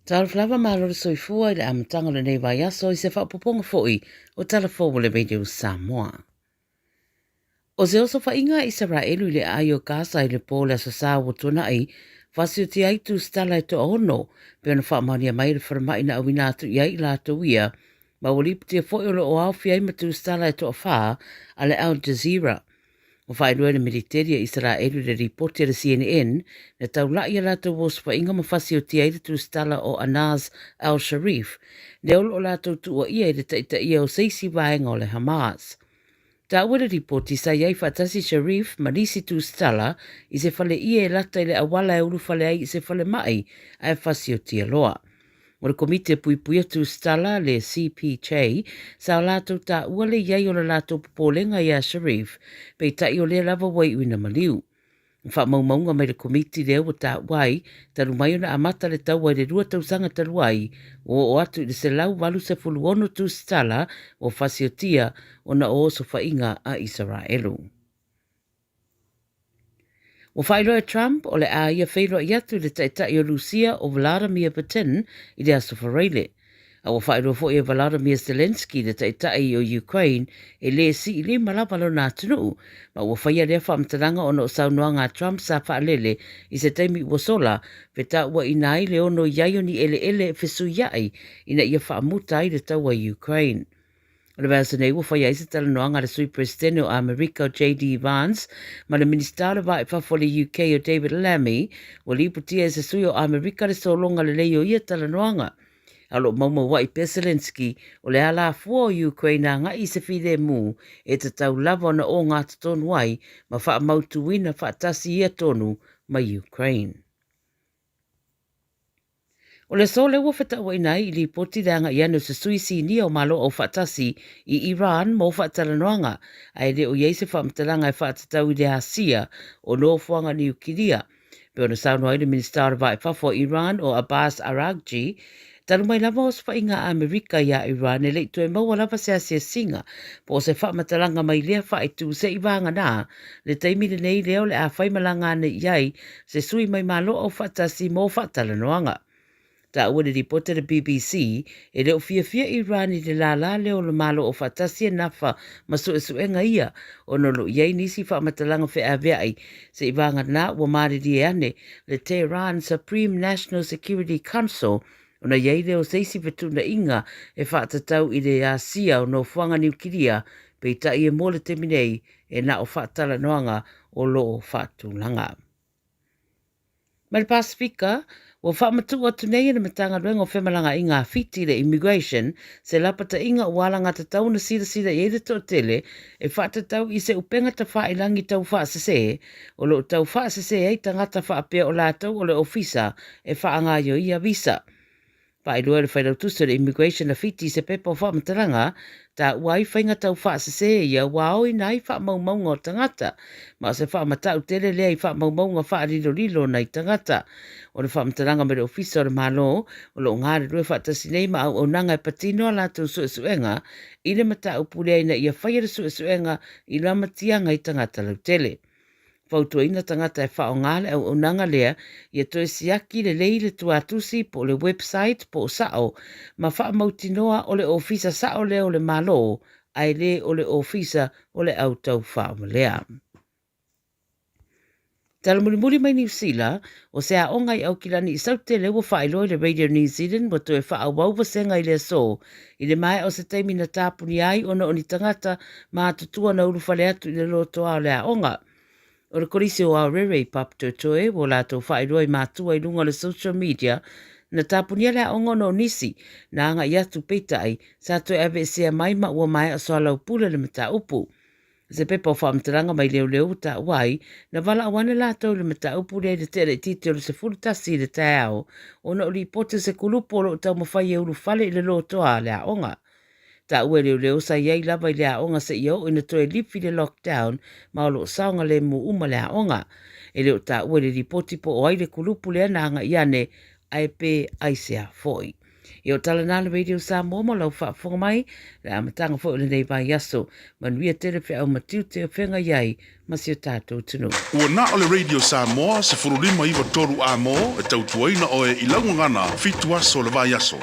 Tau flava malo soifua i le amatanga le nei vai aso i se whapoponga foi o talafo le video Samoa. O se oso whainga Israelu i le aio Gaza i le pōle sa sa o tuna ai, whasi o ti aitu stala e to ono, pe ona whaamania mai le wharamai na awina atu i ai la to ia, ma o liputia foi o lo o awhi ai matu stala e to wha a le Al Jazeera. O whaelua na militeria Israelu le ripoti le CNN na taulai a lato wos whainga mawhasi o tia i tu stala o Anaz al-Sharif, le olo o lato tu o ia i le taita ia o seisi vaenga o le Hamas. Ta ua le ripoti sa iai whatasi Sharif manisi tu stala i se whale ia e lata i le awala e uru whale ai i se whale mai a e whasi o tia loa. O le komite puipuia tu stala le CPJ sa o lato ta ua le iai o le lato popolenga ia Sharif pe tai o le lava wai uina maliu. Wha maumaunga mai le komite leo o ta wai taru mai ona amata le tau wai le rua tausanga taru ai o atu i le se lau walu se fuluono tu stala o fasiotia o na o so whainga a Israelu. O whailoa Trump o le a ia whailoa i atu le taitai o Lucia o Vladimir Putin i le aso whareile. A o whailoa fo i Vladimir Zelensky le taitai o Ukraine e le si i le malapalo nā tunu, ma o whaia lea whaamtaranga o no saunoanga Trump sa whaalele i se taimi uasola pe ta ua inai le ono iai ni ele ele fesu iai ina ia whaamuta i le taua Ukraine. O le vasa nei ua whaia i se talanoanga le sui presidente o Amerika o J.D. Vance, ma le minister va e whafole UK o David Lammy, o li putia e se sui o Amerika le solonga le leo ia talanoanga. Alo mauma wa i Zelensky o le ala fua o Ukraine nga i se whire mu e te tau lava na o ngā tonu ai ma wha mautu wina wha tasi ia tonu ma Ukraine. O le so le ua whata ua inai i li poti leanga i anu se suisi ni o malo o whatasi i Iran mo whatalanoanga ai le o yeise whamtalanga e whatatau i le Asia o no fuanga ni ukiria. Pe ona sauno ai le minister vai whafo Iran o Abbas Aragji, taru mai lava o whainga Amerika ia Iran e leitu e maua lava se asia singa, po se whamatalanga mai lea whaitu se i vanga nā, le taimi le nei leo le a whaimalanga ane iai se sui mai malo o whatasi mo whatalanoanga. Ta ua le ripote le BBC e leo fia Iran i le lala leo le malo o whatasi e nafa masu e suenga ia o no lo iei nisi whamatalanga whea veai se i vanga nā ua mariri e ane le Tehran Supreme National Security Council ona iei leo seisi vetuna inga e whaatatau i le Asia o no fuanga niukiria pe ta i e mole teminei e na o whaatala noanga o lo o whaatulanga. Mai Pasifika, o whaamatu atu nei na matanga ruenga o whemalanga i ngā whiti le immigration se lapata inga o alanga te tau na sira i eire to tele e whaatatau i se upenga ta whaelangi tau whaasese o lo tau whaasese ei tangata whaapea o lātau o le ofisa e whaangaio i a visa. Pai loa le whailau tusa le immigration na whiti se pepa o whaamataranga, ta uai whainga tau whaasese ia wao i nai whaamaumaunga o tangata, ma se whaamatau tele lea i whaamaumaunga whaarilolilo nei tangata. O le whaamataranga me le ofisa o le malo, o lo ngāre rue whaatasi nei ma au nanga e patino a lātou suesuenga, i le mata upulea ina ia whaia le suesuenga i la matianga i tangata lau tele. Fautua ina tangata e whao ngāle au nanga lea i a toe siaki le leile tuatusi po le website po sao ma wha mautinoa o le ofisa sao lea o le malo ai le o le ofisa o le au tau whao malea. Tala mulimuli mai New Zealand o se a onga i au kilani i saute lewa whaeloi le Radio New Zealand mo toe wha au wauwa senga i le so i le mai o se teimi na tāpuni ai ona o ni tangata ma tutua na urufale atu i le loto au le a onga. O le korisi o Aurere i Paptoetoe, wo lātou whaeroi mātua i lunga le social media, na tāpunia lea ongo no nisi, na anga i atu peitai, sa toi ave sea mai ma ua mai a soa lau pula le mata upu. Se pepa o whaamtaranga mai leo ta wai, na wala awane lātou le mata upu le tere titi o le se furutasi le tau, o na uri pote se kulupo lo tau mawhai e uru fale i le lotoa lea onga. Ta ue leo sa iei lava i lea onga se iau ina toe lipi le lockdown ma o lo saunga le mu uma lea onga. E leo ta ue le ripoti po o aile kulupu lea na anga iane ai pe aisea foi. I o talana le radio Samoa mo lau whaafonga mai, le amatanga fo le nei vai yaso, manuia tere whi au matiu te whenga iai, masi o tātou tunu. Ua na o le radio Samoa, se furulima iwa toru a mo, e tautuaina o e ilaungangana, fitu aso le vai yaso.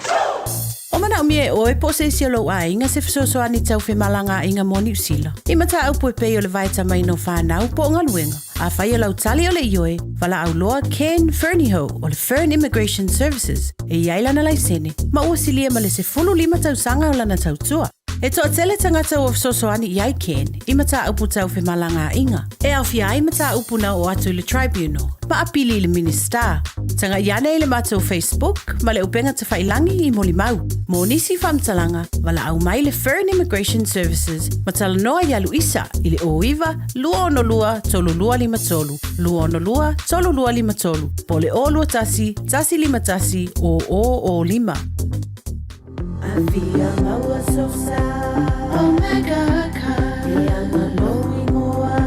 O mana o mie o e po se isi o lo a inga se fisoso ani tau whi malanga inga mo ni usila. I mata au po e pei o le vai tamai no whanau po ngā luenga. A whai o lau tali o le ioe, wala au loa Ken Ferniho o le Fern Immigration Services e iailana lai sene. Ma ua silia ma le se fulu lima tau sanga o lana tau tua. E toa tele tangata o fisoso ani iai Ken, i mata upu tau whi malanga inga. E au fia ai mata upu na o atu le tribunal. Ma apili le minister. Tanga iane le matou Facebook, ma le upenga te whailangi i moli mau. Mo nisi whamtalanga, wala au mai le Fern Immigration Services, ma tala noa ialu isa, i le oiva, lua ono lua, tolu lua lima tolu. Lua ono lua, tolu lua lima tolu. Po le o lua tasi, tasi lima tasi, o lima. Avia maua sosa, Omega ka, Iana loi moa,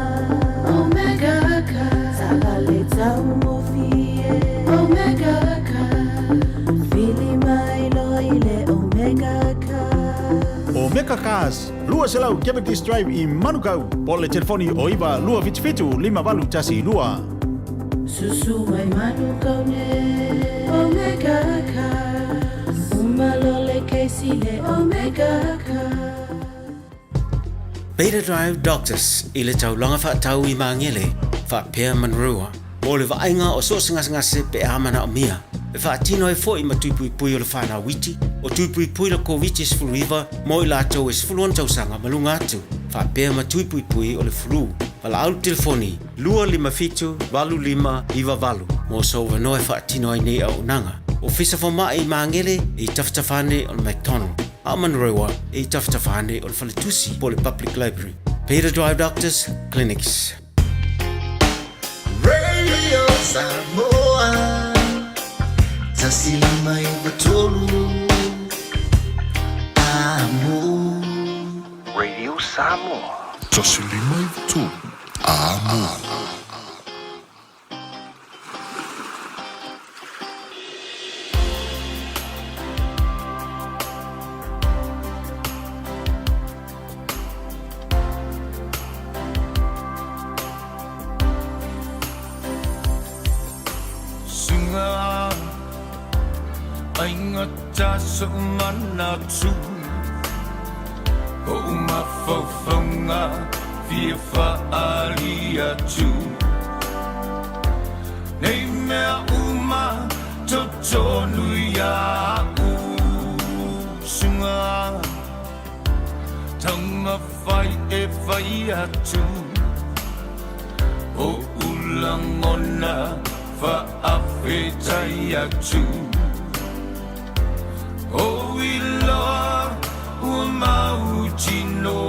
Omega ka, Tagale tau mofie, Omega ka, Fili mai loi le Omega ka. Omega Cars, lua selau Cavities Drive i Manukau, po le telefoni o iwa lua fitu lima valu tasi lua. Susu mai Manukau ne, Omega ka. Malole kesi le Omega ka. Beta Drive Doctors i le tau longa wha tau i mangele wha pēr manrua. Mo le vainga o so ngase pe amana o mia. E wha tino e fo i ma tuipui pui o le whana witi. O tuipui pui la COVID is flu iwa mo i la tau is flu tau sanga malunga atu. Wha pēr ma tuipui pui o le flu. Wala au telefoni lua lima fitu valu lima iwa valu. Mo so wanoe wha tino ai nei au nanga. O fisa fo mai i mangele i taftafane o le McDonald. A manrewa i taftafane o le Faletusi po le Public Library. Beta Drive Doctors Clinics. Radio Samoa Tasili mai batolu Amo Radio Samoa Tasili mai batolu Amo Taso manatu o mafofonga fia faalia tu nei mea uma totonu ya usunga tanga fai e fai atu o ulangona fa afetai atu. Oh, we love Umauchino.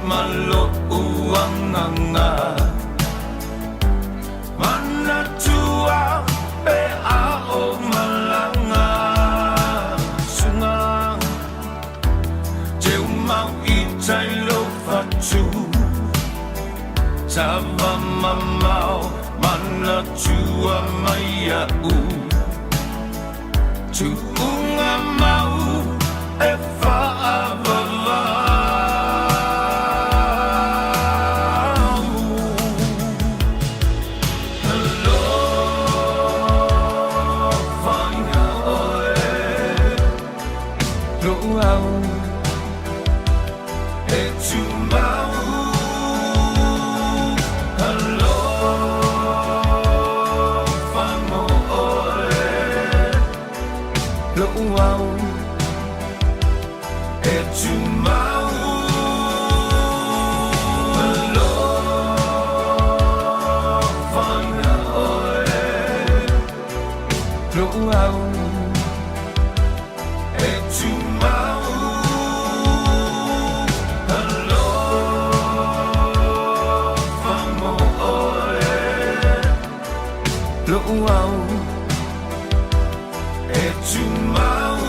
Malo uanganga mana tua pe ao malanga sunga te mau I tailo fatu tava mamau mana tua maya tu unga mau e faava e tu mau alo famo ore lo au e tu mau alo fana ore lo au e tu mau wow, e tu mau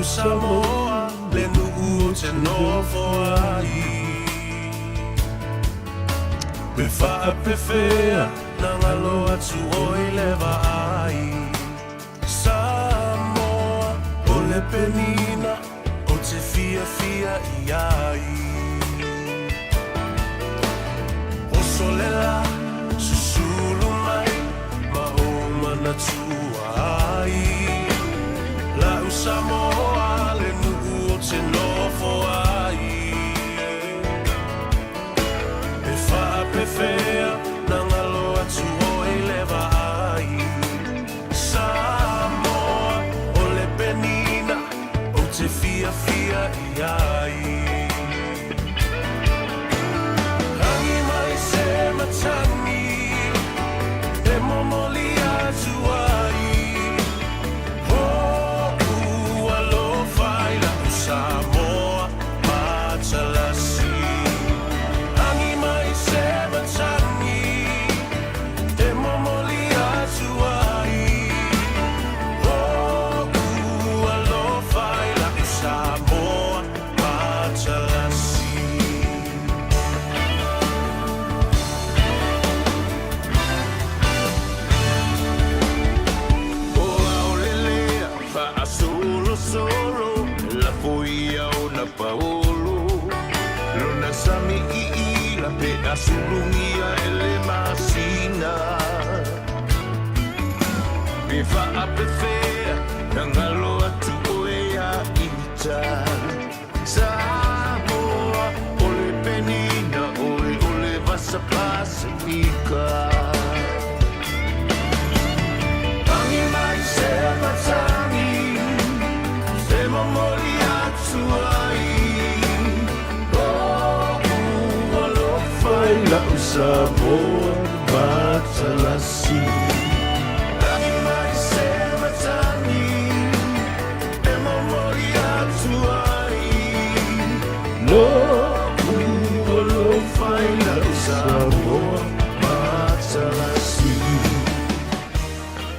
Samoa, le nu'u te nofo ai Me whaapewhea, na ngalo atu oi lewa ai Samoa, o le penina, o te fia fia i ai O solela, susulu mai, ma o mana tua ai La Samoa le nu'u o te nofo ai E whaapewhea na ngalo atu oi lewa ai Samoa o le penina o te fia fia i ai Hangi mai se matangi e momoli atu ai Samoa, Matalasi Hangi mai se matangi E momoli atu ai O alofa i la Samoa, Matalasi O aolelea, whaasolo solo La poia o na paolo Lona sami i la pe asulungia ele masina Me whaapewhea na ngalo atu oe a ita Samoa o le penina oe o le vasa pasifika Hangi mai se matangi Se momoli atu ai O alofa i la Samoa Matalasi Hangi mai se matangi E momoli atu ai No alofa i la Samoa Matalasi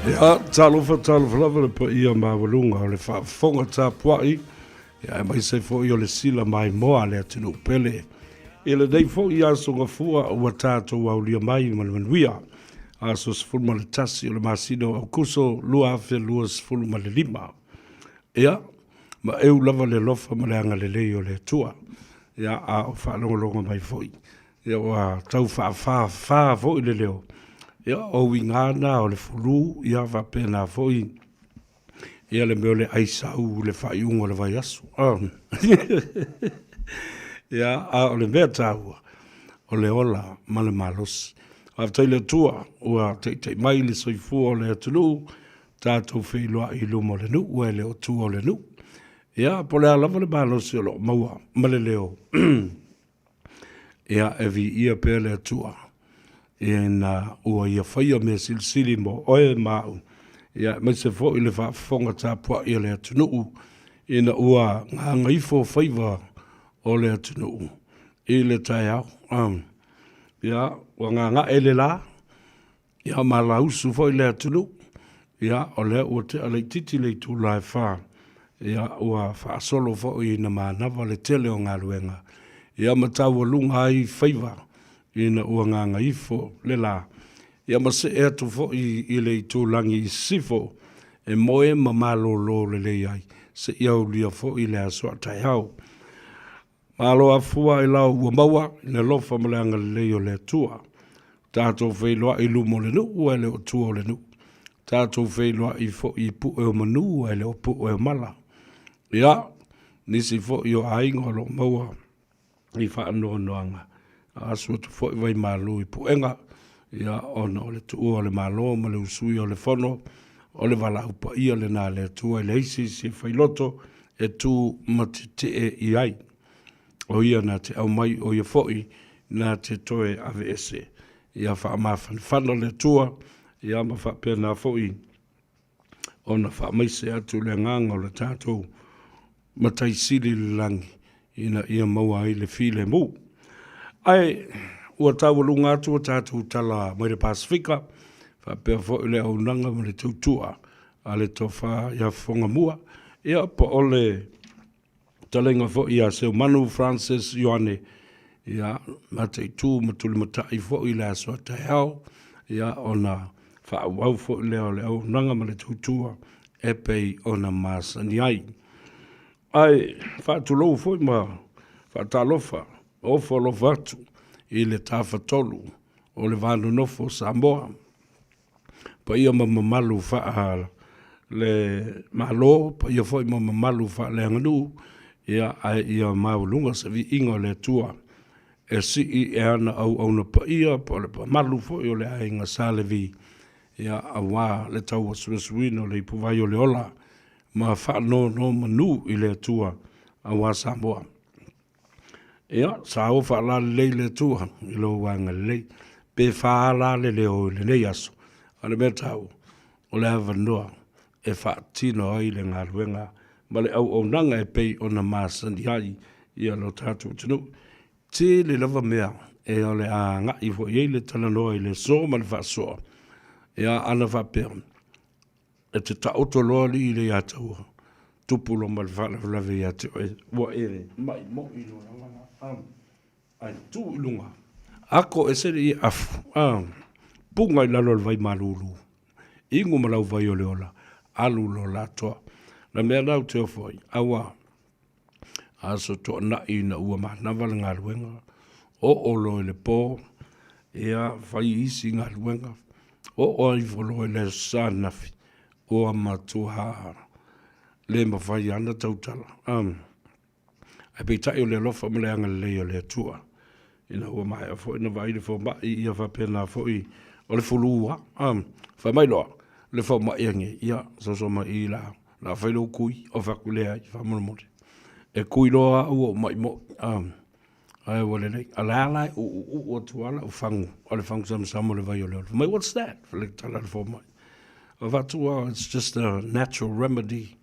Ia, talofa lava le pa ia mawalunga o le whaafonga tā puai. Ia, e mai se fo i o le sila mai moa le atinu pele. I le dei fo i aso ngafua ua tātou au lia mai manuia. Aso sifuru ma le tasi o le masino au kuso lua afe lua sifuru ma le lima. Ia, ma eu lava le lofa ma le anga le lei o le tua. Ia, a o whaalongolonga mai foi. Ia, wa tau wha foi le leo. Ia o wingana o le fulu ia va pena foi ia le meo le aisau le whaiunga le vai asu ia a o le mea tāua o le ola ma le malos a tai le tua ua te mai le soifua o le atunu tātou whiloa i lumo le nu ua le o tua o le nu ia po le alava le malos i o lo maua ma le leo ia e vi ia pe le atua e na ua ia whaia me silsili mo oe mau Ia, mai se fo i le whaafonga tā pua i le atunuu. Ina ua Gagaifo Faiva o le atunuu. I le tai au. Ia, ua nganga ele la. Ia, malausu fo i le atunuu. Ia, o le ua te alei titi le tu lai wha. Ia, ua whaasolo fo i na mānawa le tele o ngā luenga. Ia, matau lunga ai Faiva. Ina ua Gagaifo le la. Ia mase e atu fo i le tu langi i sifo. E moe ma malo lo le le ai. Se iau lia fo i le asua tai hau. Malo a fua i lau ua maua. Ina lofa maleanga le le o le tua. Tātou whailoa i lumo le nu. Ua le o tua o le nu. Tātou whailoa i fo i pu e o manu. Ua le o pu e o mala. Ia. Nisi fo i o aingo lo maua. I wha anoa noanga. Asua tu fo i vai malo i pu enga. Ia ona o le tua o le malo. Ma le usui o le fono. O le wala upa ia le nā le tua i le isi si whailoto e tū matite e i ai. O ia nā te au mai o ia foi nā te toe ave ese. Ia wha amawhan whana le tua, ia ma wha pia nā foi. O na wha maise atu le nganga o le tātou matai sili le langi. Ina ia maua ai le file mu. Ai, ua tawalunga atu o tātou tala mai le Pasifika. Fa pe fo le au nanga mo le tutua a le tofa ia fonga mua ia po ole talenga fo ia se Manu Francis Ioane ia mate tu matul mata i fo ila so ta hao ia ona fa au fo le au nanga mo le tutua e pe ona masani ai fa tu lo fo ma fa talofa o fo lo vatu i le tafa tolu o le vanu nofo Samoa. Pa ia mamalu wha le malo, pa ia foi mamalu wha le anganu, ia maulunga sa vi ingo le tua. E si i e ana au na pa ia, pa le pa malu foi o le ainga sa le vi. Ia awa le tau o suesuino le ipuvai o le ola, ma wha no manu i le tua awa Samoa. Ia, sa o wha la le tua, i lo wanga le, pe wha la le o le nei aso. Ale me tau, o le hawa noa, e wha tino ai le ngā ruenga, ma le au nanga e pei o na māsani ai, ia lo tātou tinu. Te le lava mea, e o le a ngā i fo iei le tala noa i le so ma le wha soa, e a ana wha pēr, e te taoto loa li i le ataua, tupulo ma le wha lave i ate o e, wa ere, mai mo i loa, ai tu i lunga, ako e sere i afu, punga i lalo vai malulu. Ingo malau vai o leola. Alu lo la toa. Na mea nau te ofoi. Awa. Aso toa na i na ua mahanavala ngā ruenga. O olo i le pō. Ea vai isi ngā ruenga. O i volo i le sānafi. O a matua. Le mawhai ana tautala. Ai pei tai o le lofa mele anga le o le tua. Ina ua mai a fo ina vai le fo mai i a whapena fo i. O le fulua, wha mai loa, le wha mai ange, ia, so mai i la whailo kui, o whakulea i whamonomote. E kui loa ua mai mo, ai wale nei, ala o tuala o whangu, o le whangu sama le vai o leo. Mai, what's that? Wale tala le wha mai. O whatua, it's just a natural remedy.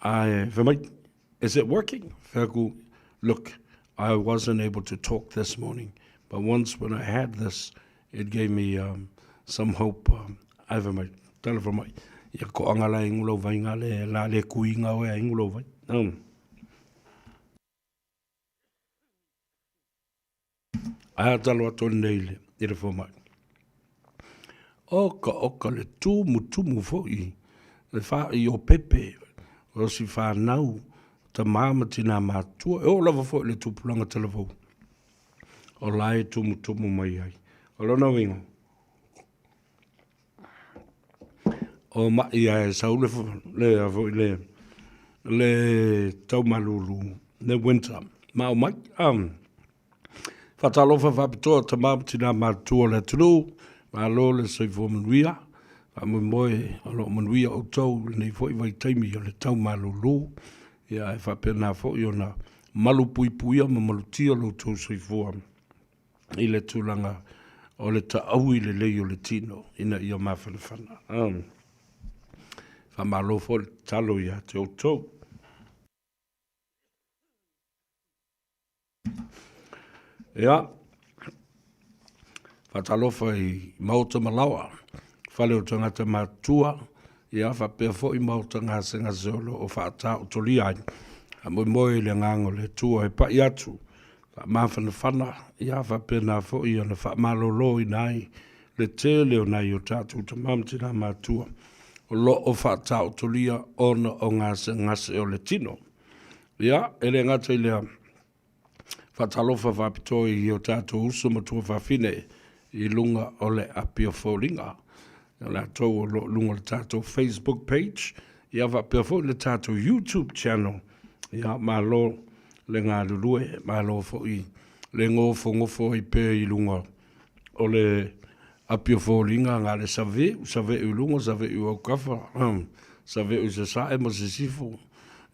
Ai, wha mai, is it working? Whaku, look, I wasn't able to talk this morning, but once when I had this, it gave me some hope. I've my telephone. Ya ko angala ingulo vai ngale la le kuinga o ingulo vai. Ai talo to neile i le foma. Oka le tumu foi. Le fa I o pepe. O si fa nau ta mama tina matua. O lava foi le tupulanga telefo. O lai tumu mai ai. O lona wingo. O mai ai sau le tau malulu. Le winter. Ma o mai. Fatalofa whapitoa ta mamtina matua le tulu. Ma lo le seifo manuia. Fa moe alo manuia o tau. Nei fo I vai taimi o le tau malulu. Ia e whapena fo I ona malu puipuia ma malutia lo tau seifo I le tūlanga o le ta au I le lei o le tino ina ia mawhanawhana. Whamalo fo le talo ia te o tau. Ia, whatalofa I mauta malawa, whale o tangata mātua, ia whapea fo I mauta ngā senga zeolo o whaata o toli ai, a moe le ngango le tua e pa I atu, mawhana whana, ia whapea nā fo I ana whamalolo I nai, le te leo nai o tātu ta mamtina mātua, o lo o whaata o tolia ona o ngā senga o le tino. Ia, ele ngata I lea, whatalofa whapitoi I o tātou uso matua whawhine I lunga o le apia fōringa. La tau o lunga le tātou Facebook page. Ia whapea fōi le tātou YouTube channel. Ia malo le ngā lulue, malo fōi le ngofo I pē I lunga o le apia fōringa ngā le save U lunga, save U au kafa, save U se sae mo se sifo.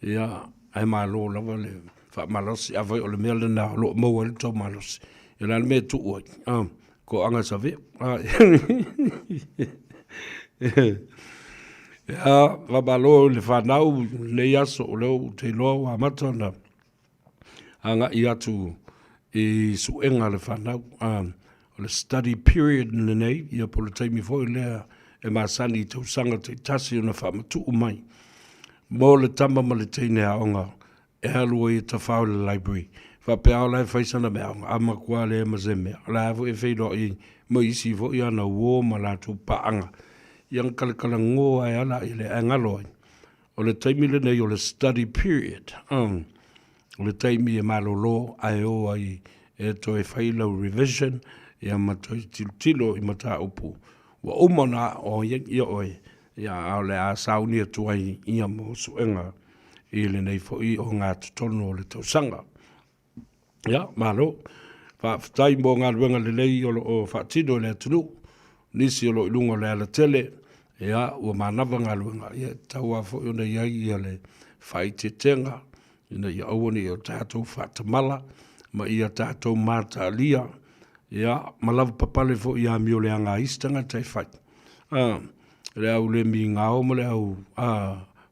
Ia ai malo lava le malosi avai o le mea lena lo maua le tau malosi. I lana mea tu oi. Ko anga sa vea. Wabalo le whanau le yaso o leo te loa wa matana. Anga I atu I suenga le whanau. O le study period le nei. Ia po le taimi fo I lea e masani tau sanga te tasi o na whamatu o mai. Mo le tama ma le teine aonga. E halua I ta whao le library. Whapea o lai whaisana mea, ama kua le mazeme. La avu e whailo I mo isi vo I ana uo ma la tu paanga. Iang kalakala ngō ai ala I le angaloi. O le taimi le nei o le study period. O le taimi e malolo ai o ai e toi whailo revision. Ia ma toi tilo I mata upu. Wa umana o iang ia oi. Ia au le a saunia tuai ia mo suenga. I le nei fo I o ngā tutono o le tausanga. Ia, malo. Whaafitai mo ngā ruenga le lei o whaatino le atunu. Nisi o lo ilunga le ala tele. Ia, ua manawa ngā ruenga. Ia, taua fo I ona iai ia le whaite tenga. Ina ia auani o tātou whaatamala. Ma ia tātou mātālia. Ia, malawa papale fo I a mio le anga istanga tai whai. Le au le mi ngā o ma le au...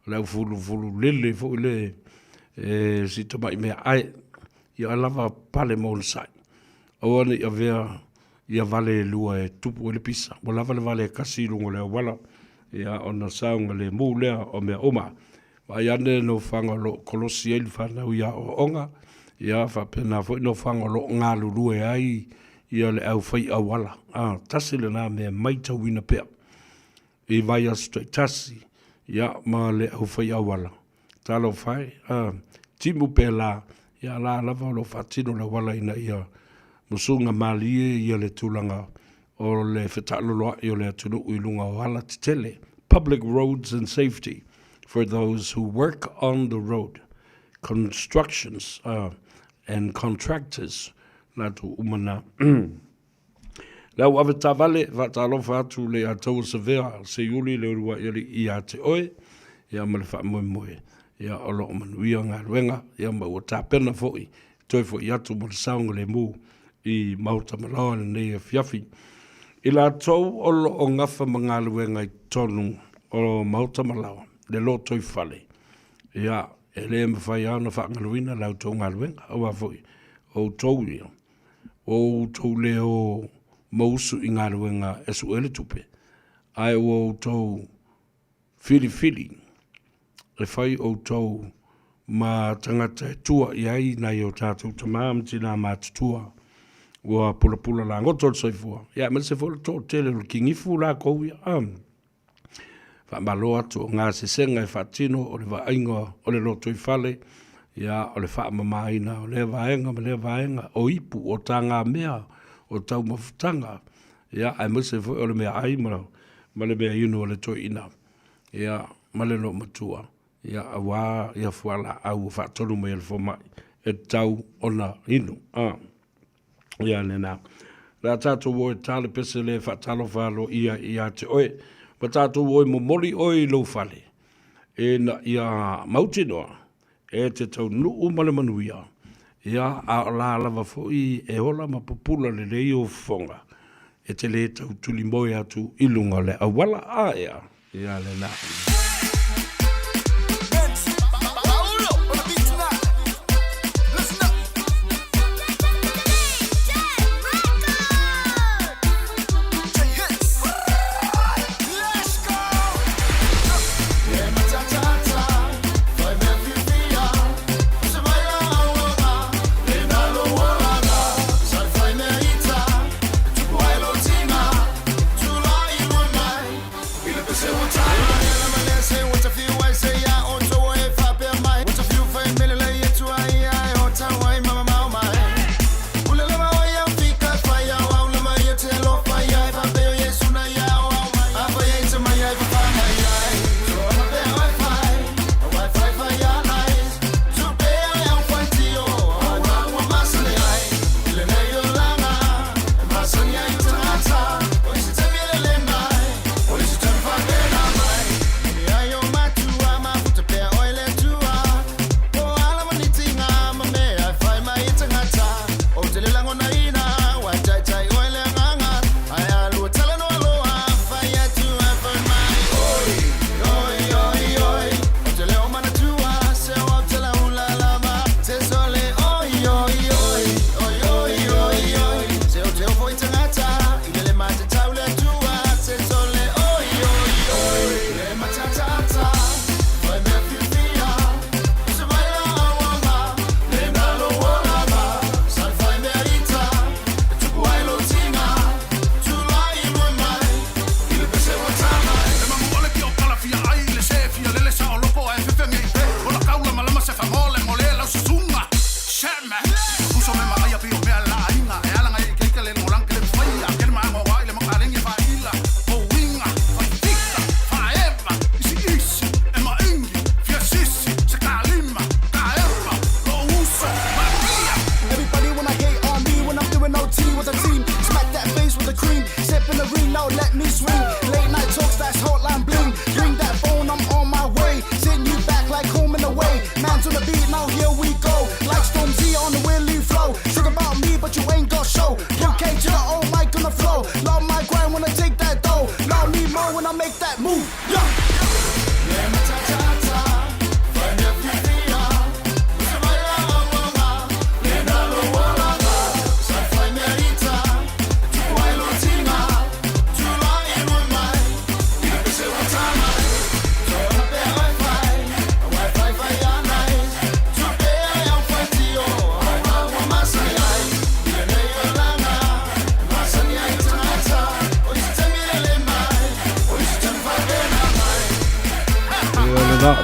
Lau fulu lele fo le si tama I mea ai ia lava pale mon sai. O ane ia vea ia vale lua e tupu le pisa. Mo lava le vale kasi lungo le wala. Ia ona saunga le mu lea o mea oma. Mai ane no whanga lo kolosi e whanau ia o onga. Ia whapena fo no whanga lo ngā lulue ai ia le au whai a wala. Tasi le nā mea maita wina pea. I vai astu tasi. Ia ma le au whai awala. Talo whai, timu pe la, ia la lava lo whatino la wala ina ia musunga malie ia le tūlanga o le whetaloloa I o le atunu uilunga o ala titele. Public roads and safety for those who work on the road. Constructions and contractors. Latu umana. Lau ave tavale, vatalofa atu le atau severa, se yuli le urua ili I ate oe, ia ma le wha moe moe, ia olo o manuia ngā ruenga, ia ma ua tāpena foi, toi foi atu mo le saunga le mu I mauta malawa le nei e fiafi. I la tau olo o ngafa ma ngā ruenga I tonu o mauta malawa, le lo toi fale. Ia, e le mwhai ana wha ngaruina lau tau ngā ruenga, awa foi, o tau ia, o tau leo, mausu I ngā ruenga e su ele tupe. Ai o tau fili. Le whai o tau ma tangata e tua I ai nei o tātou tamāmti nā mātutua ua pula la ngotol soifua. Ia, me se fōle tō tele lo kingifu la kou ia. Whamalo atu o ngā sesenga e whatino o le vainga o le loto I whale. Ia, o le whaamamaina o le vaenga o ipu o tā ngā mea o tau mawhutanga. Ia, ai mese fo o le mea ai ma le mea inu o le toi ina. Ia, ma le no matua. Ia, awa, ia fuala au whaatonu mai le fomai. E tau ona inu. Ia, nena. Rā tātou o e tāle pese le whaatalo whalo ia te oe. Ma tātou o e momoli oe lo whale. E na ia mautinoa. E te tau nuu ma le manuia. Ia a la lava foi e ola ma popula le o fonga. E te le tau tuli moe atu ilunga le awala a ea. Ia le na.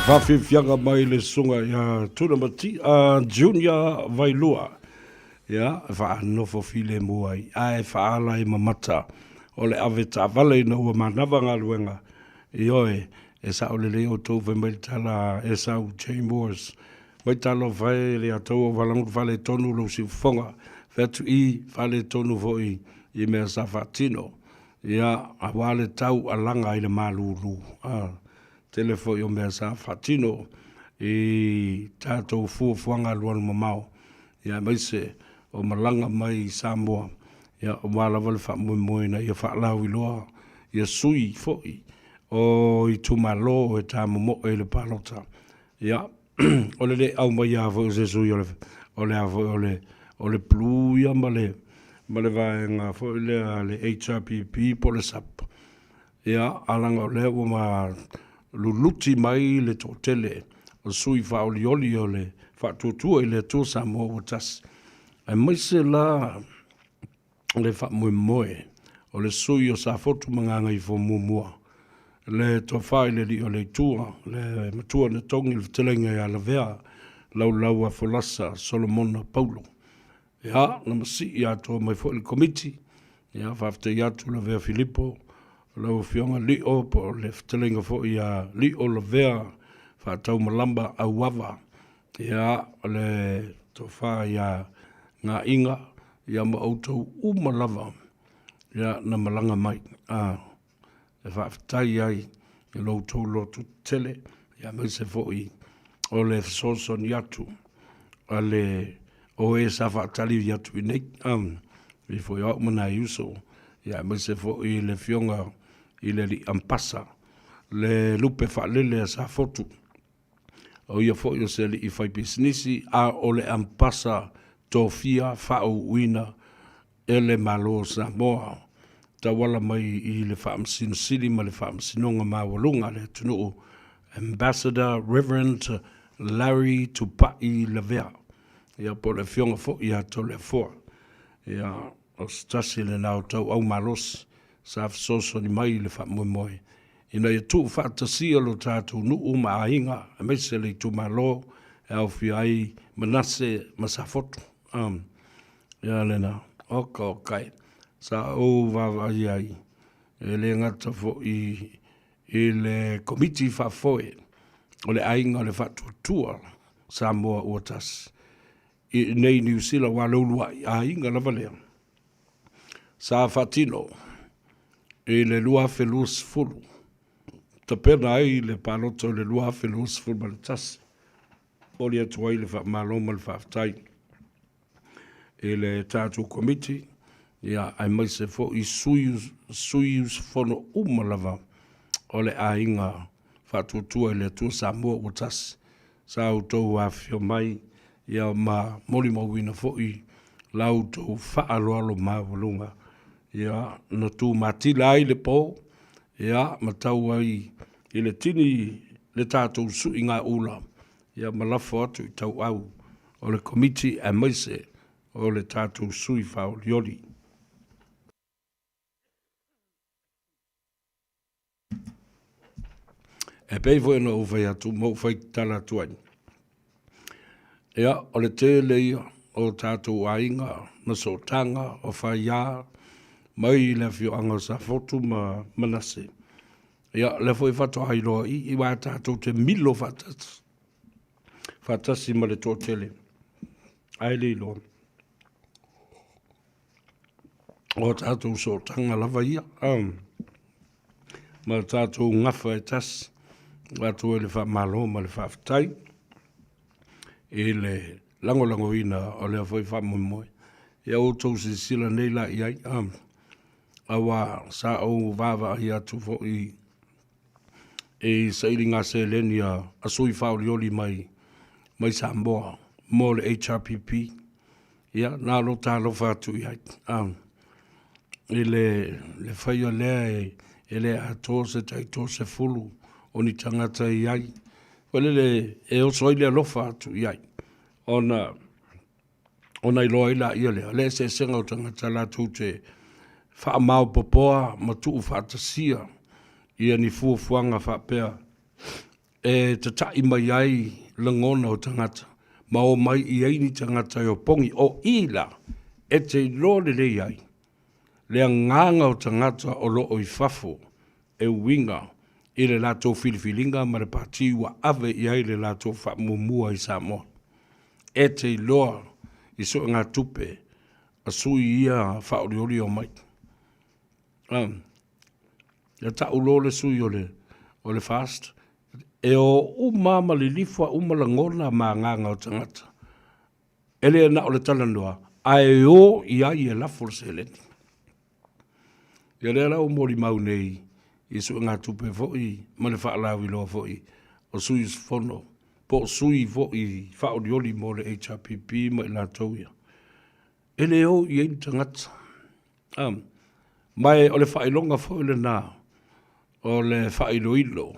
Whawhiwhianga mai le sunga ia tuna mati a Junior Vailua. Ia, wha nofo file muai, ai whaala i mamata. O le ave ta vale na ua manawa ngā luenga. Ioe, e sa o le leo tau whai mai tala e sa u Chambers. Mai talo vai le atau o walangu vale tonu lo si whonga. Vetu I vale tonu voi I mea sa whatino. Ia, a wale tau alanga I le malulu. Telefo yo mea sa whatino I tātou fuafuanga luanu mamau. Ia maise o malanga mai Samoa. Ia o wala wale wha moina ia wha lau I loa. Ia sui foi o I tumalo e tā momo e le palota. Ia o le au mai avo o se sui o le avo o le plu ia male vaenga foi le HRPP po le sap. Ia alanga o le o ma luluti mai le totele o sui faolioli o le whatutua I le tō Samoa o tas. Ai maise la le whamoemoe o le sui o sa fotu manganga I fo muamua. Le tōwhai le li o le tua, le matua na tongi le vitelenga I ala vea, lau a folasa Solomona Paulo. Ia, na masi I ato mai fo le komiti, ia whafte I atu la vea Filipo, lau fionga li o po le vitelenga fo ia li o la vea, whatau malamba au wawa. Ia, le tōwhai ia ngā inga, ia ma autou umalava. Ia, na malanga mai. E whaafitai ai, I lau tau lotu tele, ia mai se foi o le soso ni atu, a le o e sa whaatali I atu I nei, I foi au mana I uso, ia mai se foi le fionga I le li ampasa, le lupe whaalele a sa fotu. O ia fo i o se li i whai pisinisi a o le ampasa tō fia whao uina e le malo Samoa. Ta wala mai i le whaamsino sili ma le whaamsinonga mawalunga le tunu Ambassador Reverend Larry Tupai Lavea. Ia po le fionga fo ia to le foa. Ia o stasi le nao tau au malos sa fsoso ni mai le whaamoemoe. Ina ia tu whaatasia lo tātou nuu maainga a meise le tu malo e au fiai manase masafotu. Ia lena oka o kai. Sa o vavai ai. E le ngata fo i le komiti whafoe o le ainga le whatuatua Samoa uatas. I nei New Zealand wa laulua i ainga lava lea. Sa whatino e le lua felus fulu. Ta pena ai le paloto le lua felus fulu ma le tasi. Poli atu ai le whamaloma le whaftai. E le tātou komiti ia ai mai se fo i suius fono umalava o le ainga whatuatua i le atua Samoa uatas. Sa autou a fio mai ia ma moli mawina fo i lautou whaaloalo mawalunga. Ia no tu matila ai le po, ia matau ai i le tini le tātou su i ngā ula. Ia malafo atu i tau au o le komiti a maise o le tātou sui whao lioli. E pei fo ena o whai atu, mau whai tala tuani. Ia, o le te leia o tātou ainga, na so tanga, o whai ia, mai le fio anga sa fotu ma manase. Ia, le fo i whato hairoa i wā tātou te milo whatas. Whatasi ma le tō tele. Ai le ilo. O tātou so tanga lava ia. Ma tātou ngafa e tas. Watu e le wha malo ma le whaftai. E le lango ina o le awhai wha moe. Ia o tau se sila nei la i ai. Awa sa au wawa i atu fo i. E sa ili ngā se leni a sui whao lioli mai Samoa. Mo le HRPP. Ia nā lo tā lo whātu i ai. E le whaia lea e le a tō se tai tō se fulu. O ni tangata i ai. Wale le e o soi le alofa atu i ai. Ona i loa ila ia lea. Le se senga o tangata la tu te wha mau popoa ma tuu whaatasia. Ia ni fuafuanga whapea. E te tai mai ai langona o tangata. Ma o mai i ai ni tangata o pongi o ila. E te lore le ai. Lea nganga o tangata o lo o i fafo. E winga. I le lato filifilinga ma le pati wa ave i ai le lato whamumua i Samoa. E te loa i so ngā tupe a sui ia whaoriori o mai. Ia ta ulo le sui o le fast. E o umama le lifua umala ngona ma nganga o tangata. E le na o le talandoa. Ai o i ai e lafo se leni. Ia le ala o mori mau nei. I su ngā tupe fo'i, ma le whaalawi loa fo'i, o sui fono, po sui fo'i, whaorioli mo le HRPP, ma i la tauia. E le o i ein tangata. Mai o le whailonga fo'i le nā, o le whailoilo,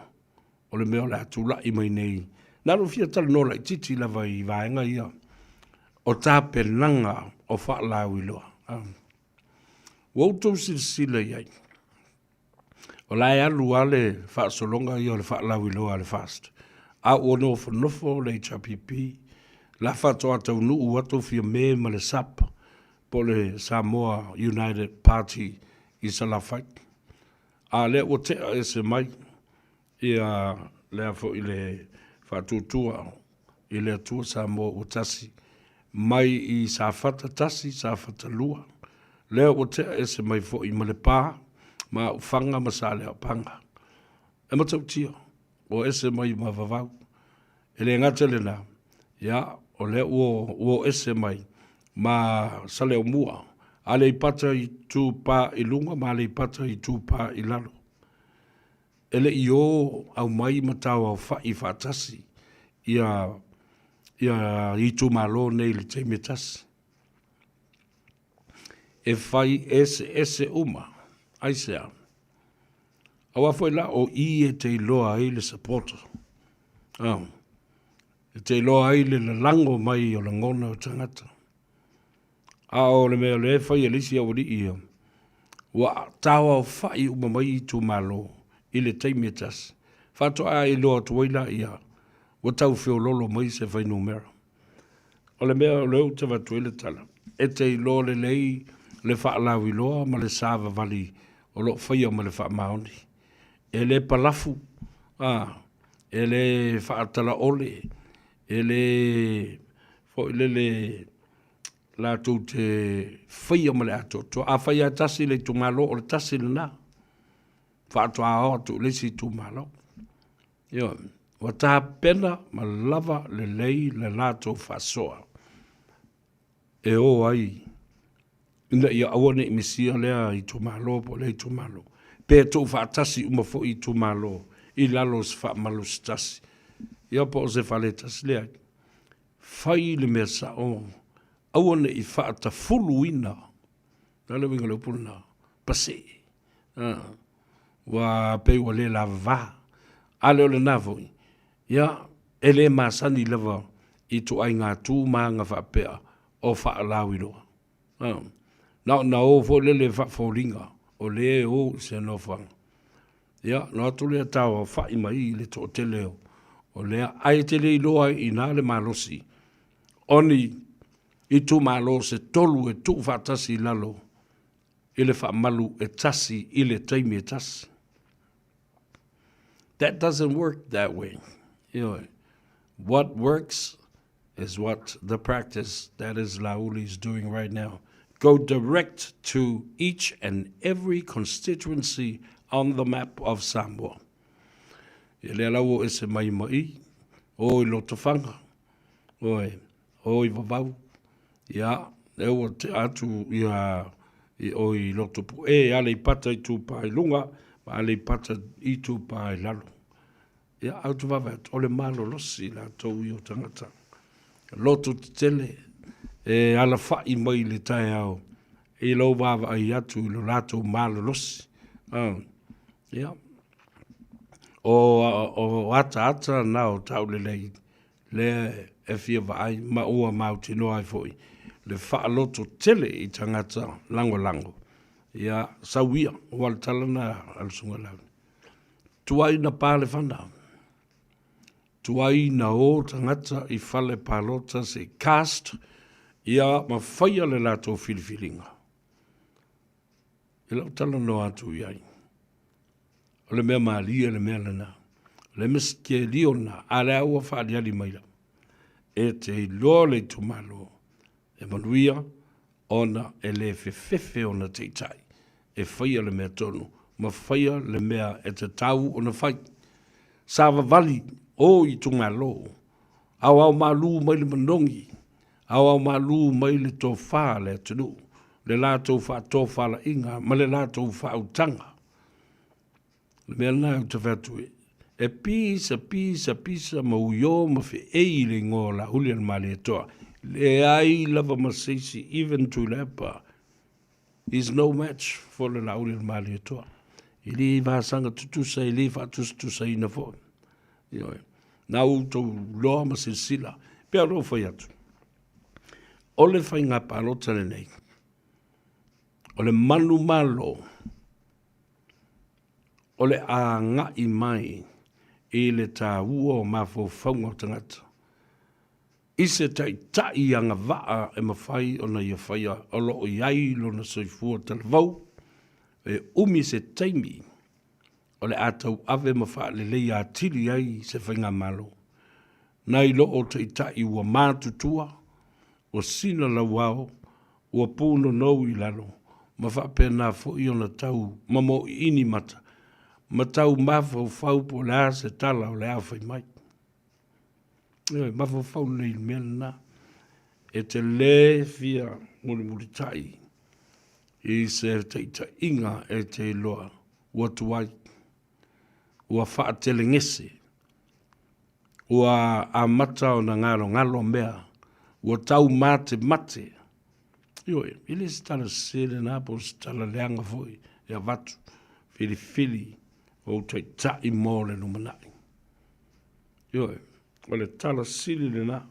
o le mea le atula i mai nei. Nā rufia tala nola i titi lava i vaenga ia, o tāpe nanga o whaalawi loa. Wautou sila i ai. O lai alu ale whaasolonga i o le whaalawi loa le fast. A o nofo le HRPP, la whatoa tau nuu watu fia me ma le SAP, po le Samoa United Party i Salafai. A le o tea e se mai, i a lea fo i le whatutua, i le atua Samoa o tasi, mai i sa whata tasi, sa whata lua. Lea o tea e se mai fo i ma le pā, ma ufanga masale o panga. E matau tia, o ese mai ma vavau. E le ngata le na, ya, o le o ese mai, ma sale o mua. Ale i pata i tū pā i lunga, ma ale i pata i tū pā i lalo. ele i o au mai matau au whai whaatasi ia i tu malo nei le teime tasi. E whai ese uma, ai sea. Awa foi la o i e te iloa ai le supporter. E te iloa ai le lango mai o la ngona o tangata. A o le mea le whai alisi au li ia. Wa tawa o whai uma mai i tu malo i le teime tasi. Whato a iloa tuwaila ia. Wa tau whio lolo mai se whai numera. O le mea o leo te watu ele tala. E te iloa le lei le whaalau iloa ma le sāwa vali o lo whaia ma le wha maoni. E le palafu, e le whaatala ole, e le lātou te whaia ma le ato. A whaia tasi le tumalo o le tasi le nā. Whaatua o tu le si tumalo. Yo, wa taha pena ma lava le lei le lātou whasoa. E o ai, ina ia awane i misia lea i tumalo po le i tumalo. Pe tō whaatasi uma fo i tumalo, i lalo se wha malo se tasi. Ia po o se whale tasi lea. Whai le mea sa o, awane i whaata fulu ina. Nale winga leo puna, pase. Wa pe wa le la va. Ale o le navoi. Ia, ele masani leva i tu ai ngā tū maa ngā whapea o whaalau iloa. Na o fo lele whaaforinga. O le o se no whanga. Ia, no atu lea tawa whai mai le tō te leo. O lea ai te le iloa i nā le malosi. Oni i tu malo se tolu e tu whaatasi lalo. I le whaamalu e tasi i le taimi e tasi. That doesn't work that way. You know, what works is what the practice that is Lauli is doing right now. Go direct to each and every constituency on the map of Samoa. E le alau e se mai mai, o i loto whanga, o i vavau, ia, e o te atu o i loto pu, e ale i pata i tūpā i lunga, ma ale i pata i tūpā i lalo. Ia, au tu vavat, o le malo losi la tau i o tangata. Loto te tele, e ala whai mai le tai au, e lau wawa ai atu i lo lato malo losi. Ia. O ata nao tau le lei, le e fia vai, ma ua mau tino ai foi. Le wha loto tele i tangata lango. Ia, sawia, wal talana al sunga lau. Tuai na pāle whanau. Tuai na o tangata i whale pālota se cast, ia ma whaia le lato filifilinga. E lau tala no atu iai. O le mea maalia le mea lana. Le miske liona, a le aua whaaliali maila. E te iloa le tumalo. E manuia, ona e le fefefe ona te itai. E whaia le mea tonu. Ma whaia le mea e te tau ona whai. Sāwa vali o i tungalo. Au malu mai le manongi. Au malu mai le tō wha le atunu. Le lātou wha tō whala inga, ma le lātou wha utanga. Le mea nā te whatue. E pisa ma uio ma fe eile ngō la hulian mali e toa. Le ai lava masisi, even to lepa, is no match for le la hulian mali e toa. I li vāsanga tutusa, i li whatustusa ina fō. Nā uto loa ma sila. Pea ro whai atu. O le whai ngā pālota le nei. O le manu malo. O le a ngā i mai. E le tā ua o mafo whaunga o tangata. I se tai anga waa e mawhai o na ia whaia. O lo o iai lo na soifua talavau. E umi se taimi. O le atau ave mawha le lei a tiri ai se whainga malo. Nai lo o te itai ua mātutua. O sina la wao. Ua pūno nou i lalo. Mawha pēnā fo i ona tau. Mamo ini mata. Ma tau mafau fau po le a se tala o le a whai mai. Mafau fau nei mea na. E te le fia muri tai. I se te ita inga e te loa. Watu wai. ua whaatelengese, ua amata o na ngalo mea, ua tau mate, Ioi, ili se tala sere na po se tala leanga foi, ia vatu, fili, o tai mō le numanai. Ioi, o le tala siri le na,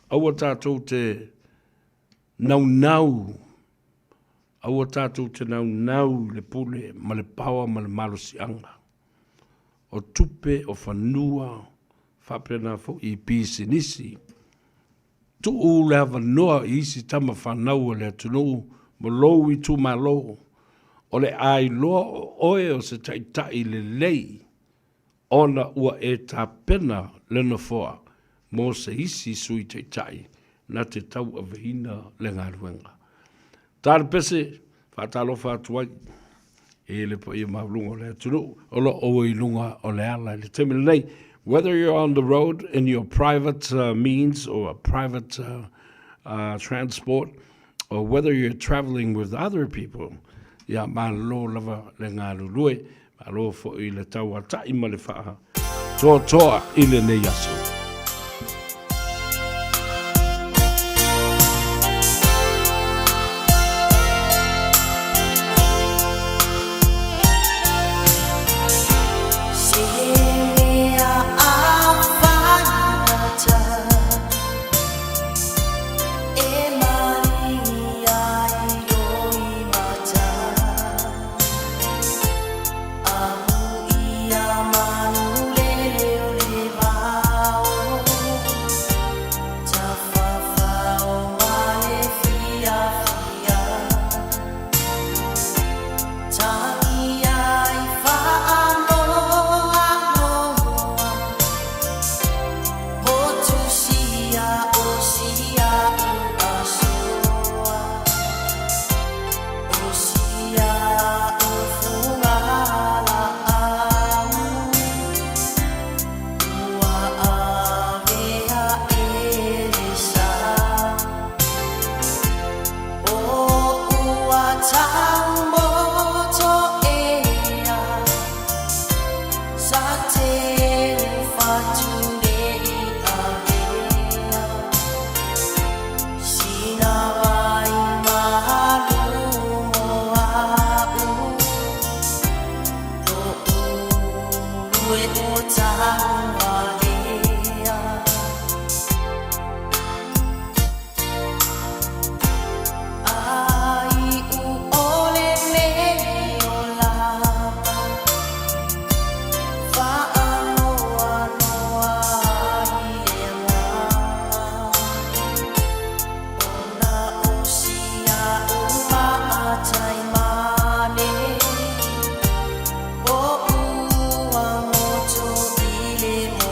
aua tātou te nau, aua tātou te nau le pule, ma le pawa, ma le malo si anga. O tupe, o whanua, whapena fo i pisi nisi, tu u le hava noa i isi tama whanau le atunu, mo lou i tu ma lou, o le ai loa o oe o se tai le lei, ona ua e tā pena lena foa, mo se isi sui tai, na te tau a vehina le ngā ruenga. Tāre pese, whātalo whātuai, e le po i maulunga le atunu, o lo o i lunga o le ala le temele nei, whether you're on the road in your private means or a private transport, or whether you're traveling with other people, ya malo lava le ngā lulue, malo fo i le tau ata i ma le wha, toa i le ne yaso. Ile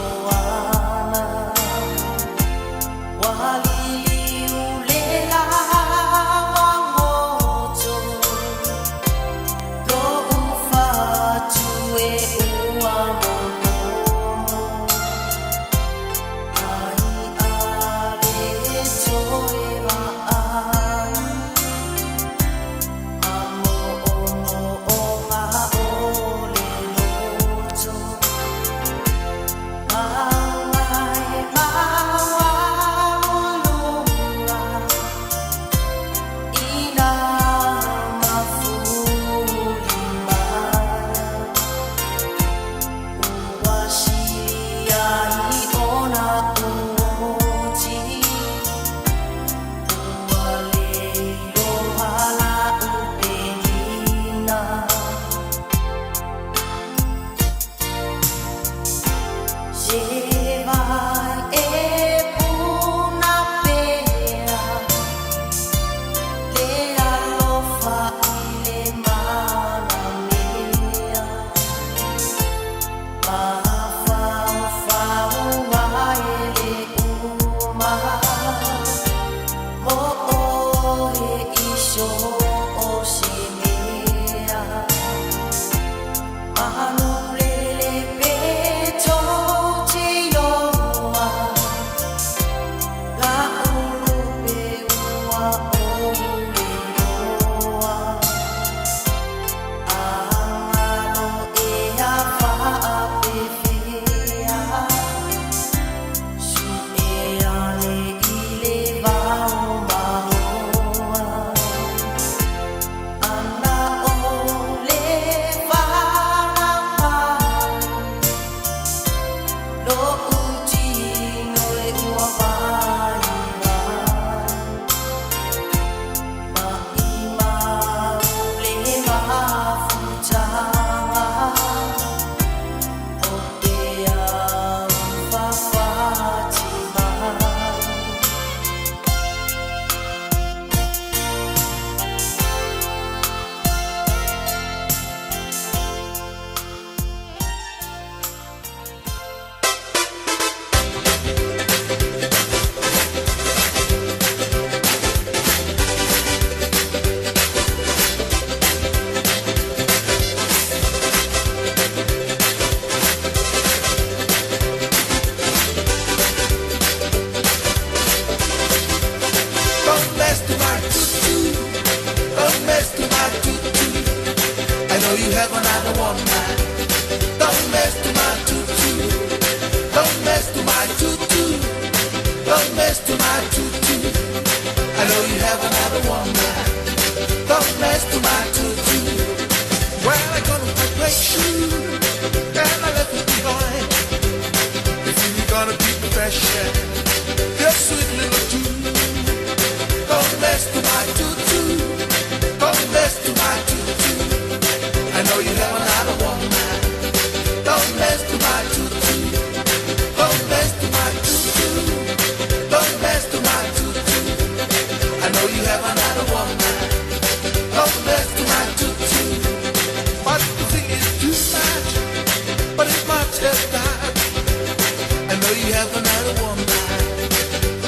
you have another woman.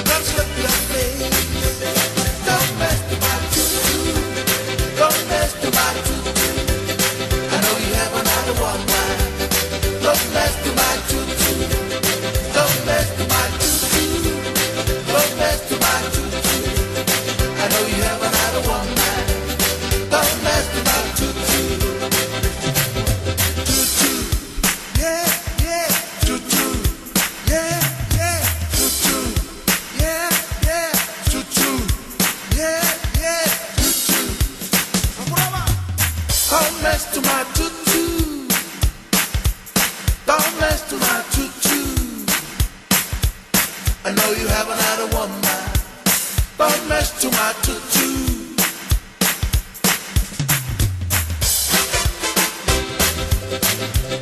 Don't slip your face. Don't mess with my tutu. Don't mess with my tutu. I know you have another woman. Don't mess with my tutu. Don't mess with my tutu. Don't mess with my tutu. I know you have another woman. Don't mess with my tutu. Tutu. Yeah, yeah. Tutu. Yeah, yeah. Tutu. Yeah, yeah. Tutu. Yeah, yeah. Tutu. Don't mess to my tutu. Don't mess to my tutu. I know you have another woman. Don't mess to my tutu. Don't mess to my tutu.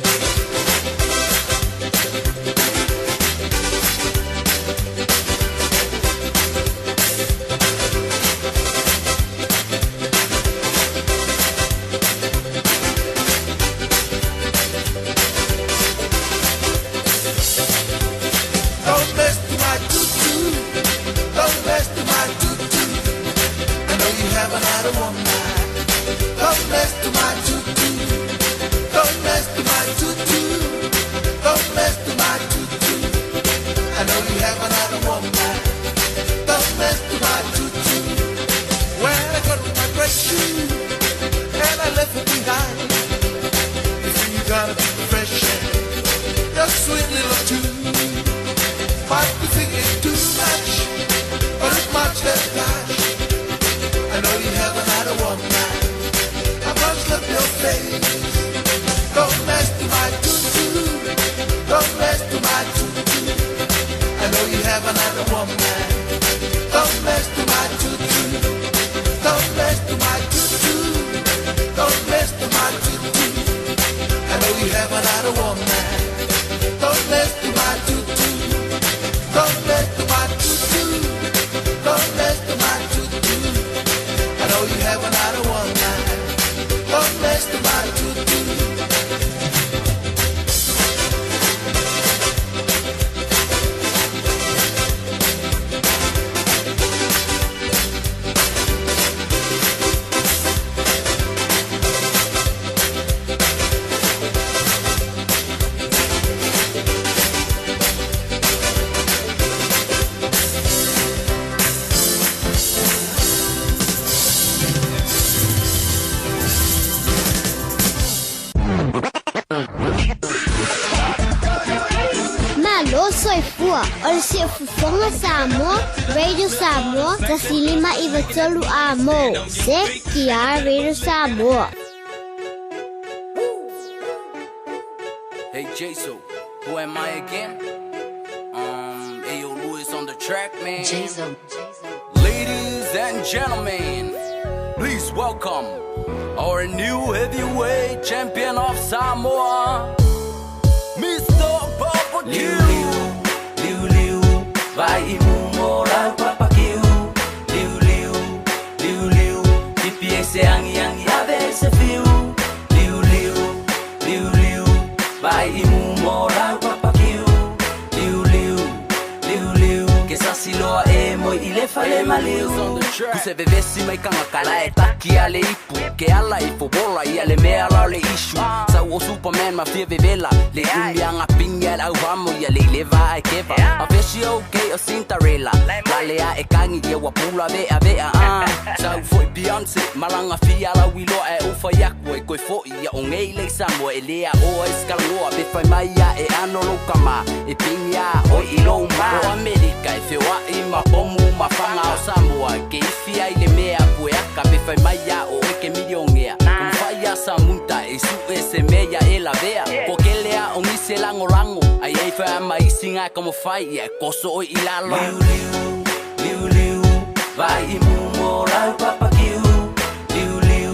Don't mess to my tutu. I know you have another woman. Don't mess to my tutu. Don't mess to my tutu. Don't mess to my tutu. I know you have another woman. Don't mess to my tutu. When I got my great shoe and I left it behind, you see you gotta be fresh and your sweet little tune. Might be thinking too much, but it's much less cash. I know you have another woman. I must love your face. Don't mess to my tutu. Don't mess to my tutu. I know you have another woman. Don't mess to my tutu. Don't mess to my tutu. Don't mess to my tutu. I know you have another woman. Don't mess to my tutu. Don't mess to my tutu. Don't mess to my tutu. I know you have another woman. Don't mess to my tutu. Malo soy fua, ol si fufonga Samoa, Radio Samoa, kasilima iwatolu amo, se kia Radio Samoa. Hey Jaso, who am I again? Ayo Louis on the track, man. Jaso. Ladies and gentlemen, please welcome our new heavyweight champion of Samoa, Mr. Barbecue. Liu Liu, vai imumora papakiu. Liu, tipi ese angi ave se fiu. Liu, vai imumora papakiu. Liu, que sasiloa e moi ile fale maliu. Kuse vevesi mai kangakala e taki ale ipu. Ke ala ipo bola i ale mea la le isu. Sa o Superman ma fie vevela. Le umbianga pinga au vamo i ale leva e keva. A vesi okay o Cinderella. Lalea e kangi ia wapula vea. Sa foi Beyonce malanga fia la wilo e ufa yakwe koi fo ia o ngei le Samoa e lea o escaloa be fai mai e ano lokama e pinga o ilo ma o America e fewa i ma bomu ma fanga o Samoa ke fia ile mea pueaka be fai mai o ke milionea como fai sa munta e su ese meia e la vea porque lea o mise lango ai fa mai singa como fai e coso o ilalo Liu vai imumora papakiu. Liu,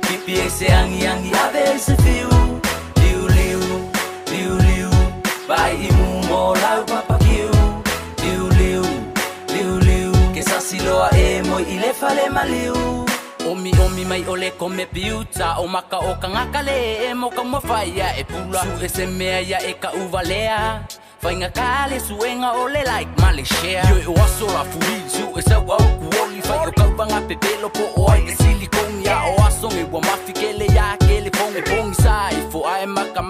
pipi ese angi ave se fiu. Liu, vai imumora papakiu. Liu, que sasiloa e moi ile fale maliu. Omi mai ole come piuta o maka o kangakale e moka mawhaia e pula su ese mea ia e ka uvalea Fainga kale suenga ole like Malaysia. Yo e waso la furi su e sa wa kuoli fai o kaupanga pepelo po o ai e silicone ya o aso e wa mafikele ya kele pong sai fo ai maka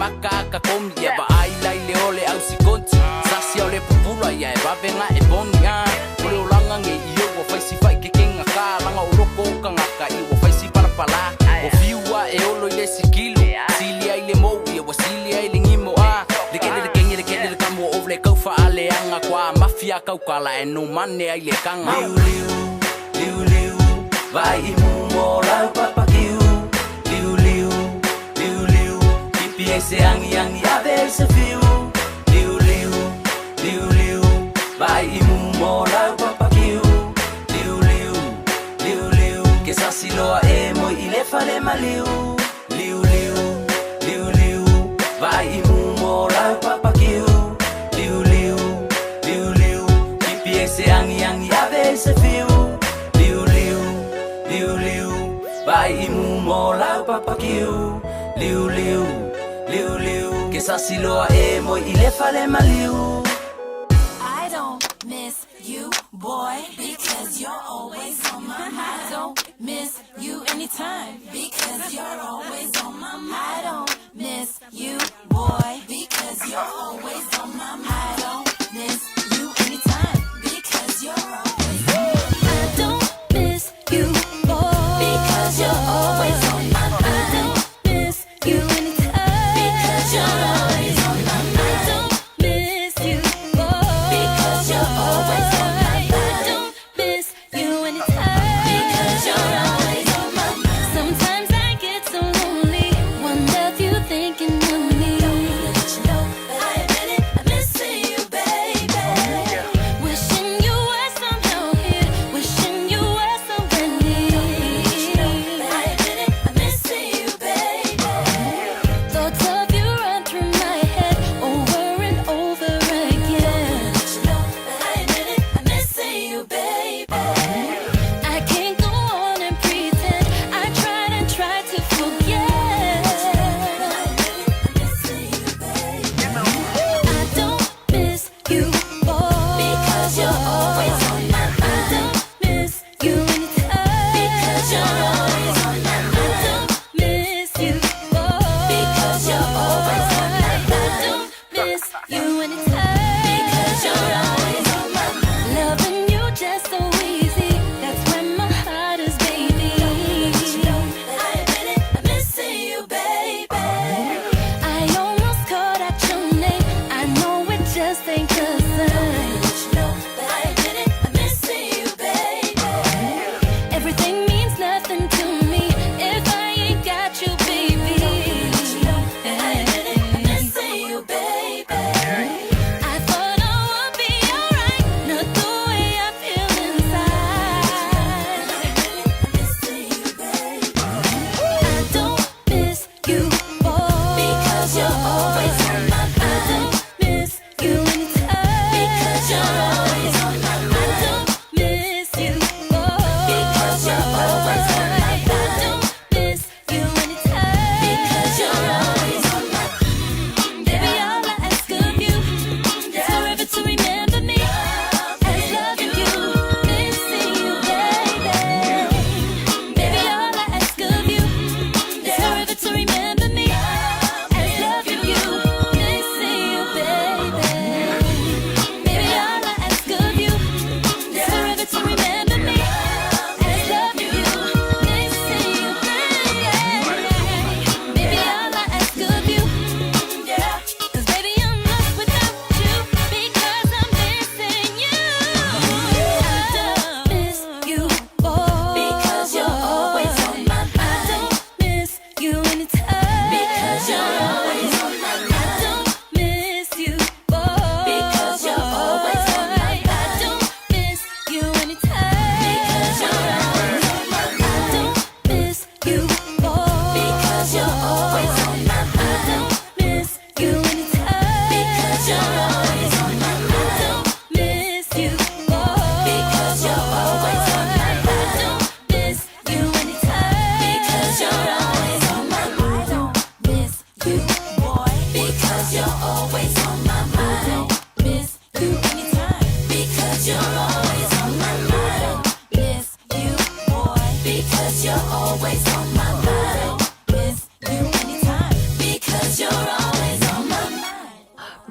ka kom ya ba ai lai le ole au sikonti sasi ole pupula ya e ba venga e bonia ole o langa nge iyo wa fai si fai ke kenga ka langa o loko kanga ka i wa fai si para pala o fiwa e olo ile sikilo sili ai le mo ya wa sili ai le ngimo a le kele kamo o le kau fa ale anga kwa mafia kau kala e no mane ai le kanga liu vai i mu mo la papa kiu liu kipi se angi ave se fiu liu vai i mu mo la papa kiu liu que sa siloa e mo i le fale maliu liu vai i mu mo la papa kiu liu kipi se angi ave se fiu liu vai i mu mo la papa kiu liu que sa siloa e mo i le fale maliu. I don't miss you, boy, because you're always on my mind. I don't miss you anytime, because you're always on my mind. I don't miss you, boy, because you're always on my mind. I don't miss you anytime, because you're always on my mind. I don't miss you, boy, because you're always on my mind. I don't miss you anytime, because you're always on my mind. I don't miss you, boy, because you're always on my mind. I don't miss you anytime, because you're always on my mind. Sometimes I get so lonely, wonder if you're thinking of me. I admit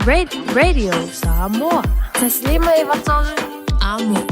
Radio Samoa. Taslima ivatolu amo.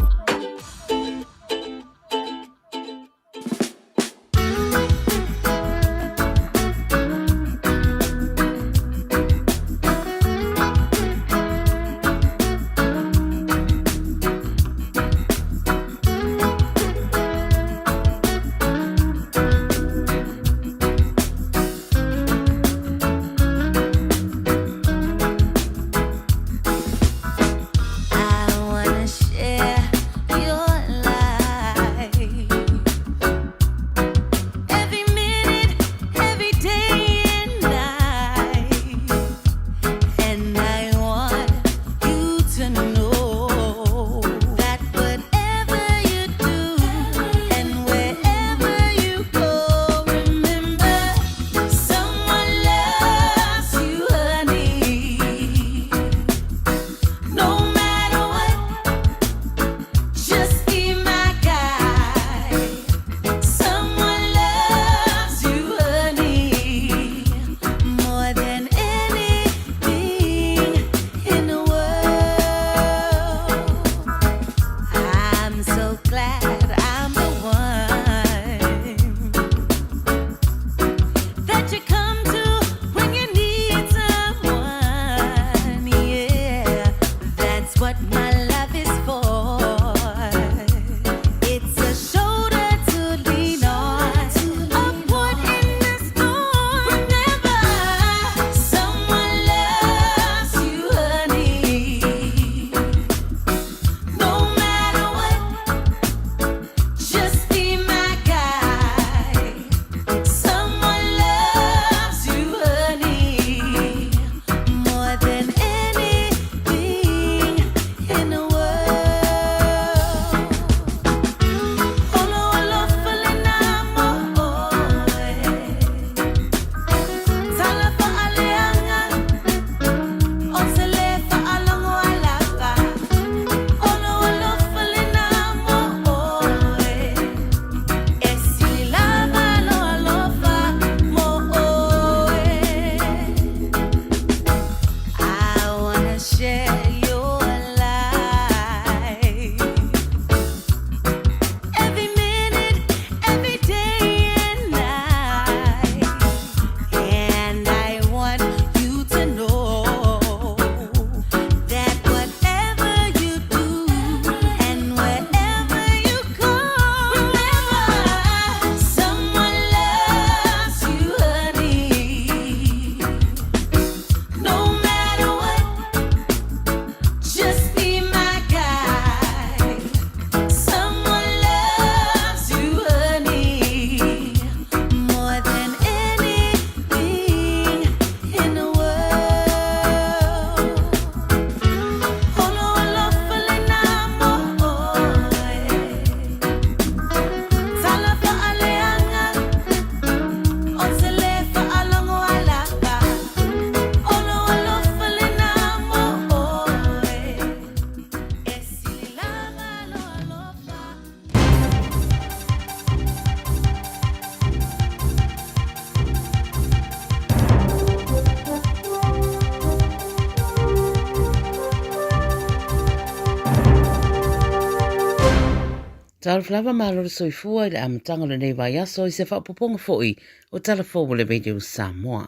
Tau flava maloro soifua i le amatanga le nei vai aso i se whapoponga foi o telefonu le Radio Samoa.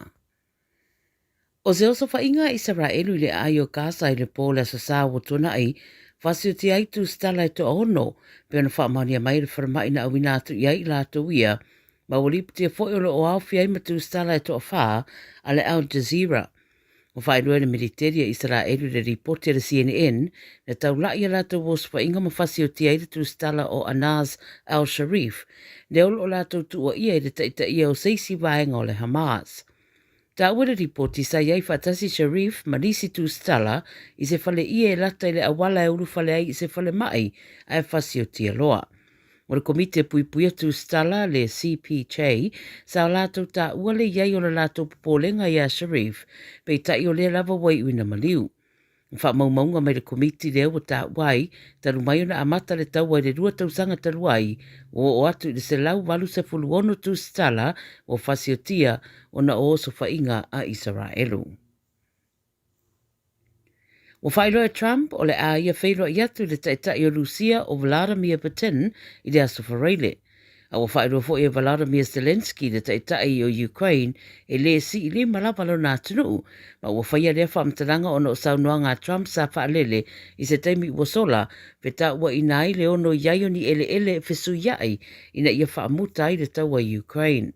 O se oso whainga Israelu i le ai o kasa i le pōle aso sā o tona ai, whasio ti aitu stala i to ono, pe ona whamania mai le wharamai na awina atu i ai la to ia, ma walipu tia foi o o awhi ai matu stala i to wha a le Al Jazeera. O whainua na militeria Israelu le ripoti le CNN na taulai a lato wos whainga mawhasi o tia tu stala o Anaz al-Sharif, le olo o lato tu o ia i le taita ia o seisi vaenga o le Hamas. Ta ua le ripoti sa iai whatasi Sharif manisi tu stala i se whale ia e lata i le awala e uru whale ai i se whale mai a e whasi o tia loa. O le komite puipuia tu stala le CPJ sa o lato ta ua le iai o le lato popolenga i a Sharif pe tai o le lava wai uina maliu. Wha maumaunga mai le komiti leo o ta wai talu mai ona amata le tau ai le rua tausanga talu ai o atu le se lau walu se fuluono tu stala o whasi o tia o na o so whainga a Israelu. Wa whaeroa Trump o le a ia whaeroa i atu le taitai o Rusia o Vladimir Putin i le aso whareile. A wa whaeroa fo i Vladimir Zelensky le taitai o Ukraine e le si i le malapalo nā tunu, ma wa whaia lea whamtaranga o no saunoanga Trump sa whaalele i se taimi ua sola, peta ua inai le ono iaio ni ele ele fesu iai ina ia whaamuta i le taua Ukraine.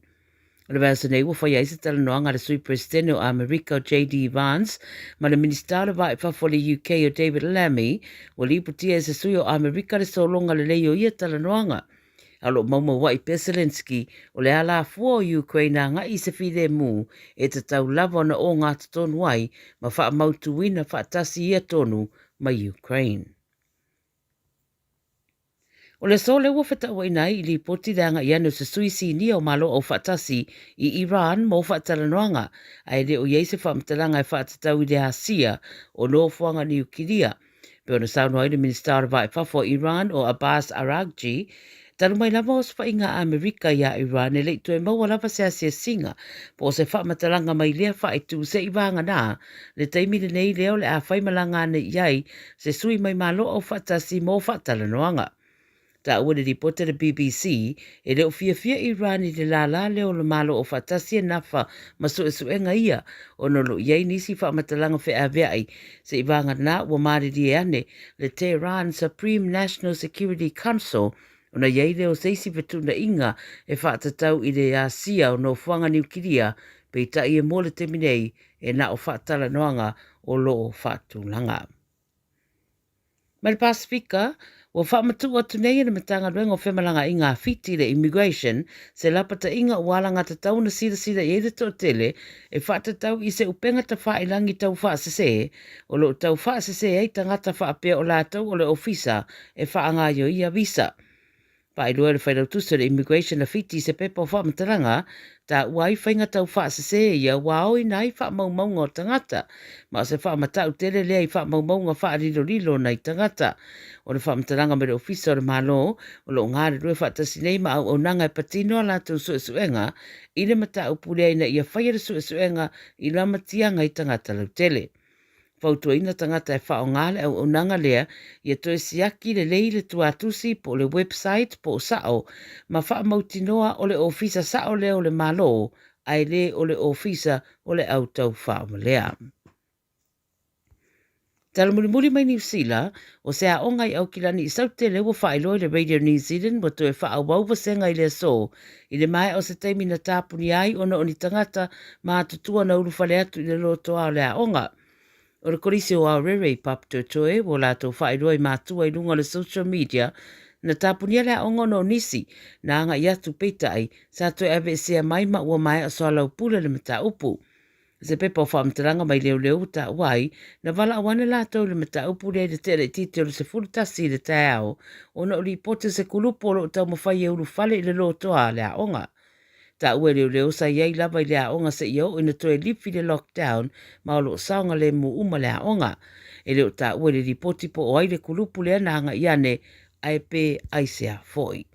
O le vasa nei ua whaia i se talanoanga le sui presidente o Amerika o J.D. Vance, ma le minister le vai whafo le UK o David Lammy, o li putia e se sui o Amerika le solonga le leo ia talanoanga. Alo mauma wai pe Zelensky o le ala fua o Ukraine nga i se fide mu e te tau lava na o ngā tonu wai ma wha mautu wina wha tasi ia tonu ma Ukraine. O le so le ua whetau inai i li poti danga i anu se suisi ni o malo o whatasi i Iran mo whatalanoanga ai le o yeise whamtalanga e whatatau i le Asia o no fuanga ni ukiria. Pe ona saunoi le minister vai whafo Iran o Abbas Aragji, tanu mai lava o spa inga Amerika ia Iran e leitu e maua lava se asia singa po se whamatalanga mai lea whaitu se iwanga nā le taimi le nei leo le a whaimalanga ne iai se sui mai malo o whatasi mo whatalanoanga. Ta ua le ripote le BBC e leo fia Iran i le lala leo le malo o whatasi e nafa ma suenga ia o nolo iei nisi whamatalanga whea veai se iwanga nā ua mariri e ane le Tehran Supreme National Security Council ona iei leo seisi vetuna inga e whaatatau i le Asia o no fuanga niukiria pe ta i e mole teminei e na o whaatala noanga o lo o whaatulanga. Mai Pasifika, o whaamatu atu nei e na matanga ruenga o whemalanga i ngā whiti le immigration se lapata inga o walanga ta tau na sira i eire to tele e whaatatau i se upenga ta whaailangi tau whaasese o lo tau whaasese ei tangata whaapea o lātau o le ofisa e whaangaio i a visa. Pa i roere whairau tusa le immigration na whiti se pepa o whamataranga, ta uai whainga tau whaasese ia wao i nai whaamaumaunga o tangata, ma se whaamatau tele lea i whaamaumaunga whaarirorilo nei tangata. O le whamataranga me le ofisa o le malo, o lo ngāre rue whaatasinei ma au nanga e patino a lātou suesuenga, i le matau pulea ina ia whaia suesuenga i lamatianga i tangata lau tele. Fautua ina tangata e whao ngāle au nanga lea, ia toe siaki le leile tuatusi po le website po sao, ma wha mautinoa o le ofisa sao leo le malo, ai le o le ofisa o le au tau whao malea. Talamulimuli mai New Zealand, o se a ongai au kilani i saute le ua whaeloi le Radio New Zealand, mo toe wha au wauwa senga i le so, i le mai o se teimi na tāpuni ai ona o ni tangata ma tutua na urufale atu i le lotoa o le a onga. O le korisi o Aorere i Papatoetoe, wo lātou whaeroi mātua i lunga le social media, na tāpunia le ongo no nisi, na anga i atu peitai, sa toi ave sea maima ua mai a soa lau pula le mata upu. Se pepa o whaamtaranga mai leo ta wai, na wala awane lātou le mata upu le tere titi o le se furutasi le tau, o na uli pote se kulupo o tau mawhai e uru fale i le lotoa le a onga. Ta ue leo sa iei lava i le aonga se iau ina toe lipi le lockdown ma o lo saonga le mu uma le aonga. E leo ta ue le ripoti po o aile kulupu le ananga iane ai pe aisea foi.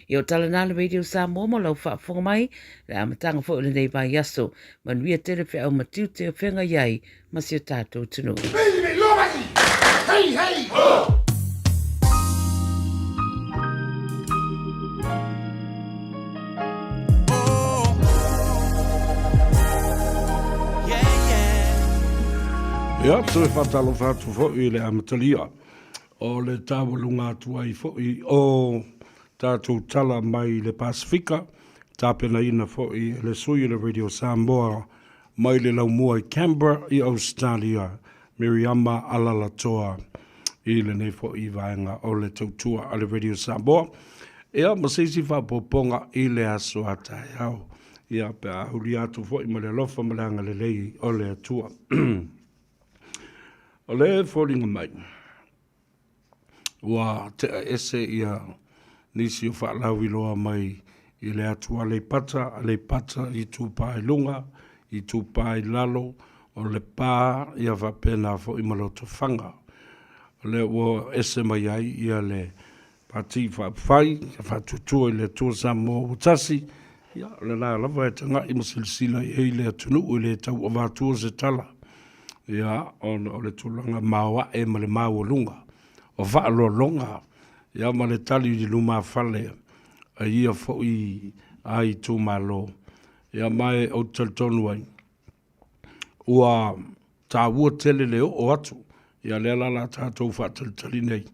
I o tala nā le Radio Samoa mo lau whaafonga mai le amatanga foi le nei vai yaso manuia tere whi au matiu te o whenga iai ma si o tātou tunu. Hey, hey, ho! Ia, tue whatalo whatu fōi le amatalia o le tāwalunga tuai fōi o tātou tala mai le Pasifika, tāpena ina fōi le sui le Radio Samoa mai le laumua i Canberra i Australia, Miriama Alalatoa i le nei fōi vaenga o le tautua a le Radio Samoa. Ia, maseisi whapoponga i le aso atai au. Ia, pe ahuri atu fōi ma le lofa ma le anga le lei o le atua. O le fōringa mai, wa te ese ia nisi o whaalauwi loa mai i le atua le pata i tūpā i lunga, i tūpā i lalo, o le pā ia whapena fo i maloto whanga. O le o ese mai ai ia le pati whapwhai, whatutua i le tua Samoa utasi, ia le la lava e tanga i masilisila i le atunu i le tau o wātua se tala. Ia, o le tūlanga maua e ma le maua o whaalolonga. Ia ma le tali di luma whale. A ia fo I ai tū malo. Ia mai o taltonu ai. Ua tā ua tele leo o atu. Ia le la tātou whaatalitali nei.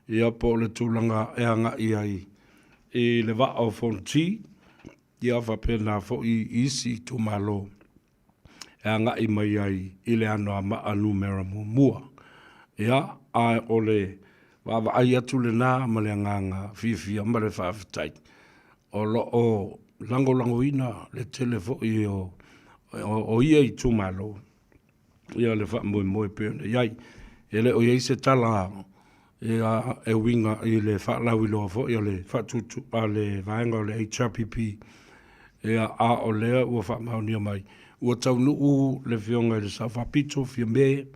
Ia po le tūlanga e anga I ai. E le wa o fonti. Ia whapena fo I isi tū malo. E anga I mai ai. I le ano a maa numera mua. Ia ai o le wa ai atu le nā ma le anganga fifia ma le whaafitai. O lo o lango ina le telefo I o ia I tū malo. Ia le wha moe pēne. Iai, ele o iei se tala e winga I le wha lawi loa fo, ia le wha tutu a le vaenga o le HRPP. Ia a o lea ua wha maunia mai. Ua tau nuu le fionga I le sa whapito fia me,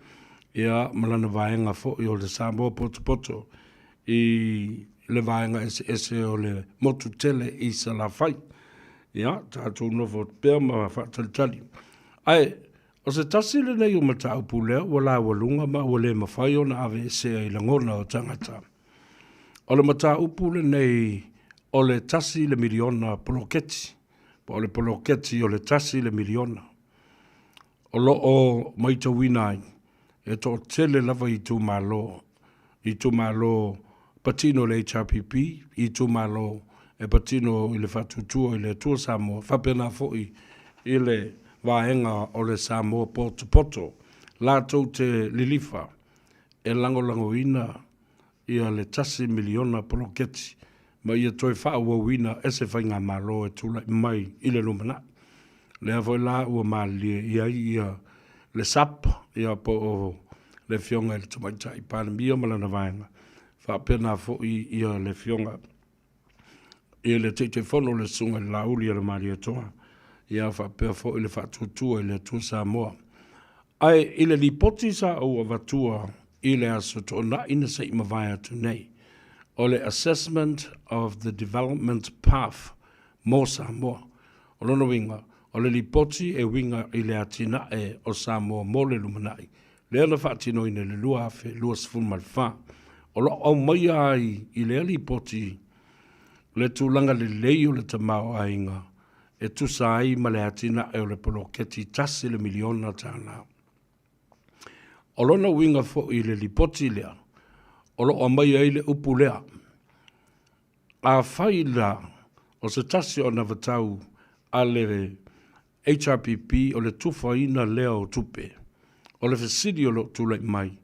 ia malana vaenga fo I o le Samoa poto I le vaenga ese o le motu tele I sa la fai. Ia, tātou nofo pēr ma wha talitali. Ai, o se tasi le nei o mata upu lea, wala walunga ma wale mawhai o na ave se ai langona o tangata. O le mata upu le nei o le tasi le miliona poloketi. O le poloketi o le tasi le miliona. O lo o maita winai, e to tele lava I tu malo patino le HRPP, I tu malo e patino I le fatutua I le tua Samoa, whapena foi I le vaenga o le Samoa poto, lātou te lilifa, e lango ina ia le tasi miliona poloketi, ma ia toi wha wina ese whainga malo e tula mai I le lumana. Lea voi la ua malie ia le sapa, ia po o le fionga I le tumaita I Panamia malana vaenga. Whapena fo ia le fionga. Ia le te fono le sunga le lauli le maria toa. Ia whapea fo I le whatutua I le tu Samoa. Ai I le lipoti sa o avatua I le aso to na ina sa ima vai atu nei. O le assessment of the development path mo Samoa. O lono winga. O le lipoti e winga I le atina e o Samoa mo le lumanai. Le ana whaatino ina le lua afe, lua sifun malwha. O lo au mai ai I le lipoti le tūlanga le leio le tamao ainga. E tu sai ma le atina e o le poloketi tasi le miliona tāna. O lona winga fo I le lipoti lea. O lo o mai ai le upu lea. A whai la o se tasi o na vatau a le HRPP o le tufaina lea o tupe. O le fesidi o lo tūlai mai.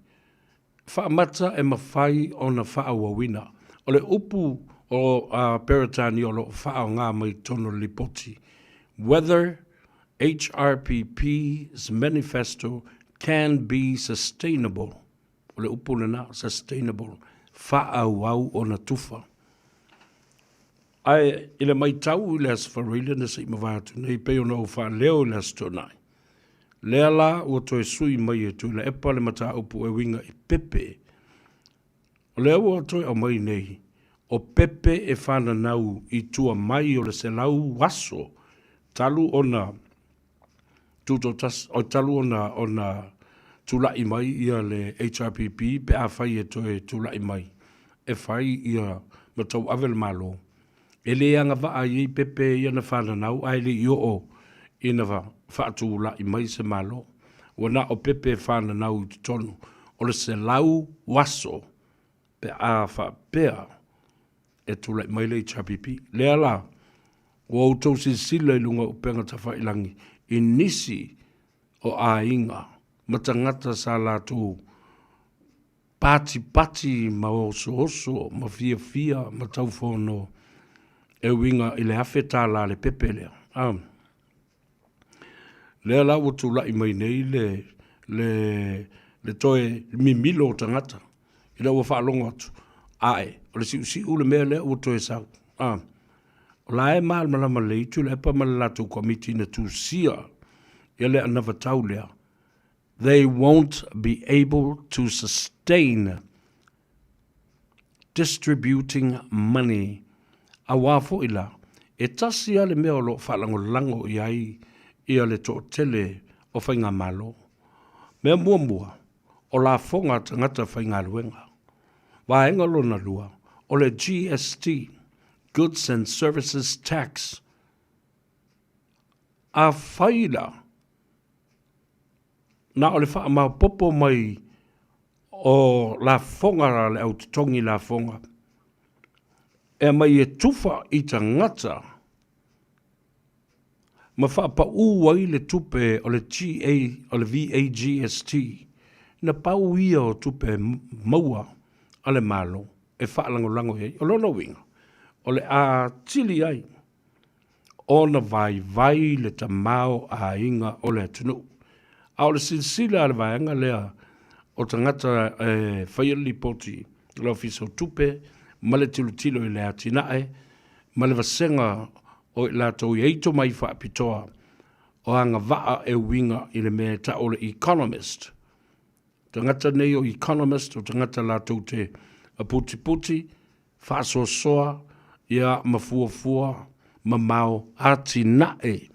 Whaamata e mawhai o na whaawawina. O le upu o Peritani o lo whao ngā mai tono lipoti. Whether HRPP's manifesto can be sustainable. O le upu na sustainable. Whaawau o na tufa. Ai, ile mai tau I le asfarile na sa imawatu. Nei peo na o wha leo le astonai. Lea la ua toe sui mai e tu le epa le mata upu e winga I pepe. O lea ua toe au mai nei. O pepe e whana nau I tua mai o le selau waso. Talu ona talu ona tulai mai ia le HRPP pe a whai e toe tulai mai. E whai ia matau avel malo. E le anga waa I pepe ia na whana nau ai le io o ina whaatu la I mai se malo. Wana o pepe whana nau I tonu. O le se lau waso pe a whapea e tula mai le HRPP. Lea la, o autou sila I lunga upenga ta whailangi I nisi o a inga matangata sa la tu pati ma oso ma fia ma taufono e winga I le hafeta la le pepe lea. Lea la o tula I mai nei le toe mimilo o tangata. I la ua whaalonga atu. Ae, o le si ule mea lea o toe sau. O la e maal malama leitu, le epa malalatu komiti na tu sia. Ia lea navatau lea. They won't be able to sustain distributing money. A wafo ila. E tasi ale mea o lo whalango lango I ai ia le to tele o whainga malo. Mea mua, o la fonga tangata whainga luenga. Waenga lona lua, o le GST, Goods and Services Tax, a whaila, na o le wha ma popo mai o la fonga le au tongi la fonga. E mai e tufa i ta ngata, ma wha pa uwai le tupe o le GA o le VAGST, na pau ia o tupe maua ale malo, e wha lango ei, o lono winga, o le a tili ai, o na vai le ta mao a inga o le tunu. A o le silsila ale vaenga lea, o tangata whaiali poti, le ofiso tupe, ma le tilo i le atinae, ma le vasenga o la tau i eito mai whaapitoa, o anga waa e winga i le mea ta o le Economist. Tangata nei o Economist, o tangata la tau te a puti, whaasoa ia mafuafua, mamau atinae,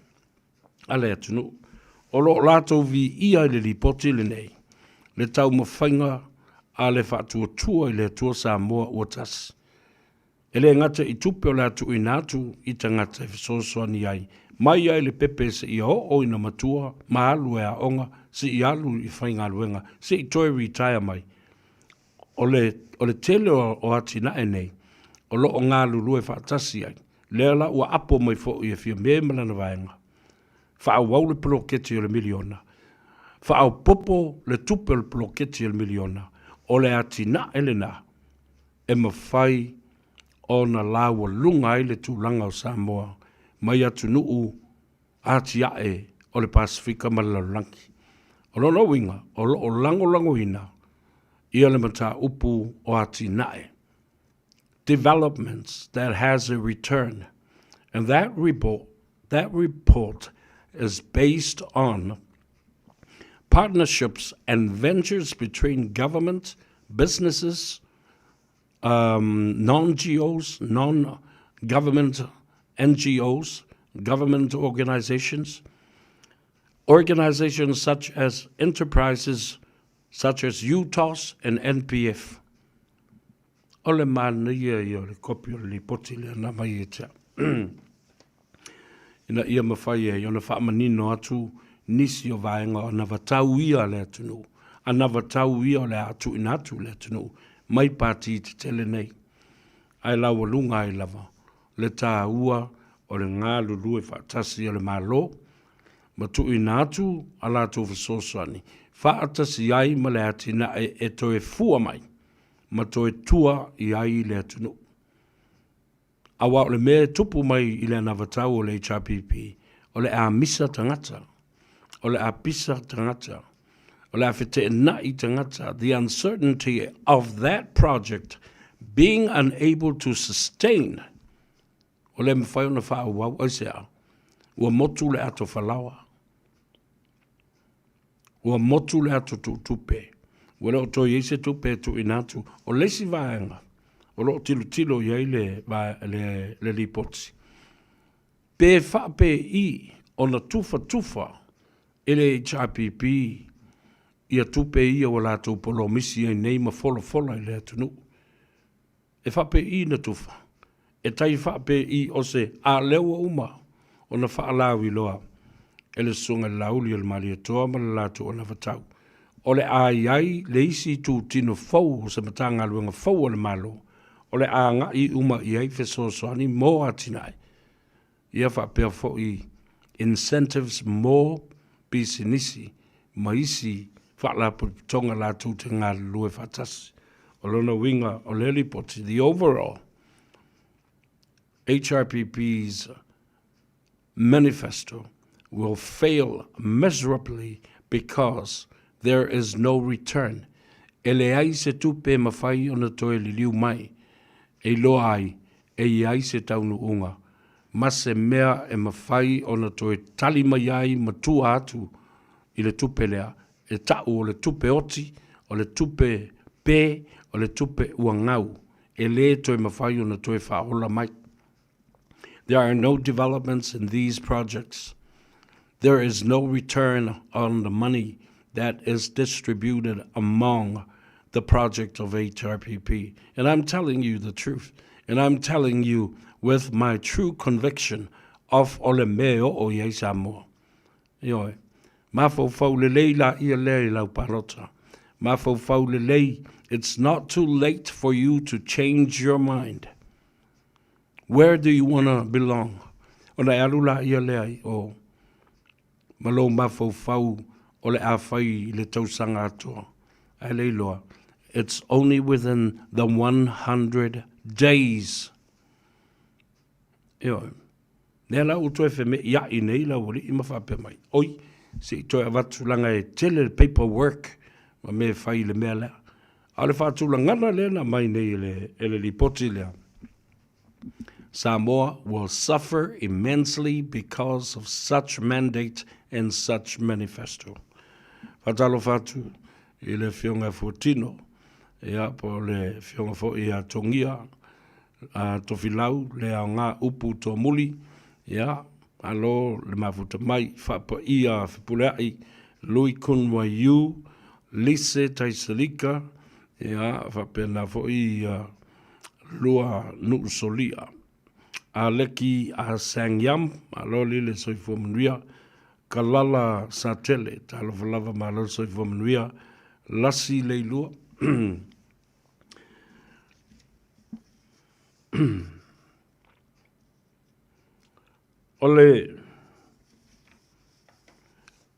ale atunu. O lo la tau vi ia i le lipoti le nei, le tau mawhainga a le whaatua i le atua Samoa ua tasi. E le ngata i tupe o le atu i nātu i tangata e whasosoa ni ai. Mai ai le pepe se i o ina matua, ma alu e a onga, se i alu i whainga luenga, se i toi retire mai. O le tele o ati na e nei, o lo o ngā lulu e whaatasi ai. Lea la ua apo mai fo i e fia me malana vaenga. Wha wau le ploketi o le miliona. Wha popo le tupe o le ploketi o le miliona. O le ati na ele na, e mawhai o na lawa lunga i le tūlanga o Samoa, mai atu nuu ati ae o le Pasifika malalangi. O lono winga, o lango ina, ia le mata upu o ati nae. Developments that has a return. And that report is based on partnerships and ventures between government, businesses, non-GOs, non-government NGOs, government organizations such as enterprises such as UTOS and NPF. Ole mana ia le kopi o le poti le na mai ea. Ina ia mawhai e, ona whaamanino atu nisi o vaenga o na watau ia le atunu. A na watau ia le atu ina atu le atunu. Mai pāti te tele nei. Ai lawa lunga ai lava. Le tā ua o le ngā lulu e whaatasi o le malo. Ma tu ina atu ala tu whasosoani. Whaatasi ai ma le atina e toe fua mai. Ma toe tua i ai le atunu. Awa o le mea tupu mai i le anavatau o le HRPP. O le a misa tangata. O le a pisa tangata. The uncertainty of that project being unable to sustain. Ole mwhai ona wha wau oisea. Ua motu le ato whalawa. Ua motu le ato tupe. Ua leo toi eise tupe tu inatu. O lesi vaenga. O leo tilo iei le lipotsi. Pe wha pe I ona tufa ele HRPP ia tupe ia o lātou polo misi ai nei ma fola i le atunu. E whape I na tufa. E tai whape I o se a lewa uma o na whaalawi loa. E le sunga lauli al mali atoa ma le lātou o na watau. O le ai le isi tu tino fau o se matanga luenga fau o le malo. O le a nga I uma I ai fesosoani mo atinai. Ia whape fo I incentives mo bisinisi ma isi whaala tonga la tu te ngā lue whatasi. O lona winga o le lipoti. The overall HRPP's manifesto will fail miserably because there is no return. Ele ai se tupe mawhai ona toe liliu mai. E loa ai, e ai se taunu unga. Ma se mea e mawhai ona toe tali mai ai matua atu I le tupe lea. E tau o le tupe oti, o le tupe pe, o le tupe uangau. E le toi mawhai ona toi whaola mai. There are no developments in these projects. There is no return on the money that is distributed among the project of HRPP. And I'm telling you the truth. And I'm telling you with my true conviction of ole meo o ye Samoa. Yo, mafo faulelei la ia lei lau parota. Mafo faulelei, it's not too late for you to change your mind. Where do you want to belong? Ole alula ia lei o malo mafo fau ole afai le tausanga atua. Ai lei loa. It's only within the 100 days. Yo, nela uto e me ya inei la wori ima whape mai. Oi, se toi avatulanga e tele paperwork ma me whai le mea lea. Ale whatulangana lena mai nei ele li poti lea. Samoa will suffer immensely because of such mandate and such manifesto. Fatalo fatu, ile fionga fotino, ia po le fionga fo ia tongia, to filau le ngā upu to muli, ia alo le mafuta mai whapa ia whipuleai lui kunwa yu lise taisalika, ia whapena fo ia lua nuusolia. A leki a sangyam, alo lile soifo manuia, kalala sa tele, talo falava ma alo soifo manuia, lasi leilua, ole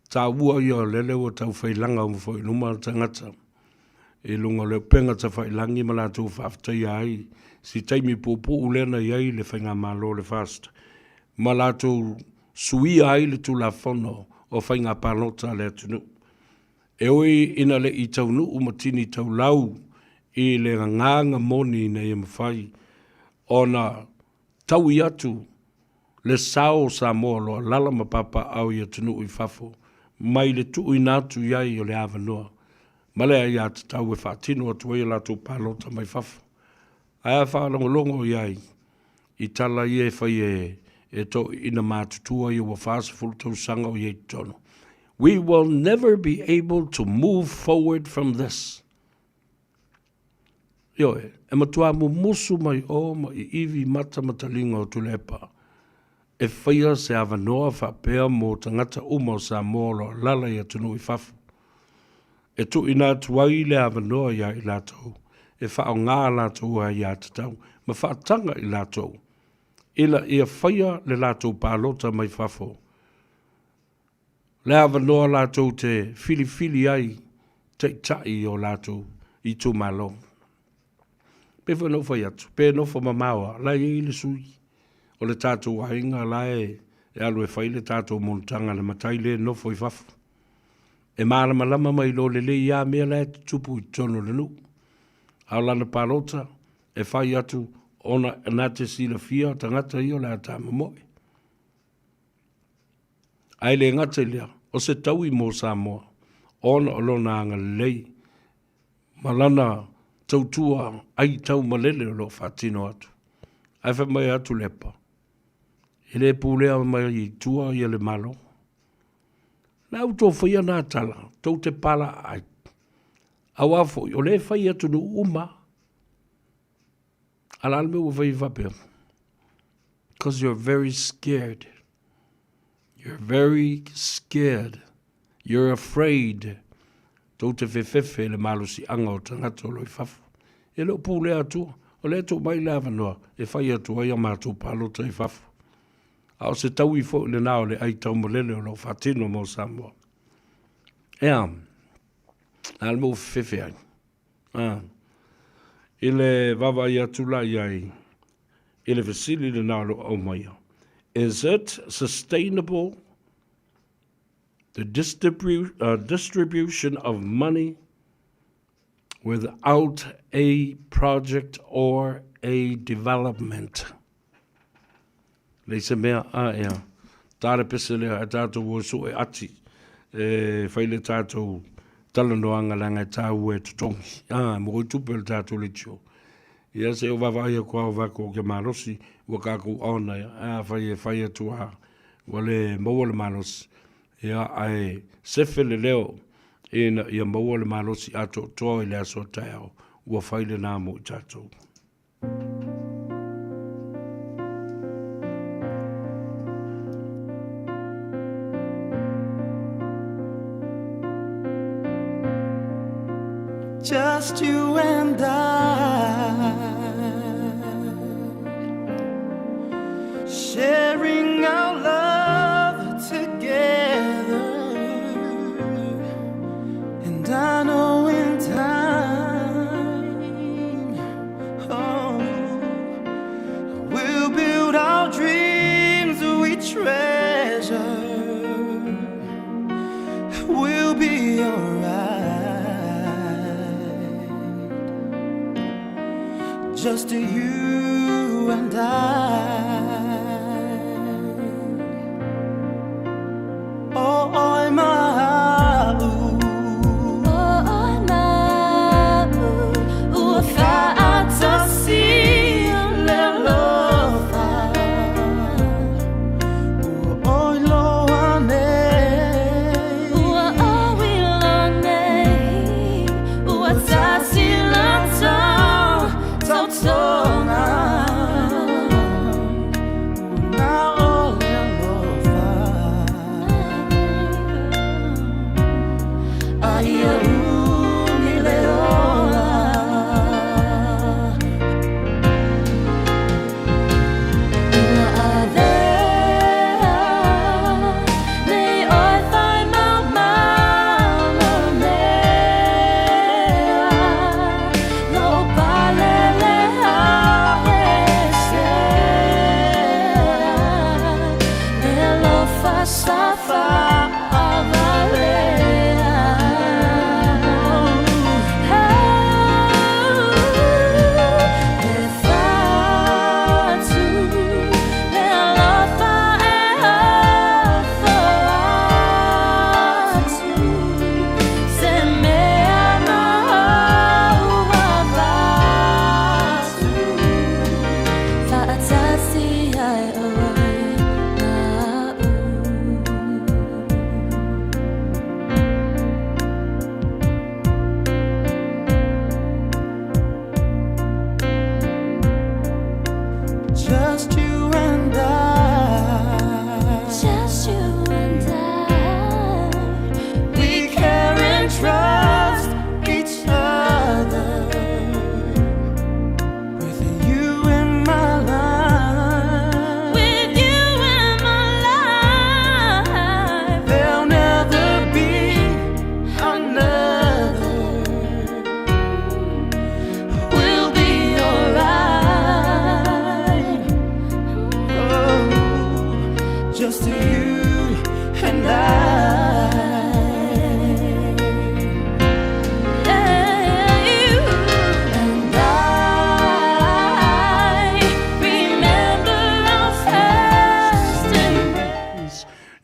ta ua ia lele o tau whailanga o mwhoi numa tangata. E lunga le penga ta whailangi ma la tau whaftai ai. Si taimi pōpō ulena iai le whainga malo le fast. Ma la tau sui ai le tu la whono o whainga palota le atunu. E oi ina le i tau nu umatini tau lau i le nganga moni na i mwhai. Ona tau i atu le sao Samoa loa lala mapapa au i atunu i whafo. Mai le tu i nātu iai o le awanoa. Ma le ai atu tau e whaatino atu e la tau palota mai whafo. Aia whaalongolongo iai i tala i e whai e to ina mātutua i wa whaasafulu tau sanga o iei tono. We will never be able to move forward from this. Ioe, e matua mu musu mai o ma i iwi mata matalinga o tulepa. E whaia se awanoa whapea mo tangata uma o Samoa lo lala i atunu i whafu. E tu ina tuai le awanoa ia i lātou. E whao ngā lātou a ia tatau. Ma whaatanga i lātou. Ila ia whaia le lātou pālota mai whafo. Le awanoa lātou te fili ai te tai o lātou i tu malo. Pe whanau whai atu. Pe nofo mamawa. Lai i le sui. O le tātou ainga lai e alu e whai le tātou montanga le matai le nofo i whafu. E maalama lama mai lo le ia mea le tupu i tono le nu. Aulana palota e whai atu ona nate sila fia tangata i o le atama moe. Ai le ngata lea o se tau i mo Samoa. Ona o lona anga lei. Malana tautua ai tau malele o lo whatino atu. Ai wha mai atu lepa. Ele pulea mai i tua i le malo. Na auto whaia nā tala, tau te pala ai. Awafo, o le whaia tunu uma. Alalme o whai whapea. Because you're very scared. You're very scared. You're afraid. Tau te whewhewhe le malo si anga o tangata o loi whafu. E leo pulea atua. O le tau mai le awanoa. E whaia tua ia mātou palota i whafu. Ao se tau i fo le nao le ai tau malele o lo whatino mo Samoa. Ea, al mo whewhe ai. Ile wawa i atula i ai, ile vesili le nao lo au mai. Is it sustainable, the distribution of money without a project or a development? Leise mea ea. Tāre pese lea e tātou o so e ati. Whaile tātou talanoanga langa e tāu e tutongi. Mo i tupe le tātou le tio. Ia se o wawai a kua o wako ke marosi. Ua kākou aona ia. Whai atua. Wale maua le marosi. Ia ai sefe le leo. ina ia maua le malosi ato toa i le aso tau ua whaile nā mo i tātou. Just you and I, sharing our love together, and I know in time, oh, we'll build our dreams we treasure. We'll be alright. Just you and oh, I'm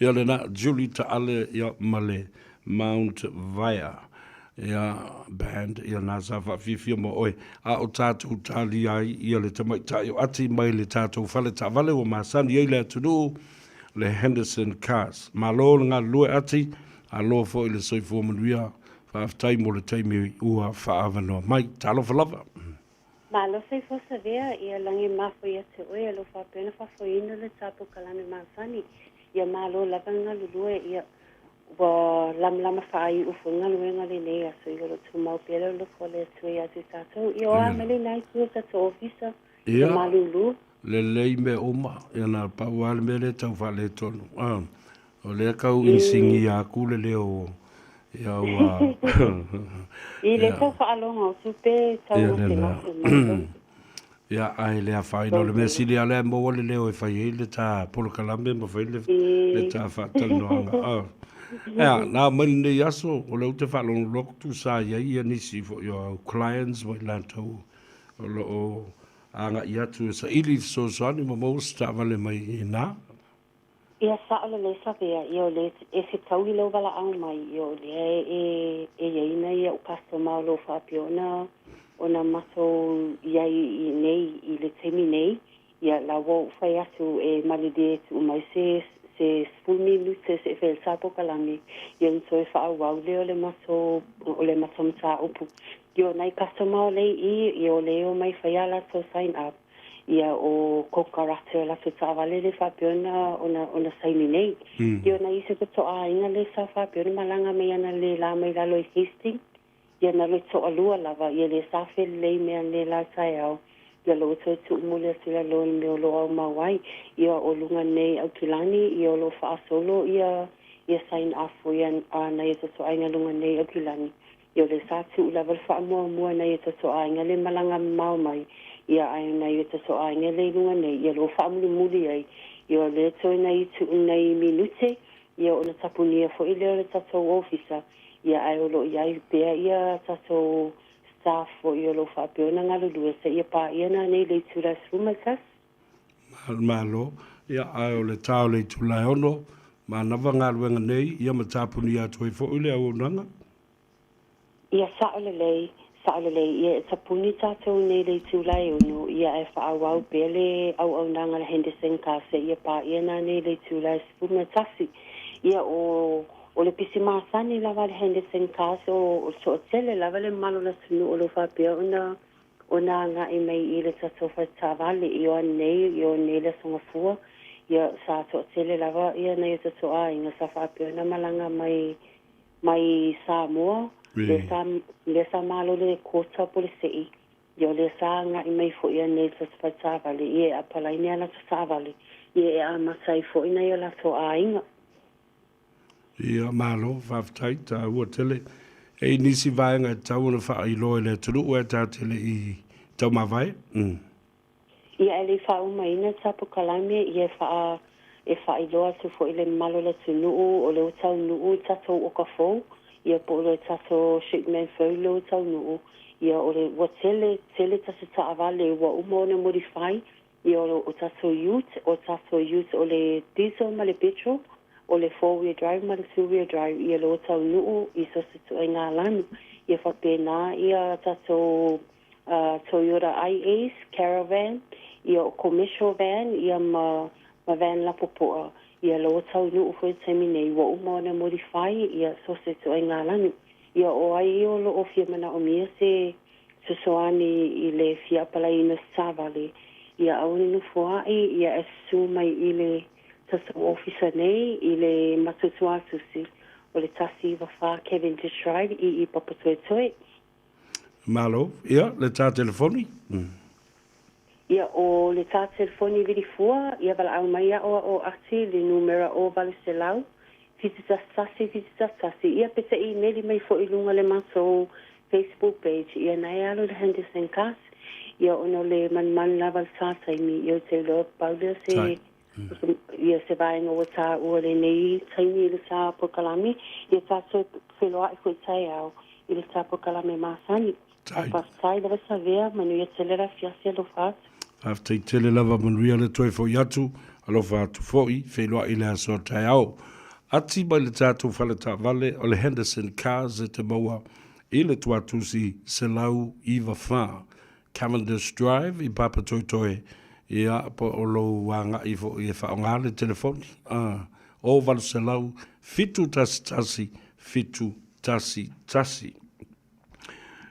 ia le na Julie Taale ia male Mount Via ia band ia na sa fa fifia mo oi a o tātou tali ai ia le tamai tai o ati mai le tātou fale ta vale o masani ia le tunu le Henderson Cars malo nga lue ati a lo fo ile soi fo manuia fa aftai mo le taimi ua fa avano mai talo fa lava malo sei fo sa vea ia langi mafo ia te oe lo fa pena fa fo ina le tapu kalame masani ia malo lava nga lulue ia wa lama fa ai ufu nga lue nga le nea so ia lo tu mau pele lo fo le tu ia te tato ia oa mele nai tu sa to ofisa ia malulu le lei me oma ia na pa wale me le tau fa le tonu o le kau insingi a kule leo ia wa i le tau fa alonga o tupe tau o ia ai le afai no le mesili ale mo wale leo e fai le ta polo kalame mo fai le ta fa tanoanga ia na mene yaso o le ute fa lon lok tu sa ia nisi for your clients mo lanto o lo anga ia tu sa ili so sani mo sta vale mai na ia sa le sa vea io le e se tau i lo vala au mai io le e ina ia o pasto mau lo fa piona ona maso ia i nei i le temi nei ia la wo fai atu e malide tu mai se se spumi lute se fe sapo kalami yen so fa wa le maso o le maso msa upu yo nai customer le I o le o mai fa la so sign up ia o kokarate la so tavale le fa piona ona sign nei yo nai se to a ina le sa fa piona malanga me ana le la mai la lo existing ia na le to alua lava ia le sa fe le me le la sai ia lo tu mule sila lo me lo au mawai ia o lunga nei au kilani ia lo fa solo ia sign off ia na ia so ainga lunga nei au kilani ia le sa tu level fa mo na ia so ainga le malanga mau mai ia ai na ia so ainga le lunga nei ia lo fa muli ai ia le to nei tu nei minute ia ona tapunia fo ile le tato officer ia ai lo ia pe ia tato staff o ia lo fa peona ngalu se ia pa ia na nei le tura sumakas malo ia ai o le tau le tula ono ma na vanga luenga nei ia matapuni atu e fo ile au nanga ia sa le ia tapuni tato nei le tula ono ia e fa au pele au nanga le Henderson ka se ia pa ia na nei le tula sumakasi ia o le pisi masani lava le Henderson Castle o so tele lava le malo la sunu o lo fa pe ona nga I mai I le tato fa tavale io nei le songa fua ia sa so tele lava ia nei tato a inga sa fa pe ona malanga mai Samoa le sa malo le kota polisi io le sa nga I mai fo ia nei tato fa tavale ia apalai nei la tavale ia a masai fo ina ia la so a inga ia malo faftai ta ua tele e nisi vaenga tau na wha I loe le tulu ua ta tele I tau mawai ia ele fa umaina tapu kalame ia fa I loa tu fo ile malo le tunu o le tau nu tato o ka fo ia po le tato shipment fo le tau nu ia o le wa tele tato ta avale wa umona modify ia o tato youth o le diesel ma le petrol o le 4-wheel drive ma le 2-wheel drive ia lo tau nuu I so se tu e ngā lanu ia whapena ia tato Toyota IAs caravan ia o commercial van ia ma van lapopoa ia lo tau nuu fo temi nei wa umona modify ia so se tu e ngā lanu ia o ai o lo o fia mana o mia se soani I le fia pala ina savale ia au ni fua ia esu mai I le tato officer nei I le matutua tusi o le tasi wafa Kevin Drive I papatoe malo ia le tā telefoni ia o le tā telefoni virifua ia wala au mai o ati le numera o Valuselau fititastasi ia pete I meli mai fo I lunga le maso Facebook page ia nai alo le Henderson Cast ia ono le man laval sasa mi ia te lo pauda se ia se vai no wata o le nei taini le sa po kalami ia ta so feloa I tai au I le sa po kalami masani a pasai le sa vea manu ia telera fiasia lo fat after tele lava manuia le toi fo yatu alo fa tu foi feloa I le so tai au ati ba le tatu faleta vale o le Henderson Cars te maua I le tuatusi se lau Iva Fa Cavendish Drive I Papa Toitoe ia po o lo wanga I fo I fa nga le telefoni o val se lau fitu tasi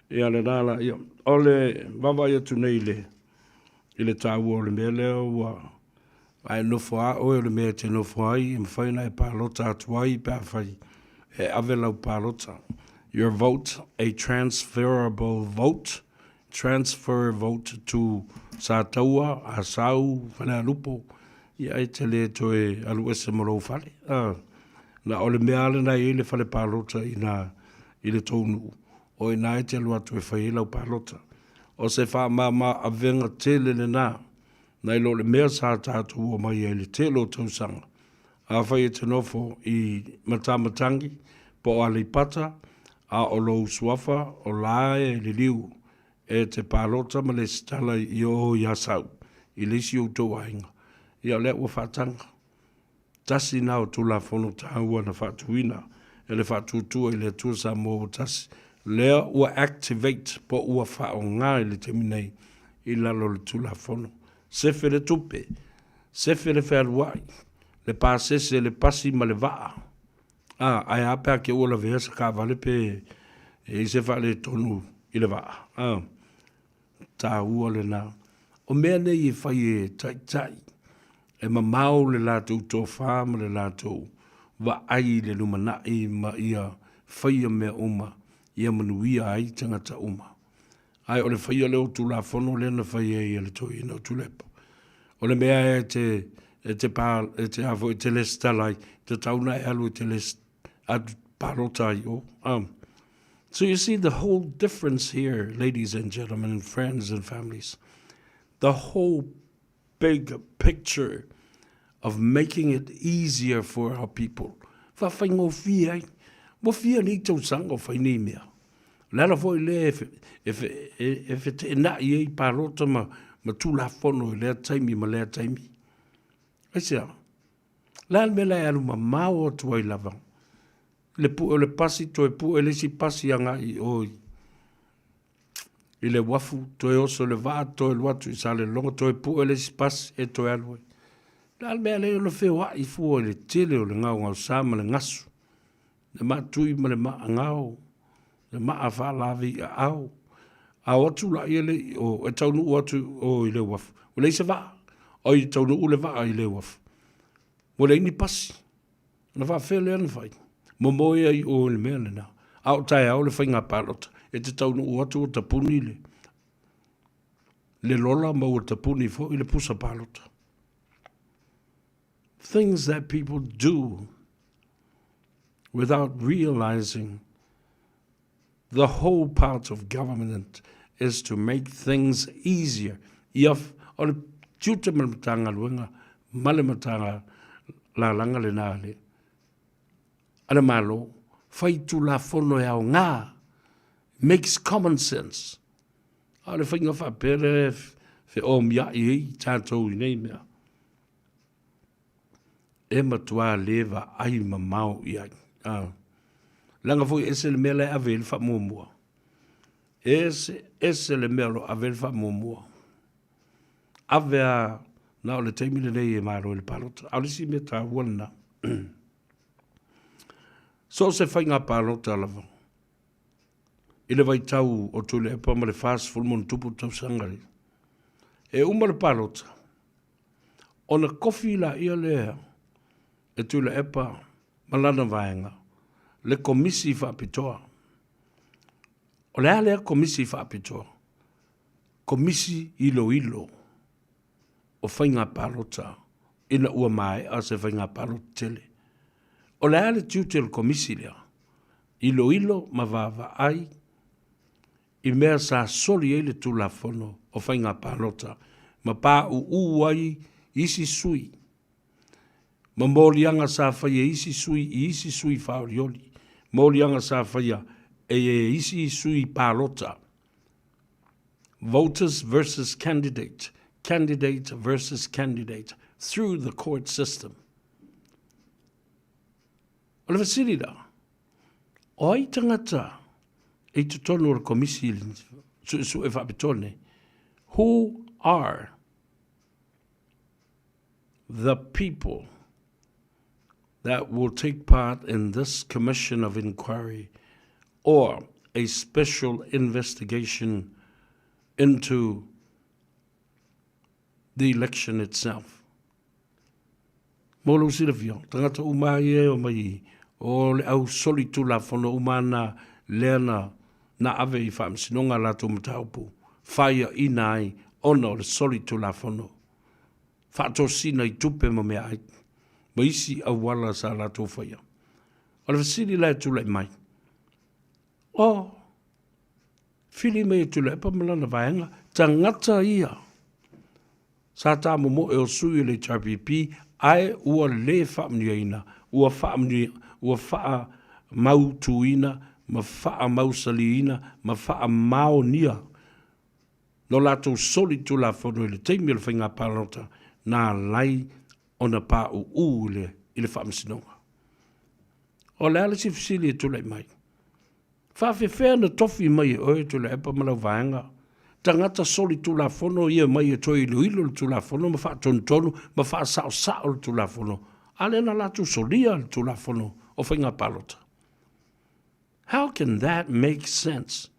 ia le nala ia o le vava ia tu nei le I le tau o le mele o ai no fo o le me te no fo ai me fai na pa lota tuai pa fai e avela pa lota your vote a transferable vote transfer vote to Sataua, Asau, Whanalupo, ia e te le toe alu ese moro whale. Na ole mea ale na I le whale pālota I le tonu. O I nā e te alu atu e whaiela o pālota. O se wha mama a venga tele le nā. Na I lo le mea sa tātu o mai e le telo tausanga. A whai e te nofo I matamatangi, po a le pata, a o lo suafa, o lae le liu. E te pālota ma le stala I o Iasau, I lisi o tō ainga. Ia le ua whātanga. Tasi nao tula whono tāua na whātuina, e le whātutua I le tua Samoa tasi. Lea ua activate po ua whao ngā I le teminei I lalo le tula whono. Sefe le tupe, sefe le whāruai, le pasese le pasi ma le vaa. Ai apea ke ua la vea sa ka vale pe e se fa le tonu i le vaa. Ta ua le na. O mea nei e fai e tai. E mamau le latou tō whāma le latou wa ai le lumanai ma ia whaia mea uma ia manuia ai tangata uma. Ai o le whaia leo tu la whono le na whaia ia le toi ina tu lepo. O le mea e te pā, e te hafo e te les talai, te tauna e alu e te les atu parotai o. So you see the whole difference here, ladies and gentlemen, and friends and families. The whole big picture of making it easier for our people. Fa fai ngō fia, mo fia ni tau sango fai ni mea. Lala foi le if te na i parota ma tula fono le taimi ma le taimi. Asia. Lal me la alu ma mau tu ai lava. Le pu le pasi to pu le si pasi anga i oi. Ile wafu to e oso le va to e watu i sale longo to e pu le si pasi e to alu. Lal me le lo fe wa i fu le tele o le ngau sa ma le ngasu. Le ma tui ma le ma ngau. Le ma a fa lavi au. A watu la ile o e taunu watu o ile wafu. O le se va. O i taunu ule va i le wafu. O le ni pasi. Na va fe le anu fai. Momoia i o le mea le na. Au tai au le whainga palota. E te taunu watu o tapuni le. Le lola ma o tapuni fo i le pusa palota. Things that people do without realizing the whole part of government is to make things easier. Iaf, o le tiuta matanga luenga, male matanga la langa le nale. Ana malo, fai tu la fono e au ngā, makes common sense. A le whainga wha pere fe o mia i tātou i nei mea. E matua lewa ai mamau i ai. Langa foi ese le mele avel fa momua. Ese le melo avel fa momua. Avea na le teimi le nei e maro le palota. Alisi me ta wana. So se whainga palota lava. Ile vai tau o tule e pama le fast full mon tupu tau sangari. E uma le palota. Ona kofi la ia lea. E tule e pa malana vaenga. Le komisi fa pitoa. O le ale komisi fa pitoa. Komisi ilo. O whainga palota. Ina ua mai a se whainga palota tele. O le ale tiutel komisi lea. Ilo ma vava ai. I mea sa soli ele tu la fono. O whainga palota. Ma pa ai isi sui. Ma molianga sa whaia isi sui whaorioli. Molianga sa whaia isi sui palota. Voters versus candidate. Candidate versus candidate. Through the court system. O le fasiri da. O ai tangata. E tutonu o komisi su e whapitone. Who are the people that will take part in this commission of inquiry or a special investigation into the election itself? Molo Silvio, tangata umaie o mai, o le au solitu la fono umana leana na ave I whamsinonga la tu mataupu, whaia inai ona o le solitu la fono. Whato sina I tupe mo mea ai. Ma isi awala sa la tō whaia. O le fasiri lai tu lai mai. O, whili mei tu lai pamalana vaenga, tangata ia. Sa tā momo e o sui le TPP, ai ua le whaamniaina, ua wha mautuina, ma wha mausaliina, ma wha maonia. No la tō soli tu la whono le teimi le whainga parota, nā lai ona pa le I le whaamsinonga. O le ala si fisili e tule mai. Whawhewhea na tofi mai oe tule epa malau vaenga. Tangata soli tula fono ia mai e toi iluilo le tula fono, ma wha tonu, ma wha sao sao le tula fono. Ale na latu solia le tulafono o whainga palota. How can that make sense?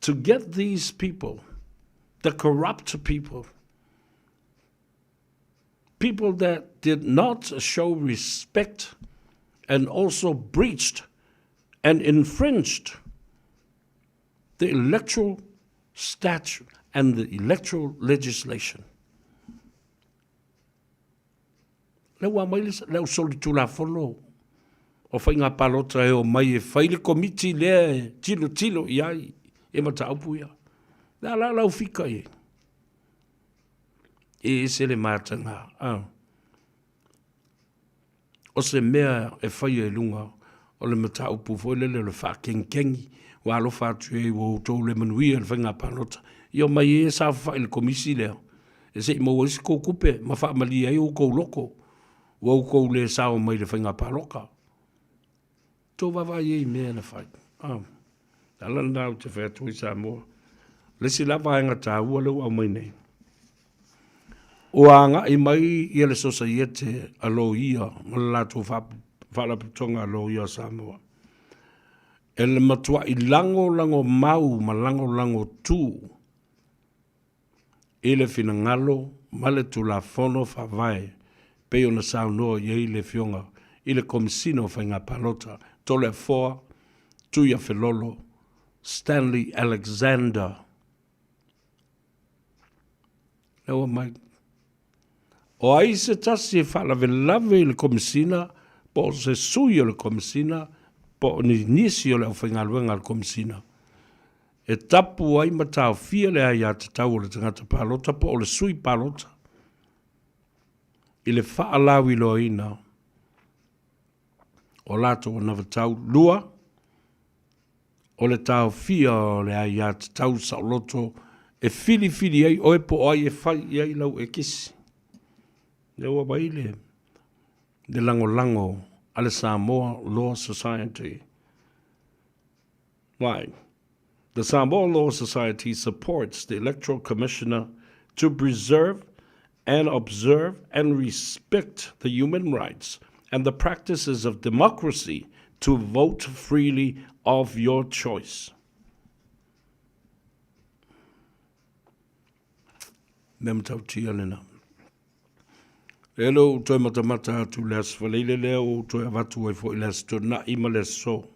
To get these people, the corrupt people that did not show respect and also breached and infringed the electoral statute and the electoral legislation. Lewa mai leo soli tulafono o whainga palota e o mai e whaile komiti lea tilo iai e mata aupuia. Lea lau fika e. E se le mātanga. O se mea e whaia e lunga o le mata aupu fo le le whakenkengi wa alofa atu e wo tau le manuia le whainga palota. Io mai e sa whaile komisi leo. E se i maua isi kou kupe ma wha mali e o kou loko. Wau kou le sao mai le whainga paloka. Tō wawa i mea na whai. Ala nau te whea tui Samoa. Lesi lava e ngata ua leu au mai nei. O anga i mai i le societe alo ia, mala tu whala pitonga alo ia Samoa. E le matua i lango mau ma lango tū. I le fina ngalo, male tu la fono whawai. Peo na sao noa i le fionga, i le komisino whainga palota, tole foa, tuia felolo, Stanley Alexander. Ewa mai. O ai se tasi e whalave lave i le komisina, po se sui o le komisina, po ni nisi o le au whaingaluenga le komisina. E tapu ai matau fia le ai a te tau o le tangata palota, po o le sui palota. I le whaalawi loa ina. O lato o na tau lua, o le tau fia o le ai a te tau sa loto, e fili ai, o e po ai e whai i ai lau e kisi. Le ua baile, le lango, ale Samoa Law Society. Why? The Samoa Law Society supports the Electoral Commissioner to preserve and observe and respect the human rights and the practices of democracy to vote freely of your choice. Memtau tia lena. Elo toi matamata tu les faleile leo toi avatu e fo iles to na ima les so.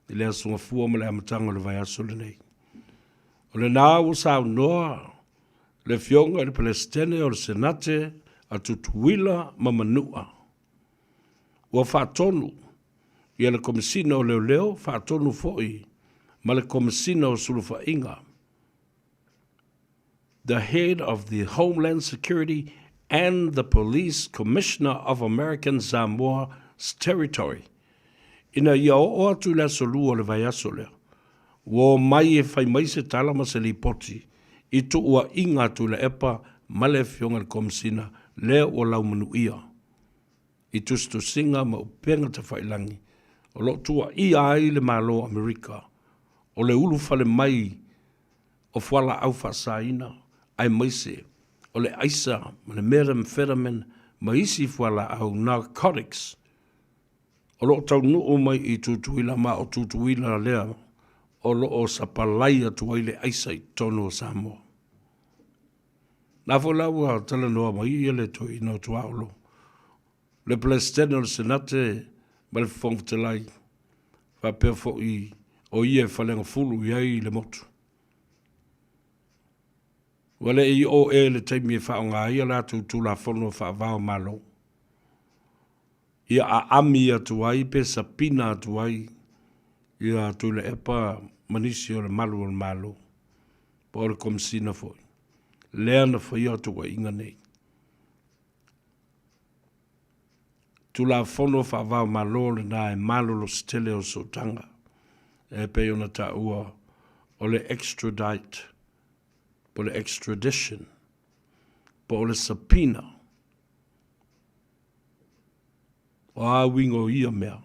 Iles unga fua ma le amatanga le vai aso le nei. O le nā o sao noa le fionga le Palestine o le Senate a tutuila ma manua. Ua whaatonu ia le komisina o leo whaatonu foi ma le komisina o sulufa inga. The head of the Homeland Security and the Police Commissioner of American Samoa's territory. Ina ia o atu le solu o le vai aso lea. Wo mai e whai mai se tala ma se li poti. I tu ua inga tu le epa male fionga le komisina lea o lau manuia. I tustu singa ma upenga te whailangi. O lo tua i ai le malo Amerika. O le ulu fale mai o whala au whasaina. Ai maise. O le aisa ma le methamphetamine ma isi whala au narcotics. O lo tau nuu mai i tutuila ma o tutuila lea. O lo o sapalaia tu le aisa i tono o Samoa. Nā whalau a tala noa mai i ele to i no tuaolo. Le Palestine o le Senate ma le whongtalai. Whapea fo i o i e whalenga fulu i ai le motu. Wale i o e le taimi e whaonga ia la tu la whono whaavao malo. Ia a ami atu ai pe sapina atu ai. Ia tu le epa manisi o le malu o le malo. Pa o le komisina foi. Lea na whai atu wa inga nei. Tu la whono whaavao malo le na e malo lo stele o sotanga. E pe ona ta ua o le extradite. Po le extradition. Po le subpoena. O a wingo ia mea.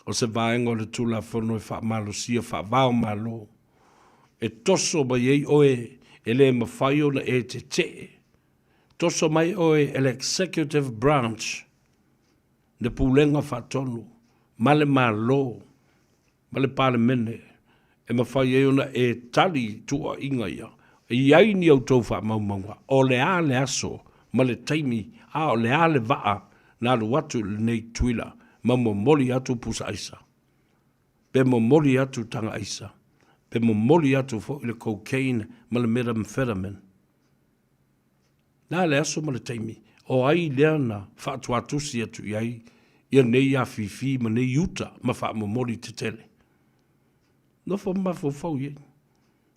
O se vaenga o le tula whono e wha malo sia wha vao malo. E toso ba iei oe e le mawhai ona e te te. Toso mai oe ele executive branch ne pulenga whatonu, male malo, male parlemene, e mawhai e ona e tali tua inga ia, e iai ni au tau wha maumanga, o le a le aso, male taimi, a o le a le waa, na lu watu le nei tuila, ma mo moli atu pusa aisa. Pe mo moli atu tanga aisa. Pe mo moli atu fo ile cocaine, male methamphetamine. Na le aso male taimi, o ai lea na whaatu atusi atu iai, ia nei a fifi ma nei uta ma wha mo mori te tele. No fa ma fo fau ye.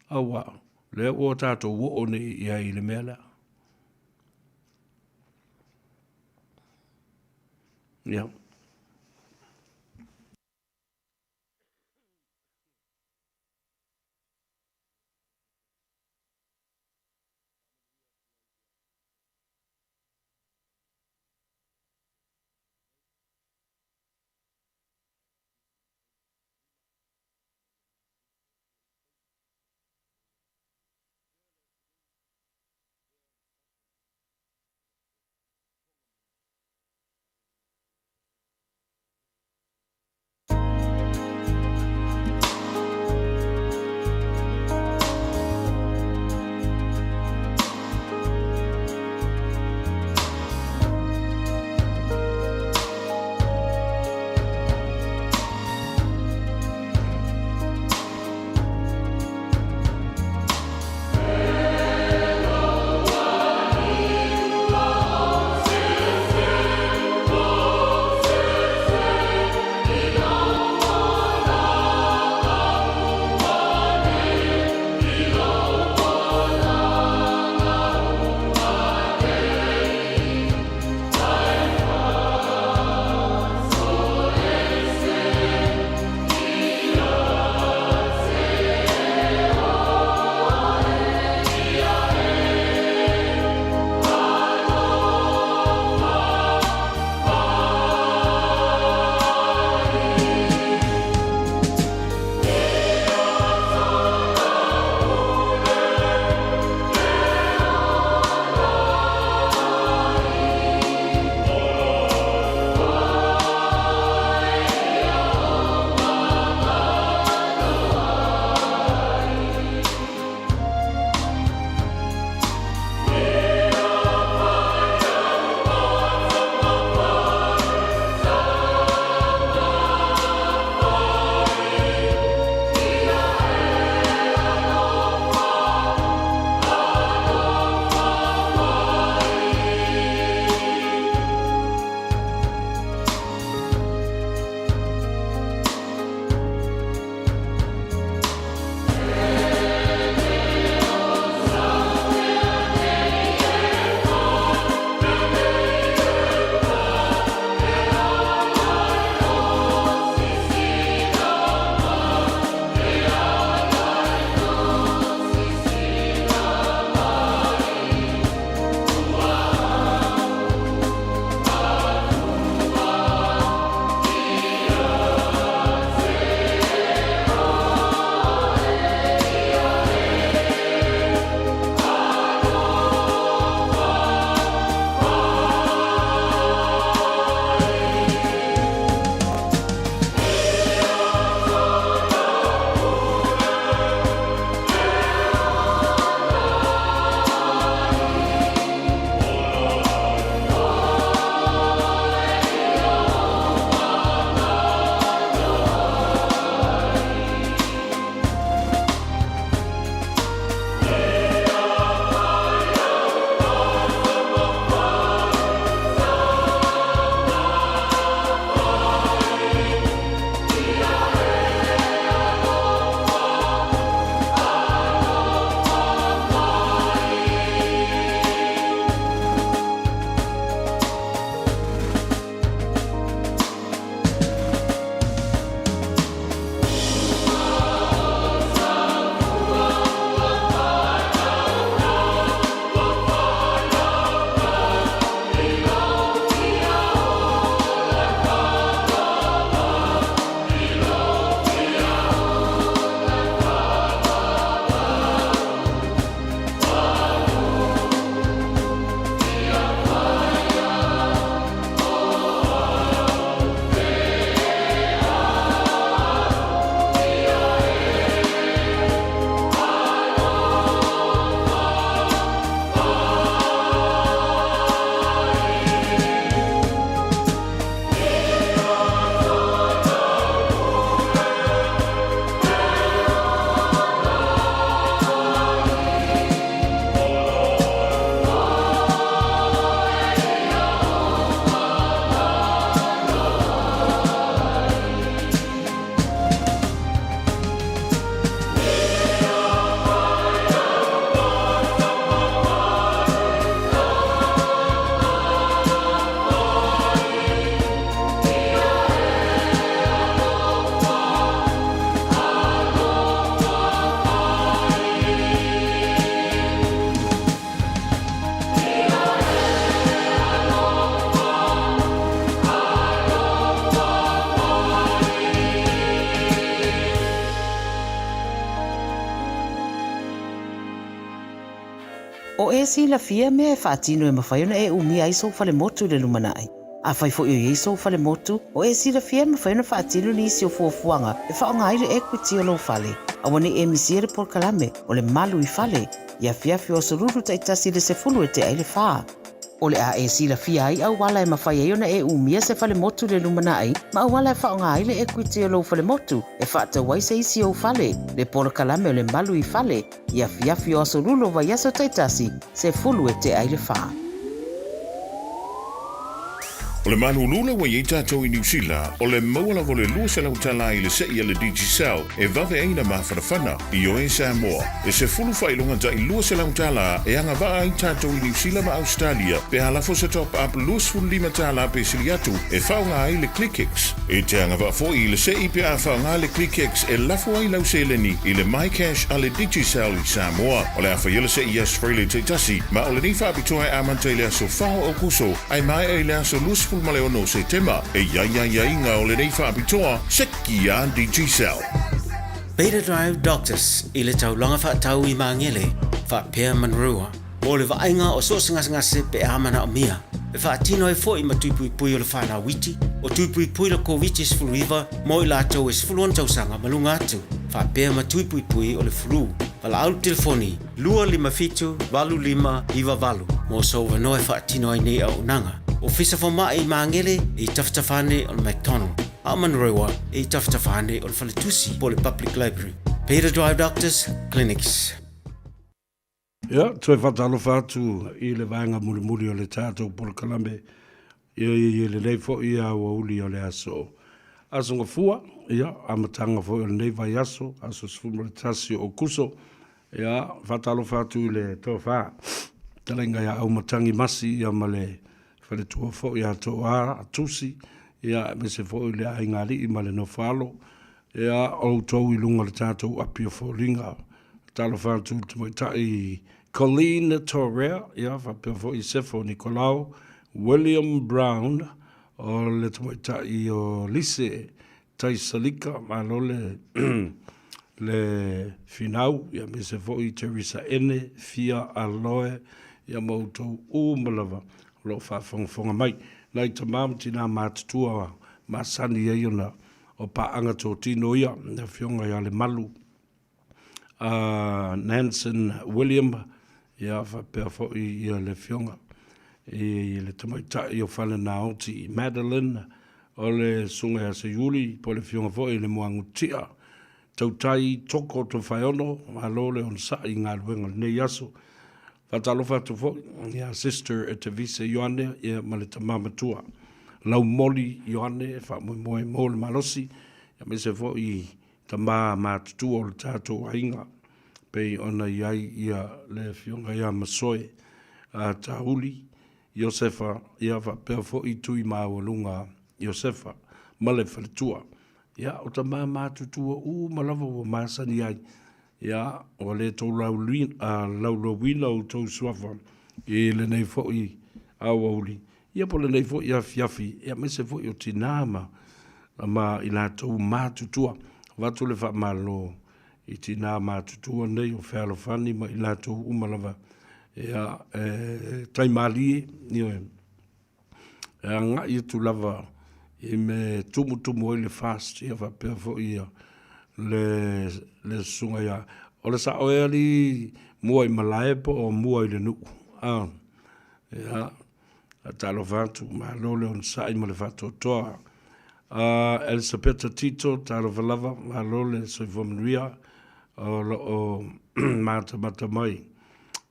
Awa, le o tato wo o ne iai le mea lea. Yeah. O e si la fia mea e whaatino e mawhaiona e umia i so fale motu le lumanai. A whai fo i so fale motu, o e si la fia mawhaiona whaatino ni isi o fuafuanga e whaonga aile equity o lo fale. A wane e misiere por kalame o le malu I fale, ia fiafi o sururu ta itasi le se fulu e te aile whaa. O le a e si la fia ai au wala e mawhaiona e umia se fale motu le lumanai, ma au wala e whaonga aile equity o lo fale motu, e whaata wai se isi o fale, le por kalame o le malu I fale, ia fiafi o sururu wa yaso ta itasi, se fulu e te aile whaa. O le manulula wa yei tātou I New Zealand, o le mauala vo le lua se lau tala I le sei a le DigiCell, e vave aina mawhanawhana I o e Samoa. E se fulu whailonga ta I lua se lau tala, e anga waa ai tātou I New Zealand ma Australia, pe halafo se top up luas fulu lima tala pe siliatu, e whaunga ai le ClickX. E te anga waa fo I le sei pe a whaunga le ClickX, e lafo ai lau se leni, I le MyCash a le DigiCell I Samoa. O le a whaiela se I Australia te tasi, ma o le ni whaapitoa e amanta I le aso whao o kuso, ai mai e le aso luas fulu male ono se tema, e ia inga o le nei whaapitoa, seki a DigiCell. Beta Drive Doctors I le taulanga whaatau I mangele, whaapea manrua, mo le vainga o so ngase pe amana o mia, e whaatino e fo I matuipui o le whana witi, o tuipui le COVID fluiva, mo I lātou e sfuluan tausanga malunga atu, whaapea matuipui o le flu, pala au telefoni, 255 iwa valu, mo so wanoe whaatino ai nei au nanga, o fisa foma I mangele I taftafane o le McDonald. A manrewa I taftafane o le Faletusi po le Public Library. Beta Drive Doctors Clinics. Ia, toi whatalo whātu I le vaenga muri o le tātou po le kalambe. I le nei fo I a uli o le aso. Aso nga fua, ia, amatanga fo I le nei vai aso, aso sfumo le tasi o kuso. Ia, whatalo whātu I le tō wha. Talenga ia au matangi masi ia male fale tua fo ia to a tusi ia me se fo le aingali I male no falo ia o to I lunga le tato apio fo linga talo fa tu tai Colleen Torre ia fa pe fo I sefo Nicolau William Brown o le tai o lise tai salika malole le finau ia me se fo I Teresa Ene fia aloe ia mo to malava lo fa fonga mai lai ta mam tina matutua masani e yona o pa anga to tino ia na fionga ia le malu Nansen William ia fa pe fo ia le fionga e le tamaita ia fale na oti Madeline o le sunga ya se yuli po le fionga fo le moangutia tautai toko to faiono alo le on sa inga luenga ne yaso Fatalo fatu fo, ia sister e te vise Ioane, ia maleta mamatua. Lau moli Ioane, fa moe le malosi, ia me se fo I ta matutua o le tātou ainga. Pei ona iai ia le fionga ia masoe a tauli, Iosefa, ia fa pea fo I tui maawalunga Iosefa, male faletua. Ia o ta matutua malava o masani ai, ia o le tau laulawina o tau suafa I le nei fo'i awauli. Ia po le nei fo'i a fiafi, ia me se fo'i o tinama ma I la tau mātutua. Watu le wha malo I tina mātutua nei o whealofani ma I la tau umalava. Ia taimali ia nga I tu lava I me tumu I le fast ia whapea fo'i ia. Le sunga ia o le sa oe ali mua I malae po o mua I le nuku ia a talo vatu ma lo le on sa I ma le vatu toa Elisabetta Tito talo valava ma lo le soivomanuia o mata mai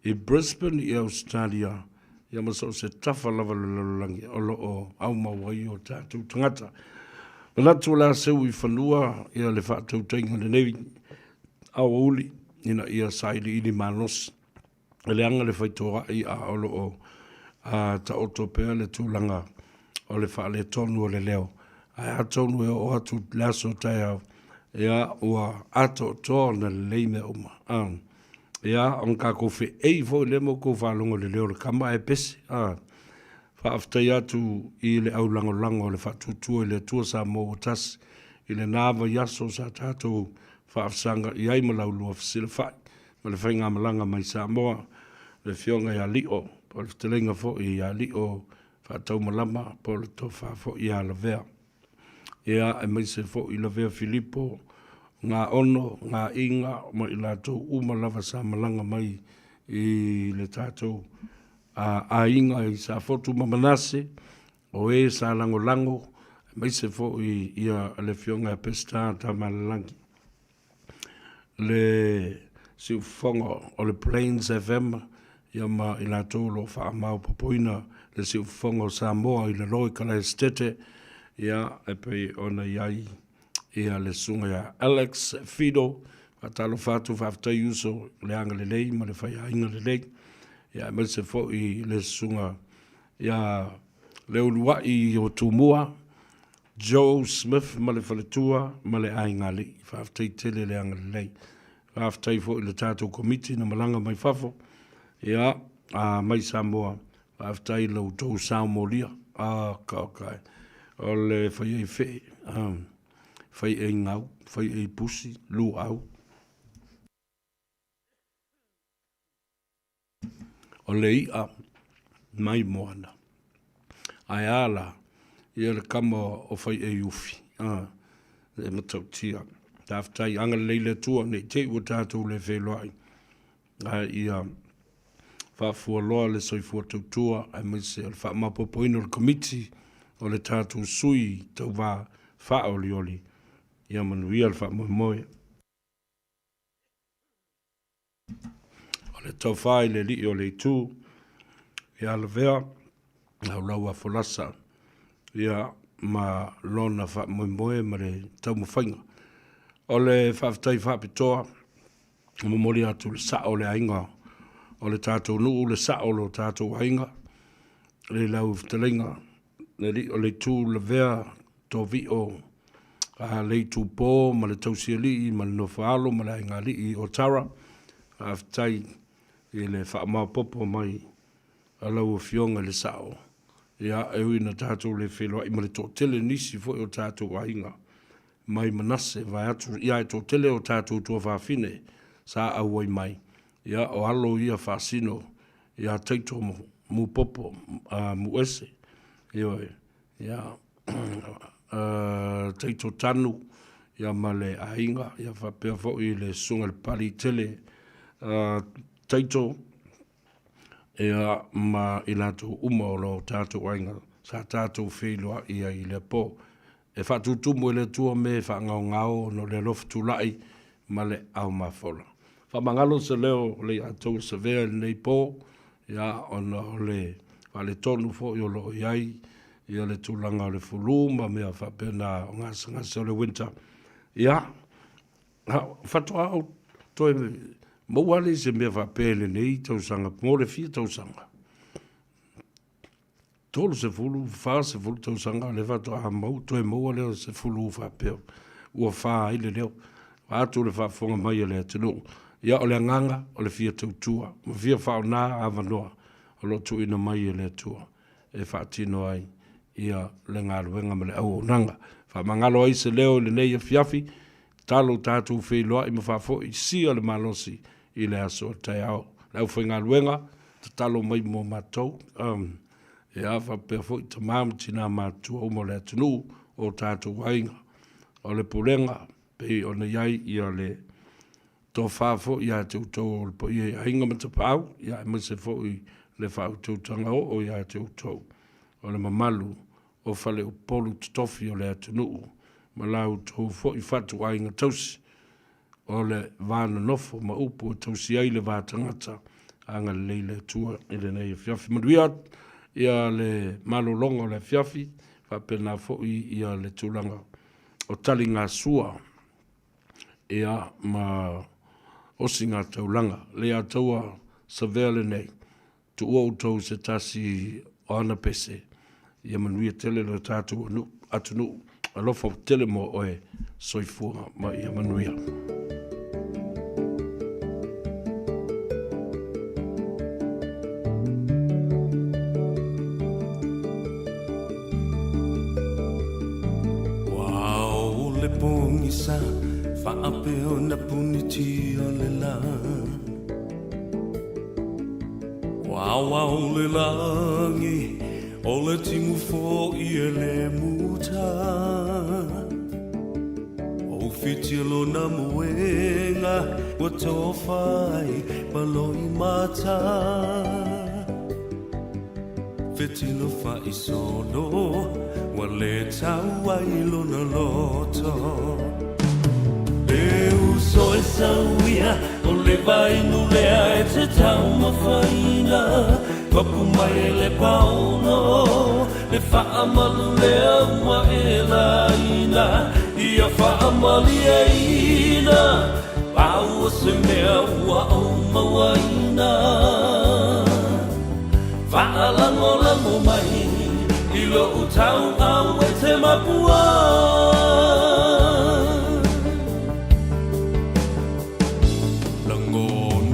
I Brisbane I Australia ia ma so se tafa lava langi o lo o au mawai o tatu tangata Latu la seu I whanua ia le whaatau tainga le nevi au uli ina ia saili ili manos. Le anga le whaitoa I a olo o ta otopea le tūlanga o le wha le tonu o le leo. Ai a tonu e o atu laso tai au ia ua ato toa na le leime uma. Ia on ka kofi ei fo le mo ko whalongo le leo le kama e pesi. Whaaftai atu I le au lango le whatutua I le tua sa mo o tas I le nāwa yaso sa tātou whaafsanga I ai malau lua whasila whai ma le whainga malanga mai Samoa le fionga ia lio, po le telenga fo ia lio, whaatau malama, po le tofa fo ia la vea. Ia e mai se fo i la vea Filipo, ngā ono, ngā inga, ma i la tau uma lava sa malanga mai i le tātou a inga i sa fotu mamanase, o e sa lango lango, mai se fo i ia le fionga pesta ta malalangi. Le siufonga o le Plains FM, ia ma i la tau lo wha amau papoina, le siufonga o Samoa i le loi kala estete, ia e pei ona iai, ia le sunga ia Alex Fido, atalo fatu whaftai uso le anga le lei, ma le whai ainga le lei, ia mai se fo i le sunga ia le ulua i o Tumua, Joe Smith ma le whaletua, ma le ainga li, whaftai tele le anga le lei, whaftai fo i le tātou komiti na malanga mai whafo, ia mai Samoa, whaftai le utou Samoa, kai, o le whai ei whee, whai ei ngau, whai ei pusi, lu au. O le ia, mai moana. Ai ala, ia le kama o whai ei ufi. Le matau tia. Tāwhtai anga leile tua, nei te ua tātou le wheloai. Ia, whafua loa le soifua tautua, ai mai se al whaamapopoino le komiti, o le tātou sui tau wā whaoli oli. Ia manuia le whaamoemoe. O le tau whai le li o le tū, ia le vea, lau laua folasa, ia ma lona whaamoemoe ma le tau mawhainga. O le whaafitai whaapitoa, o mori atu le sao le ainga, o le tātou nuu le sao lo tātou ainga, le lau ftalenga, o le tū le vea tō vi o le tū pō, ma le tausia li, ma le nofalo, ma le ainga li o tara, aftai i le whaamau popo mai a lau o fionga le sao. Ia e ui na tātou le wheloa, i ma le tō tele nisi fo o tātou ainga, mai manase, vai atu, ia e tō tele o tātou tō whawhine, sa auai mai. Ia o alo ia whasino, ia teito mu popo, mu ese, ia teito tanu, ia male ainga, ia whapea fo i le sunga le pari tele, teito, ia ma i lato uma o lo tātou ainga, sa tātou wheloa ia i le po. E whatutumu e le tua me whangau ngau no le loftu lai, ma le au mafola. Whamangalo se leo le atou se vea nei po, ia ona le wale tonu fo i o lo iai, ia le tūlanga o le fuluma, mea whapena o ngasa o le winter. Ia, whatua au, toi mauale se mea whapele nei tausanga, mo le fia tausanga. Tolu se fulu, wha se fulu tausanga, le whatua a mau, toi mauale o se fulu whapeo, ua wha ile leo, atu le whafonga mai le atinu. Ia o le nganga, o le fia tautua, ma fia whao nā awanoa, o lo tu ina mai le atua, e whaatino ai, ia le ngā ruenga ma le au nanga. Wha mangalo ai se leo le nei a fiafi, talo tātou wheloa i ma whafo i sia le malosi i le aso tai au. Lau whai ngā ruenga, ta talo mai mo mātou, e awha pia fo i ta māmtina mātua o mo le atunu o tātou wainga. O le purenga, pe o ne iai ia le tō whāfo ia te utou o le po ia ainga matapau, ia e mese fo i le whau tautanga o ia te utou. O le mamalu o whale o polu tutofi o le atunuu, ma lau tō fo i whatu ainga tausi, o le vāna nofo ma upu o tausi ai le vātangata, anga le leile tua i le nei fiafi. Maduia ia le malolonga o le fiafi, whapena fo i ia le tūlanga o tali ngā sua, ia ma osi ngā taulanga, le a taua sa vele nei, tu ua utou se tasi o ana pese, ia manuia tele le tātou atunu, alofa tele mo oe soifua ma ia manuia. Wow, le pungisa, whaapeo na puniti o le la. Awa o le langi, o le timu fo I le muta. O fitilo na muenga, wa tofai paloi mata. Fitilo fai solo, wa le tau ai lona loto. So e sauia, o le vai no lea e te tau mawhaina. Papu mai e le pauno, le whaamalu lea ua e laina. Ia whaamali e ina, pau o se mea ua o mawaina. Whaalango lango mai, I lo utau au e te mapua.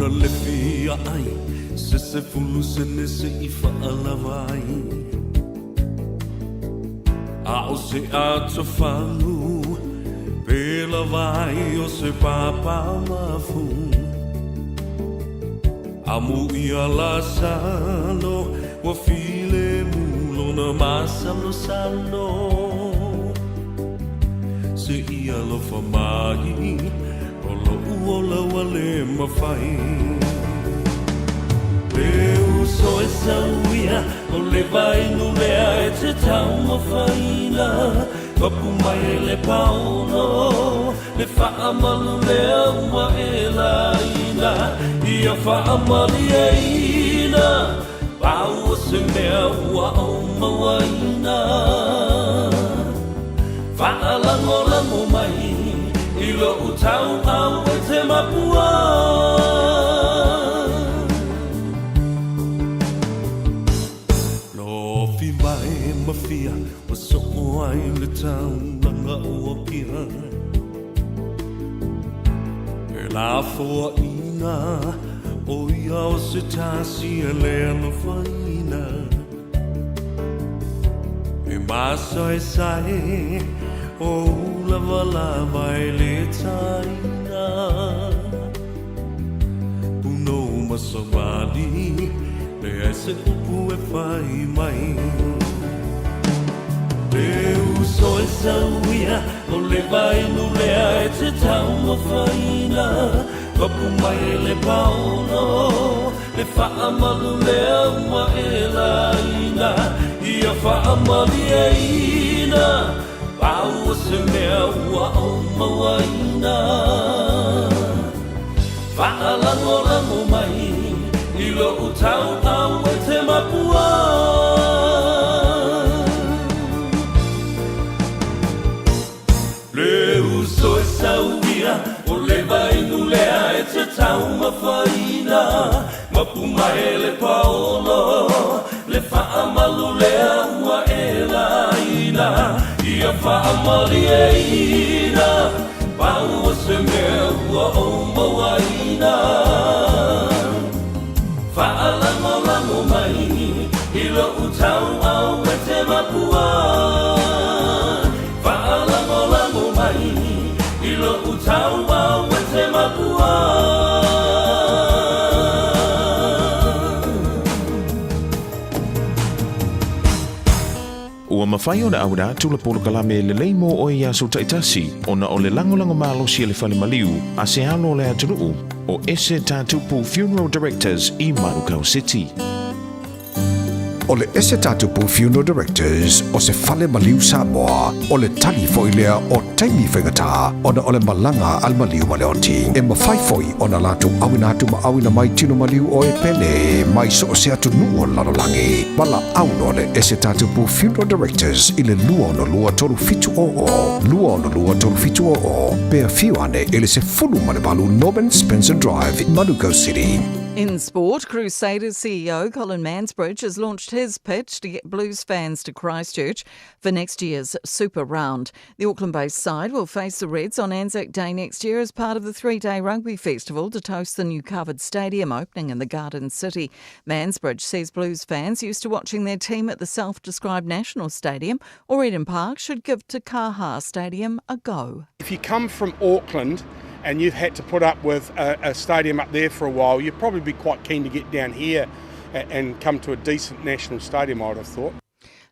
Le fia ai, se fulu se nese I whaalawai. A o se ato whangu, pela vai o se papa mafu. A mui a la salo, wa file mulo na masalo salo. Se ia lo famai, Ola wale mawhai. Leu so e sauia, o le vai no lea e te tau mawhaina. Papu mai e le pauno, le whaamalu lea ua e laina. Ia whaamali e ina, pau o se mea ua o mawaina. Whaalango lango mai, I lo utau au e te mapua. Lo fi mai mafia, o so ai le tau langa ua pia. E la fua ina, o ia o se tasi e lea no faina. E masa e sae, o lava e le taina. Puno masawali, le ese upu e whai mai. Leu so e sauia, o le vai no lea e te tau mawhaina. Papu mai e le pauno, le whaamalu lea ua e laina. Ia whaamali e ina, pau o se mea ua o mawaina. Whaalango lango mai, I lo utau au e te mapua. Leu so e sauia, o le vai no lea e te tau mawhaina. Mapu mai e le paolo, le whaamalu lea ua e laina. Ia whaamali e ina, pau o se mea ua o mawaina. Whaalango lango mai, I lo utau au e te mapua. Whaalango lango mai, I lo utau au e te mapua. Ua mawhai o na aura tula polo kalame le leimo o ia so taitasi o na o le langolango malo si le whale maliu a se alo le aturuu o ese tātupu Funeral Directors I Manukau City. O le ese tātupu Funeral Directors o se whale maliu Samoa o le tali foilea o taimi whaingata o na o le malanga al maliu maleoti e mawhai foi o na latu awina atu ma awina mai tino maliu o e pele mai so se atu nuo lalolangi wala auno le ese tātupu Funeral Directors I le lua no lua tolu fitu lua no lua tolu fitu pea fiuane ele se fulu malebalu Norman Spencer Drive in Manukau City. In sport, Crusaders CEO Colin Mansbridge has launched his pitch to get Blues fans to Christchurch for next year's Super Round. The Auckland-based side will face the Reds on Anzac Day next year as part of the three-day rugby festival to toast the new covered stadium opening in the Garden City. Mansbridge says Blues fans used to watching their team at the self-described National Stadium or Eden Park should give Te Kaha Stadium a go. If you come from Auckland and you've had to put up with a stadium up there for a while, you'd probably be quite keen to get down here and come to a decent national stadium, I would have thought.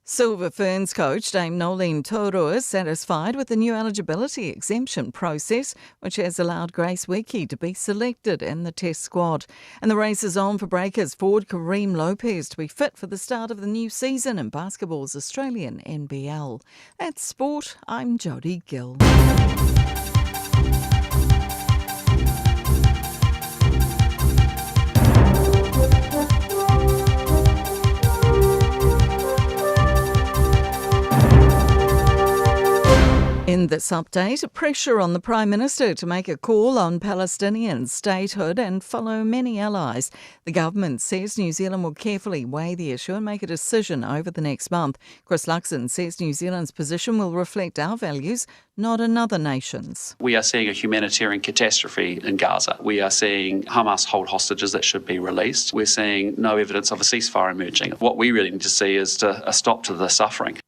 Silver Ferns coach Dame Nolene Torua is satisfied with the new eligibility exemption process, which has allowed Grace Wiki to be selected in the test squad. And the race is on for breakers forward Kareem Lopez to be fit for the start of the new season in basketball's Australian NBL. That's sport. I'm Jodie Gill. In this update, pressure on the Prime Minister to make a call on Palestinian statehood and follow many allies. The government says New Zealand will carefully weigh the issue and make a decision over the next month. Chris Luxon says New Zealand's position will reflect our values, not another nation's. We are seeing a humanitarian catastrophe in Gaza. We are seeing Hamas hold hostages that should be released. We're seeing no evidence of a ceasefire emerging. What we really need to see is a stop to the suffering.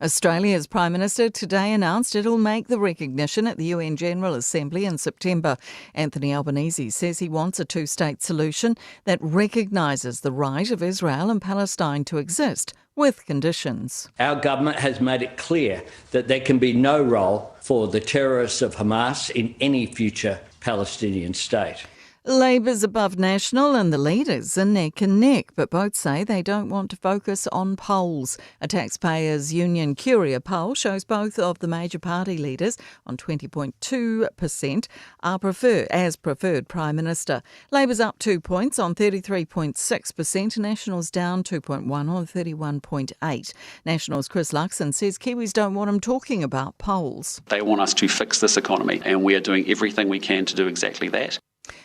Australia's Prime Minister today announced it'll make the recognition at the UN General Assembly in September. Anthony Albanese says he wants a two-state solution that recognises the right of Israel and Palestine to exist, with conditions. Our government has made it clear that there can be no role for the terrorists of Hamas in any future Palestinian state. Labor's above National and the leaders are neck and neck, but both say they don't want to focus on polls. A taxpayers' union Curia poll shows both of the major party leaders on 20.2% are preferred Prime Minister. Labor's up 2 points on 33.6%, National's down 2.1 on 31.8. National's Chris Luxon says Kiwis don't want him talking about polls. They want us to fix this economy, and we are doing everything we can to do exactly that.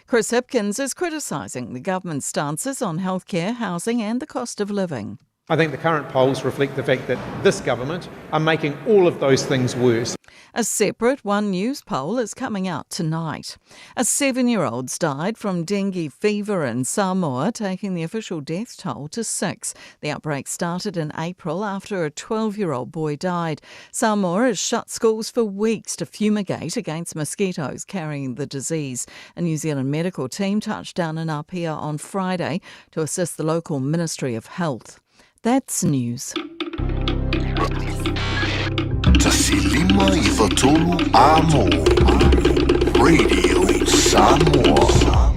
Chris Hipkins is criticising the government's stances on healthcare, housing and the cost of living. I think the current polls reflect the fact that this government are making all of those things worse. A separate One News poll is coming out tonight. A 7-year-old's died from dengue fever in Samoa, taking the official death toll to 6. The outbreak started in April after a 12-year-old boy died. Samoa has shut schools for weeks to fumigate against mosquitoes carrying the disease. A New Zealand medical team touched down in Apia on Friday to assist the local Ministry of Health. That's news. Tasilima i Watolu Amo. Radio Samoa.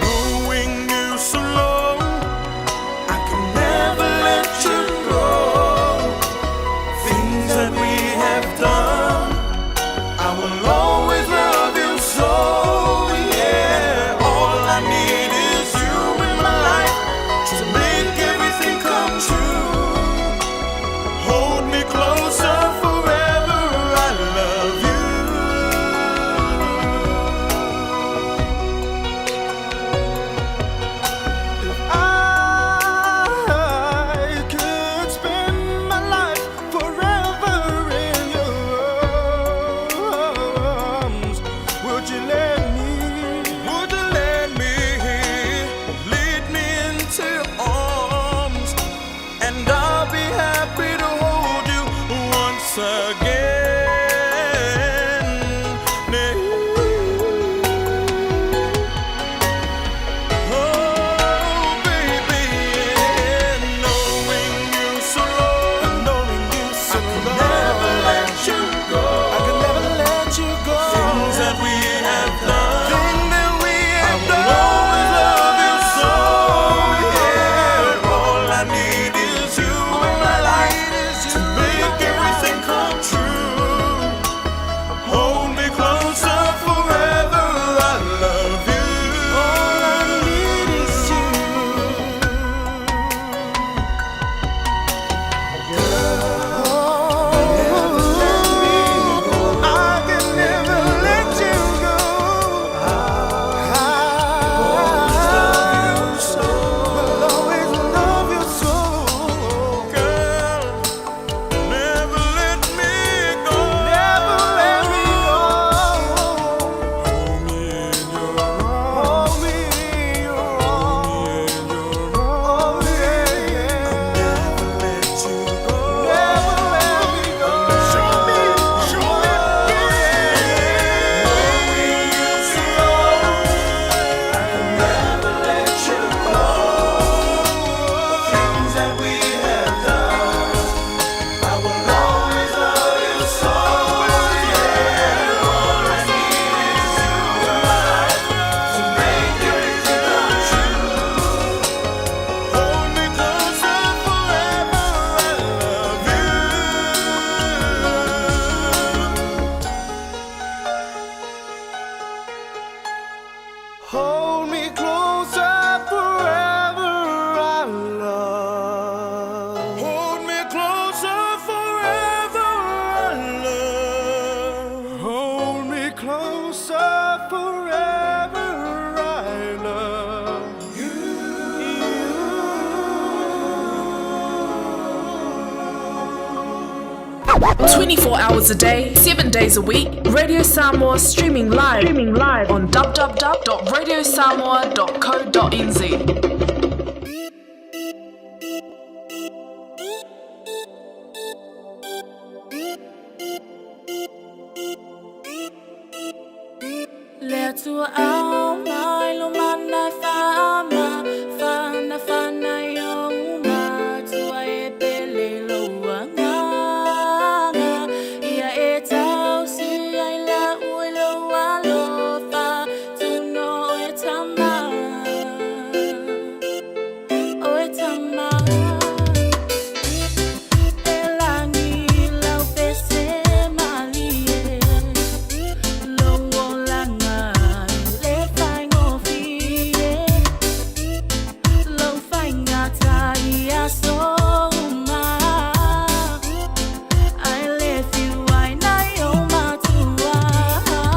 Knowing you so long, I can never 24 hours a day, 7 days a week. Radio Samoa streaming live on www.radiosamoa.co.nz. Lea tua alma i lo mana fama fana fana yoma tua e pele loa nganga ia e tau si ai la ue loa lofa tu no e tama o e tama e langi lau pese malie loa langa le fai ngofie lo fai ngata ia soma I left you I nai o matua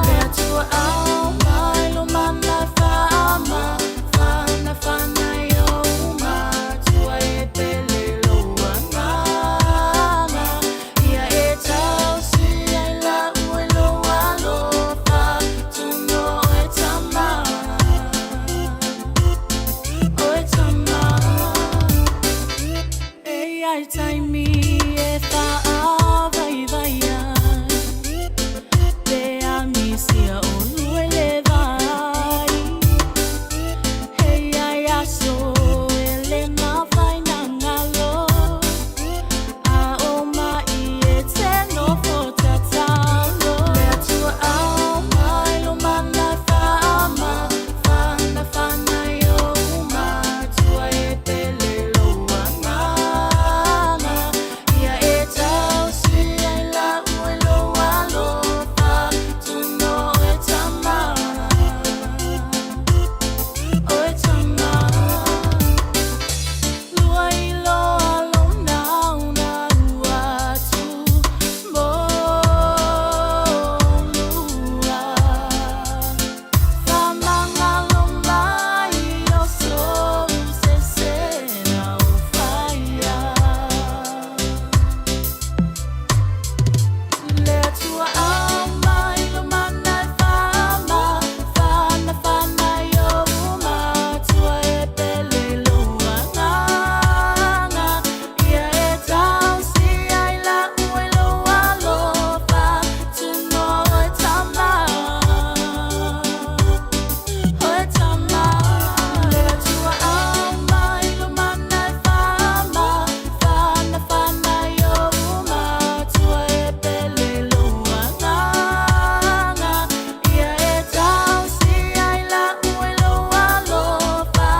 le tua alma lo mana fama fana fana yo matua e pele lo anganga ia e tau si ai la ue lo alofa tu no e tama o e tama e ai taimi e fa vai vai te amisia o lue le vai hey ai aso ele ma fai na ngalo a o mai e te no fotatalo le tua alma lo mana fama fana fana yo ma tua e pele lo angana ia e tau si ai la ue lo alofa tu no e tama o e tama lua i loa lo nau na ua tu mo lua famanga lo mai o so se na o faia le tua alma i lo mana fama fana fana yo ma tua e pele lo anganga ia e tau si ai la ue lo alofa tu no e tama o e tama le tua alma i lo mana fama fana fana yo ma tua e pele lo anganga ia e tau si ai la ue lo alofa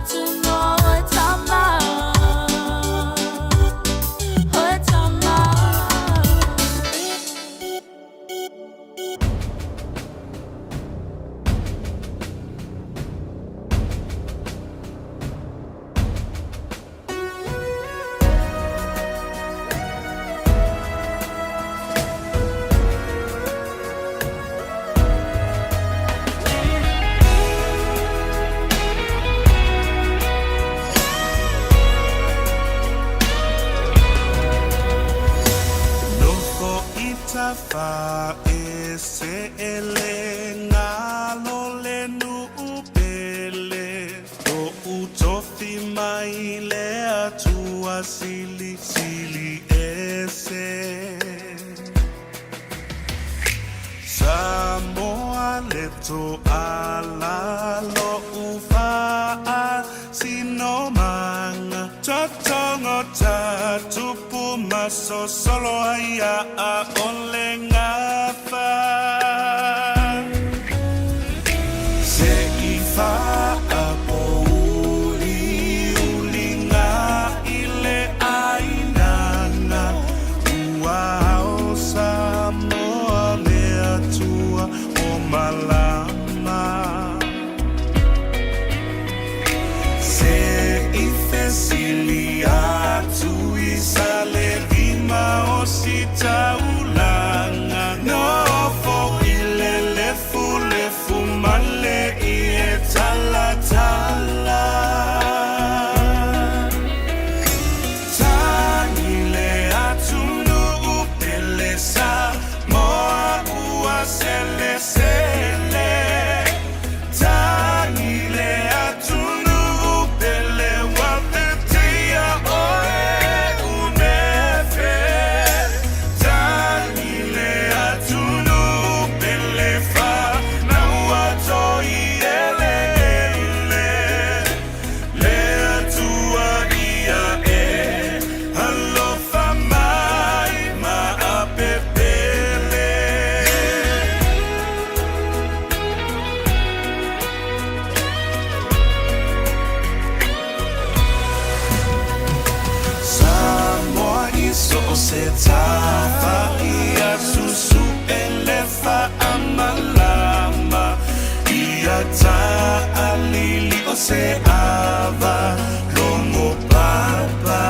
tu no e tama o e tama Loko itafa ese ele ngalo le nu upele o utofi mai le atua sili sili ese Samoa leto ala lo ufa sino manga totongo tatupu maso solo aya a ole ngafa se ifa apo ulinga ile ainana uao Samoa le atua o malama se ife sili atu isale vima o sita ulanga no se tafa ia susu elefa amalama ia ta alili o se ava longo papa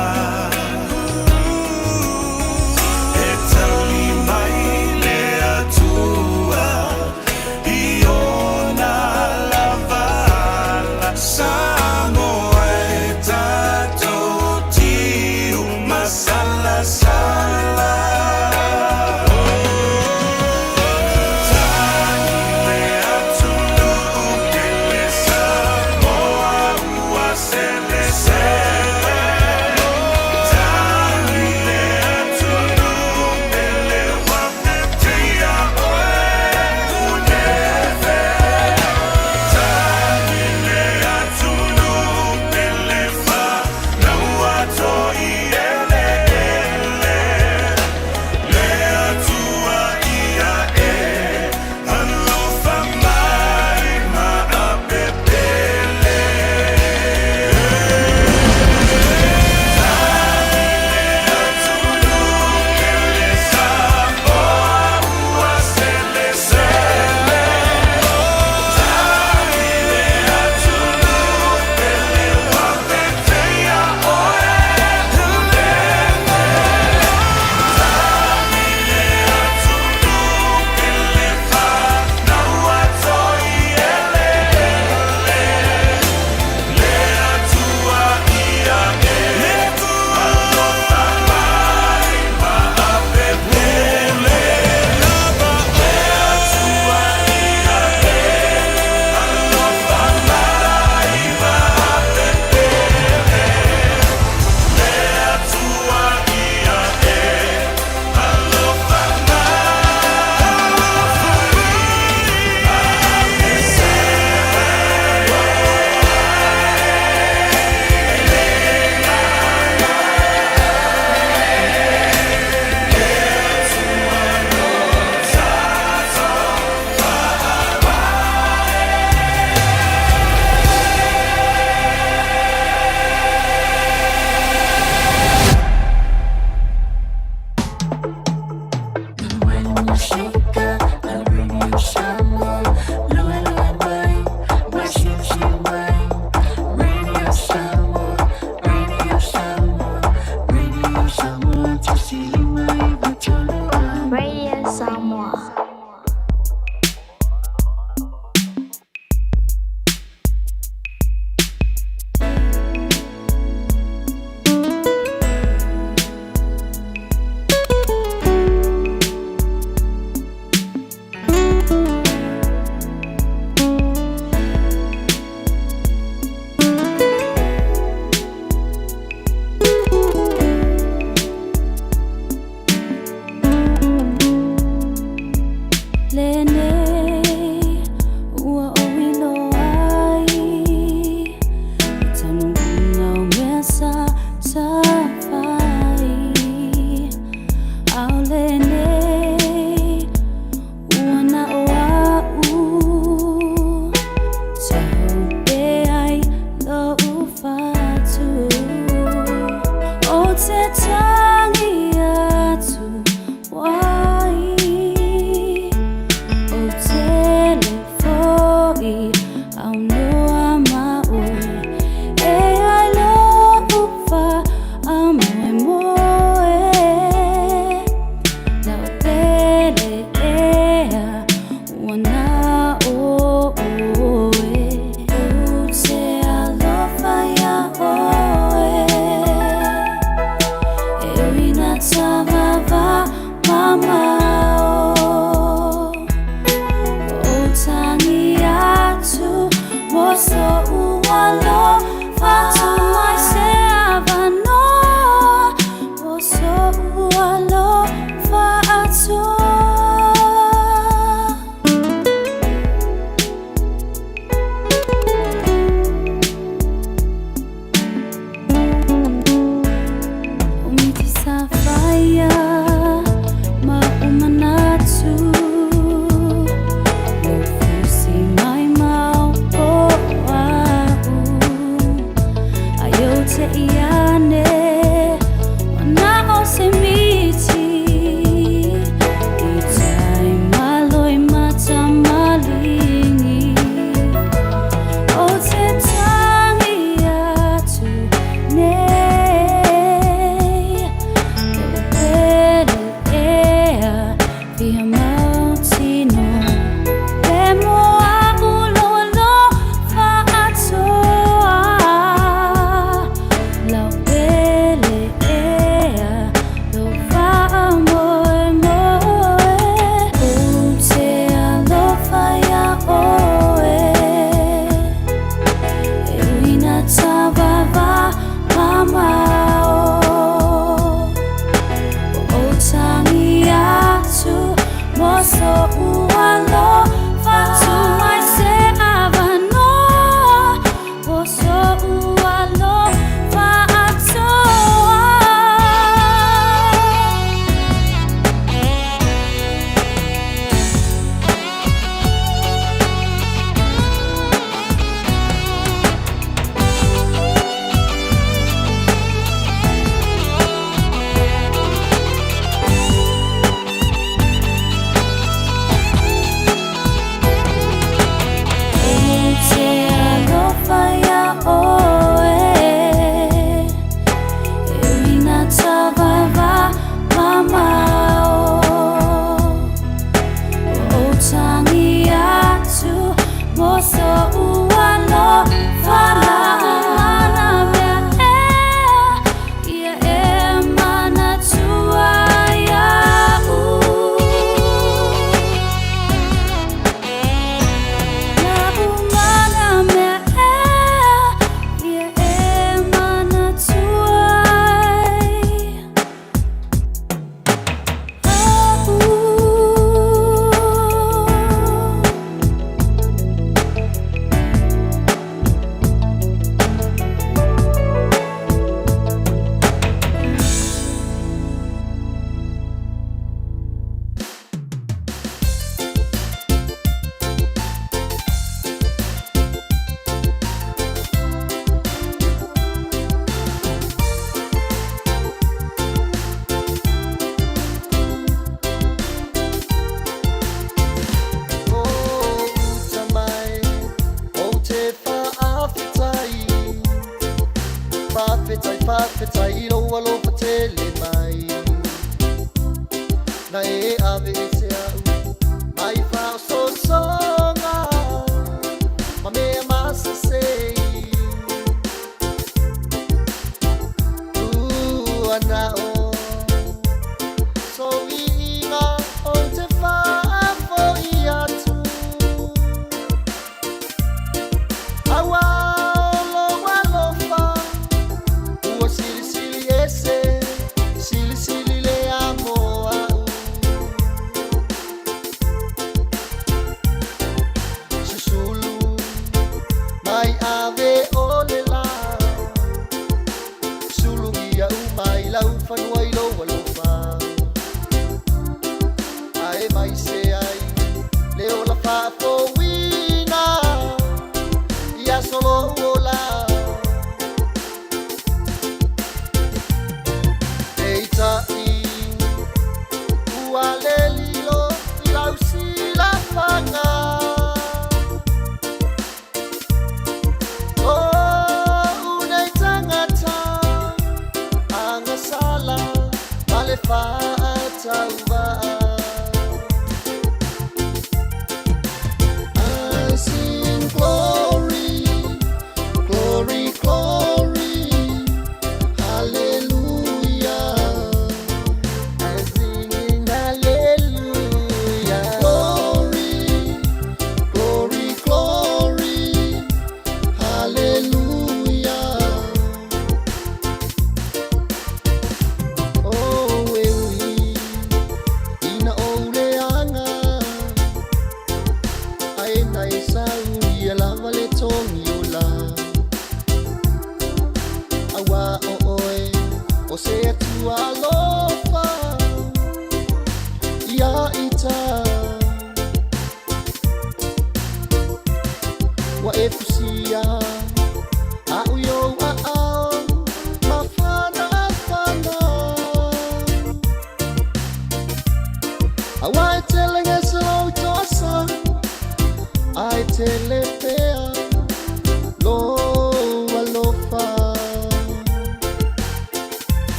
e tali mai le atua iona lavala Samoa e tato tiu masala sala te iane, wana o se mi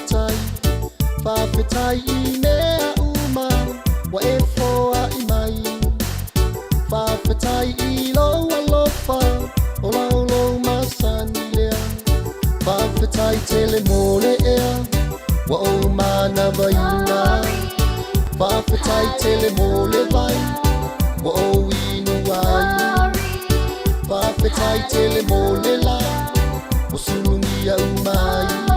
whawhetai Whawhetai I mea uma Wa e foa I mai Whawhetai I loa lofa O laulo masani lea Whawhetai tele mole ea Wa o mana vaina Whawhetai tele mole vai Wa o inu ai Whawhetai tele mole la O sulungia umai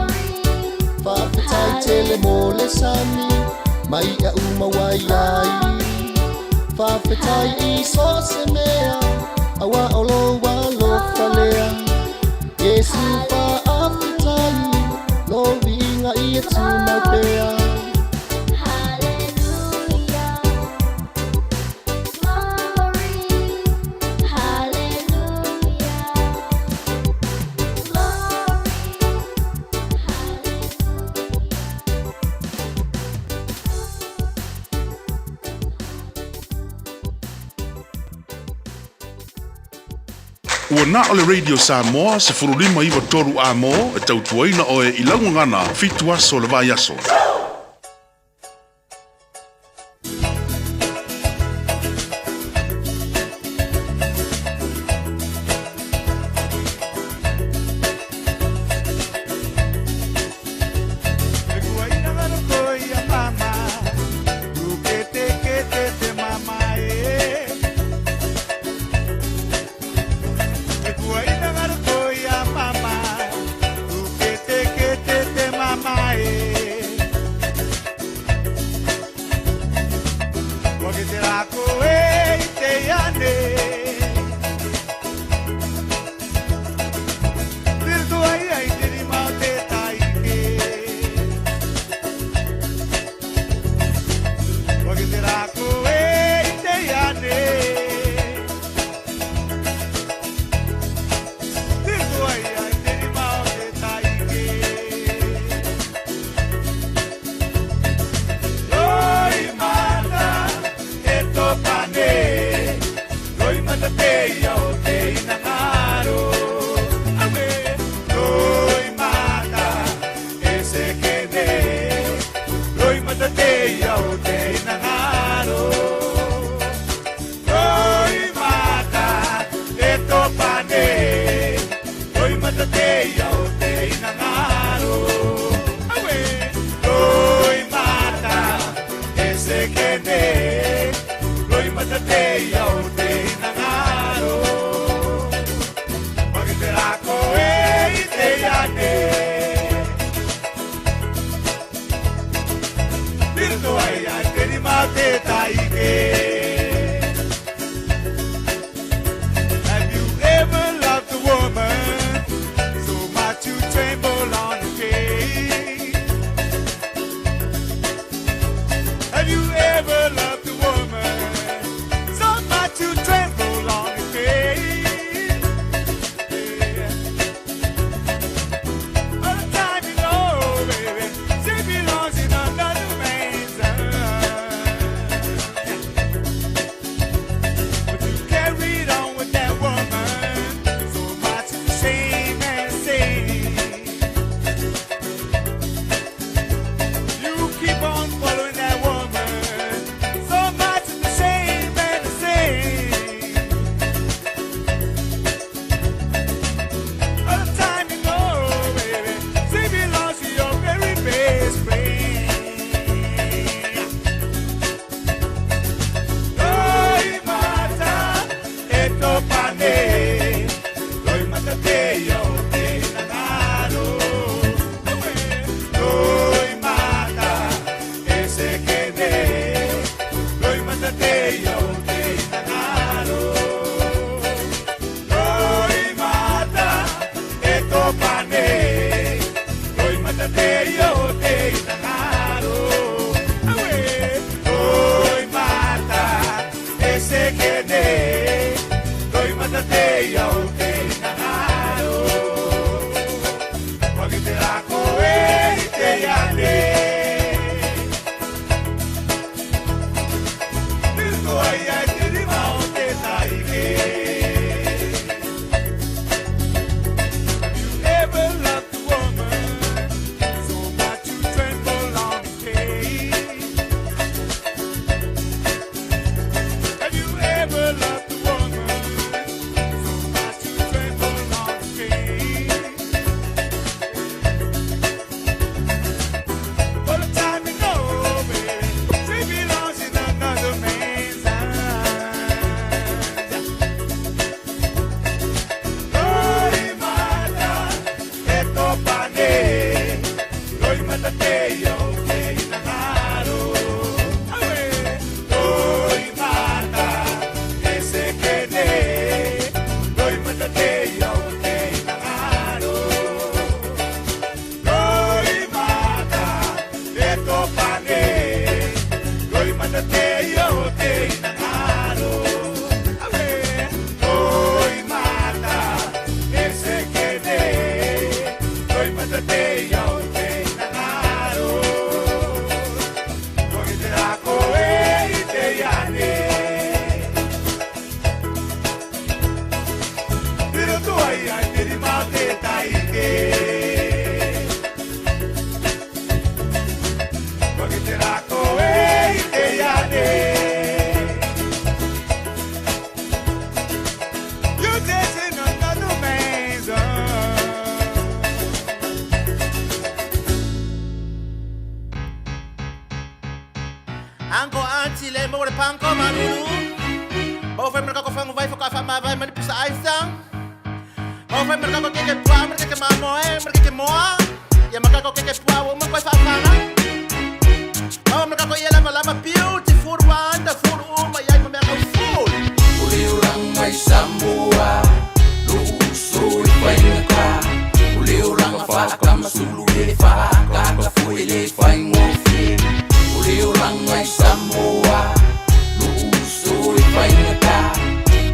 Whawhetai tele mole sami Mai a uma wai ai Whawhetai I so se mea Awa o lo wa lo falea Yesu whawhetai Lo vinga I e tuna pea Ua na ole Radio Samoa se furulima iwa toru a mo e tautuaina o e ilaungangana fitu aso le vai aso. matateo te inangaro. Oi mata ese kene. Oi matateo te inangaro. Oi mata e topane. Oi matateo te inangaro. Oi mata ese kene. Oi matateo te inangaro. Oi te rako e te yane. Pero tu ai te rimate taike. Oi te rako e te yane. You dancing on the man's Anko anti le mo le panko manulu. O fe merka ko fangu vai foka fa ma vai mani pisa aisang. O fe merka ko keke pua merka ke mamo merka ke moa. Ya merka ko keke pua wo mo ko fa fana. O merka ko yela mala ma beautiful wonderful uma ya mo merka full. Uli orang mai Samoa, lu usui painaka. Uli orang afaka masulu le faka ka fuile faingofi. Uli orang mai Samoa, lu usui painaka.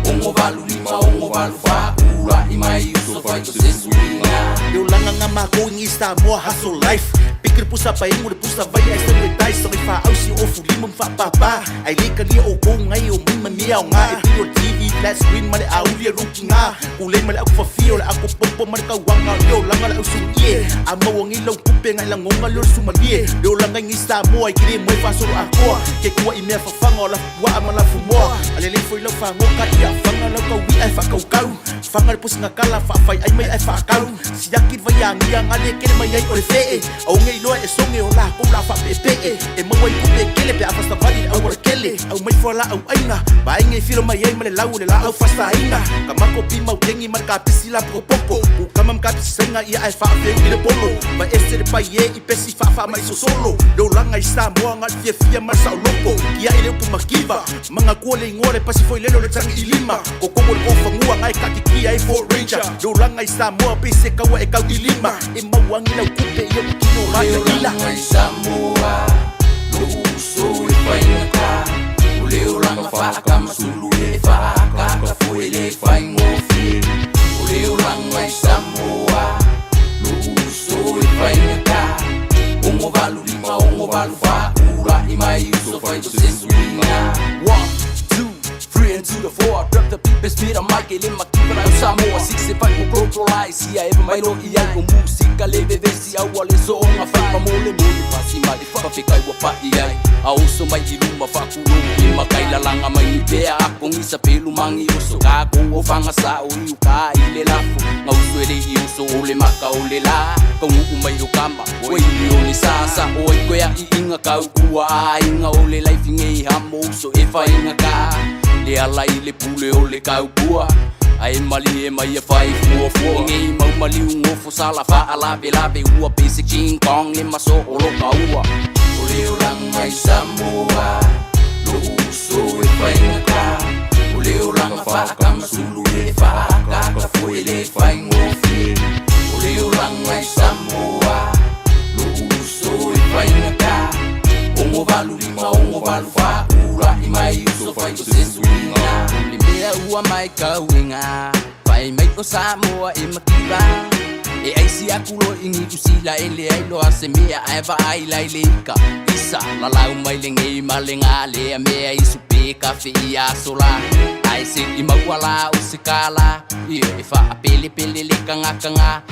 Ongo valu lima, ongo valu fa ura imai uso fai to sesuina. Eu langa ngama going is Samoa hustle life. Pikir pusa pa ingo de pusa vai ai se dai so fa au si ofu lima fa papa. Ai le kali o go ngai o mima mia o ngai e TV flat screen male au lia rukinga. Ule male aku fa fio le aku popo male ka wanga yo langa la usu ye. Ama wangi lo kupe ngai la ngonga lo sumalie. Yo langa ngi Samoa i kire mo fa so akua. Ke kuwa i me fa fanga la wa amala fu mo. Ale le foi lo fa ngoka ia fanga lo ka wi ai fa kau kau. Fanga le pus ngakala fa fai ai mai ai fa kau. Siakit va yang yang ale kele mai ai ore fe. Au ngai lo e songe o la ko la fa pepe. E mo wai kupe kele pe afasta vali au ore kele. Au mai fa la au aina. Ba ngai filo mai ai male lau le la au fasta aina. Kamako pi mau tengi mar ka pisila popo. U kamam ka pisenga ia ai fa fe ile polo. Ba ese de pa ye i pesi fa fa mai so solo. Lo langa i Samoa ngal fie fie mar sa lopo. Ia ile pu makiva. Manga kole ngore pasi foi lelo le tangi ilima. Ko komo le fangua ngai ka ki ai for ranger. Lo langa i Samoa pese ka wa e ka ilima. E mawangi na kupe yo kino ma ila. Mai Samoa, lu usui painaka. Uli orang afaka masulu le faka ka fuile faingofi. Uli orang mai Samoa, lu usui painaka. Ongo valu lima, ongo valu fa ura imai uso fai to sesuina. 1, 2, 3 and to the 4. Drop the beat, best beat, I'm Mike, lima kipa na Samoa. 65 mo brutalize, ia eva mai no ia ko musika leve vesi au ale so nga fai pa mole mole pasi mai fa fika i wapa ia. Au so mai i luma fa ku no ma kai la langa mai ni bea ko ngisa pelu mangi uso ka ko o fanga sa o i ka ile lafu. Nga uso ele i uso ole maka ole la. Ko ngu mai o kama, o i ni sasa o i ko ya i inga ka kua inga ole life ngai hamo so e fa inga ka. Le ala i le pule o le kau bua. Ai mali e mai e fai fua ngai mau mali ungo fu sala fa ala bela be ua basic king kong le maso o lo kaua. Uli orang mai Samoa, lu uso e fainaka. Uli orang afaka masulu le faka ka fuile faingofi. Uli orang mai Samoa, lu uso e fainaka. Ongo valu lima, ongo valu fa ura imai uso fai to sesuina. Uli mea ua mai kauinga. Pai mai o Samoa e makiva. E ai si akulo ingi usila ele ai lo ase mea ai va ai lai leika. Isa la lau mai le ngei malenga le mea isu pe kafe ia sola. Ai se i mawala usikala. Ia e fa apele pele le kanga kanga.